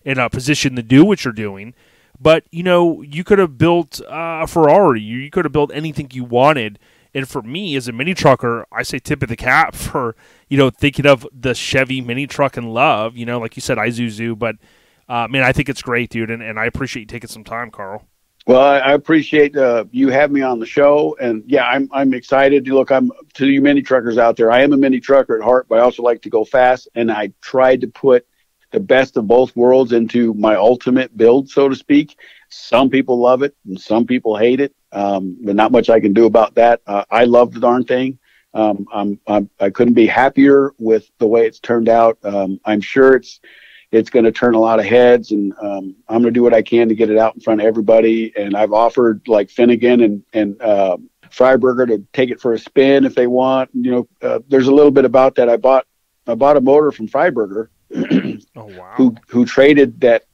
S2: in a position to do what you're doing. But you could have built a Ferrari, you could have built anything you wanted. And for me, as a mini trucker, I say tip of the cap for thinking of the Chevy mini truck and Luv. Like you said, Isuzu. But man, I think it's great, dude, and I appreciate you taking some time, Carl.
S6: Well, I appreciate you having me on the show, and yeah, I'm excited. Look, I'm to you mini truckers out there. I am a mini trucker at heart, but I also like to go fast, and I tried to put the best of both worlds into my ultimate build, so to speak. Some people love it, and some people hate it, but not much I can do about that. I love the darn thing. I couldn't be happier with the way it's turned out. I'm sure it's going to turn a lot of heads, and I'm going to do what I can to get it out in front of everybody. And I've offered like Finnegan and Freiberger to take it for a spin if they want. There's a little bit about that. I bought a motor from Freiberger, oh, wow. who traded that.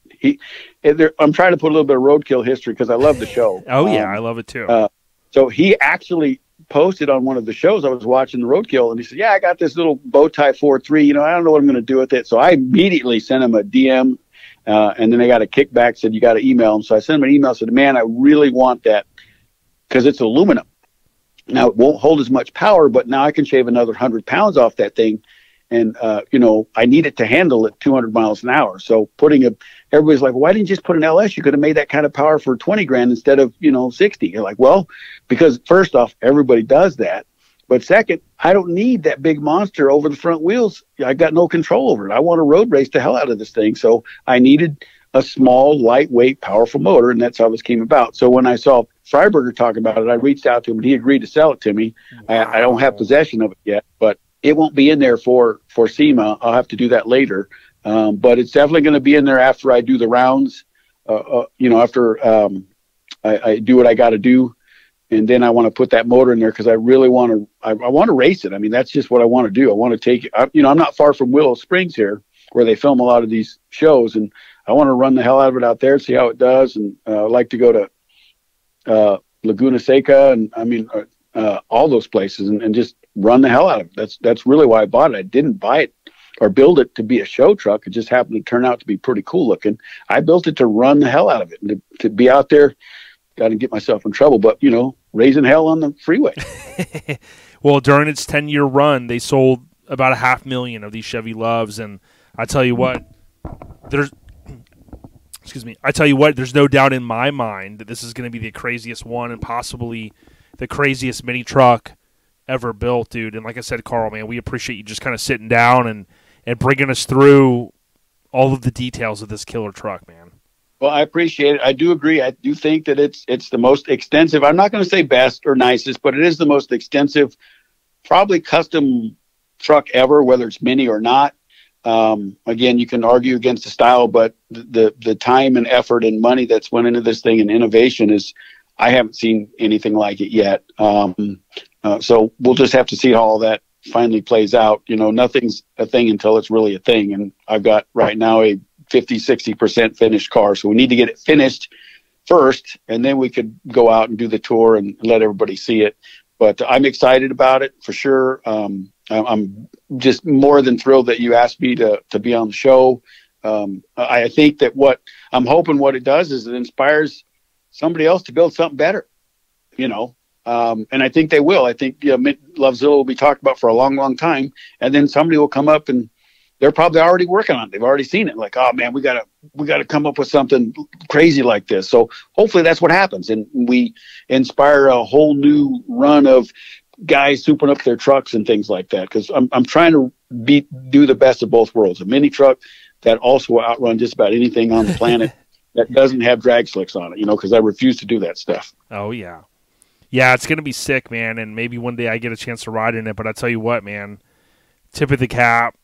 S6: I'm trying to put a little bit of roadkill history because I love the show.
S2: Oh yeah, I love it too.
S6: So he actually posted on one of the shows I was watching, the roadkill, and he said, yeah, I got this little bow tie 4.3, I don't know what I'm going to do with it. So I immediately sent him a DM, and then I got a kickback, said you got to email him. So I sent him an email, said, man, I really want that because it's aluminum. Now it won't hold as much power, but now I can shave another 100 pounds off that thing. And, I need it to handle at 200 miles an hour. So everybody's like, why didn't you just put an LS? You could have made that kind of power for 20 grand instead of, 60. You're like, well, because first off, everybody does that. But second, I don't need that big monster over the front wheels. I got no control over it. I want to road race the hell out of this thing. So I needed a small, lightweight, powerful motor. And that's how this came about. So when I saw Freiberger talk about it, I reached out to him and he agreed to sell it to me. Wow. I don't have possession of it yet, but it won't be in there for SEMA. I'll have to do that later. But it's definitely going to be in there after I do the rounds, after I do what I got to do. And then I want to put that motor in there because I really want to, I want to race it. I mean, that's just what I want to do. I want to take it. I'm not far from Willow Springs here where they film a lot of these shows. And I want to run the hell out of it out there and see how it does. And I like to go to Laguna Seca and all those places and just run the hell out of it. That's really why I bought it. I didn't buy it or build it to be a show truck. It just happened to turn out to be pretty cool looking. I built it to run the hell out of it and to be out there. Got to get myself in trouble, but raising hell on the freeway.
S2: Well, during its 10-year run, they sold about 500,000 of these Chevy Luvs, and I tell you what, there's no doubt in my mind that this is going to be the craziest one and possibly the craziest mini truck ever built, dude. And like I said, Carl, man, we appreciate you just kind of sitting down and bringing us through all of the details of this killer truck, man.
S6: Well, I appreciate it. I do agree. I do think that it's the most extensive. I'm not going to say best or nicest, but it is the most extensive, probably custom truck ever, whether it's mini or not. Again, you can argue against the style, but the time and effort and money that's went into this thing and innovation is, I haven't seen anything like it yet. So we'll just have to see how all that finally plays out. You know, nothing's a thing until it's really a thing. And I've got right now a 50-60% finished car. So we need to get it finished first, and then we could go out and do the tour and let everybody see it. But I'm excited about it for sure. I'm just more than thrilled that you asked me to be on the show. I think that what it does is it inspires somebody else to build something better, you know. And I think they will. I think Luvzilla will be talked about for a long, long time. And then somebody will come up and they're probably already working on it. They've already seen it. Like, oh man, we gotta come up with something crazy like this. So hopefully that's what happens. And we inspire a whole new run of guys souping up their trucks and things like that. Cause I'm trying to do the best of both worlds. A mini truck that also will outrun just about anything on the planet that doesn't have drag slicks on it, you know, cause I refuse to do that stuff.
S2: Oh yeah. Yeah, it's going to be sick, man, and maybe one day I get a chance to ride in it, but I tell you what, man, tip of the cap,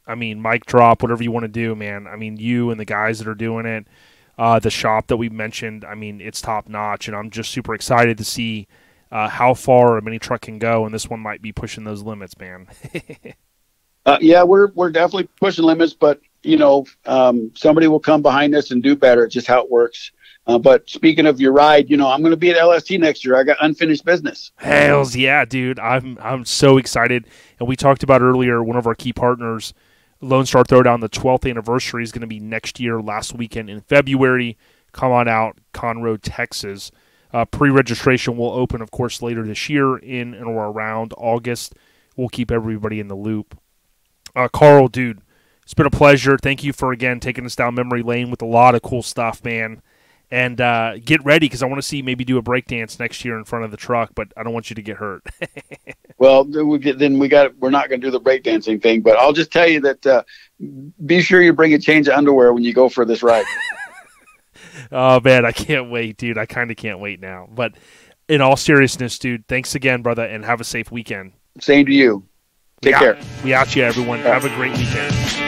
S2: I mean, mic drop, whatever you want to do, man. I mean, you and the guys that are doing it, the shop that we mentioned, I mean, it's top-notch, and I'm just super excited to see how far a mini truck can go, and this one might be pushing those limits, man.
S6: Yeah, we're definitely pushing limits, but, you know, somebody will come behind us and do better. It's just how it works. But speaking of your ride, you know, I'm going to be at LST next year. I got unfinished business.
S2: Hells yeah, dude. I'm so excited. And we talked about earlier, one of our key partners, Lone Star Throwdown, the 12th anniversary is going to be next year, last weekend in February. Come on out, Conroe, Texas. Pre-registration will open, of course, later this year in and around August. We'll keep everybody in the loop. Carl, dude, it's been a pleasure. Thank you for, again, taking us down memory lane with a lot of cool stuff, man. And get ready, because I want to see maybe do a breakdance next year in front of the truck, but I don't want you to get hurt.
S6: Well, we're not going to do the breakdancing thing, but I'll just tell you that be sure you bring a change of underwear when you go for this ride.
S2: Oh, man, I can't wait, dude. I kind of can't wait now. But in all seriousness, dude, thanks again, brother, and have a safe weekend.
S6: Same to you. Take care.
S2: We out you, everyone. Have a great weekend.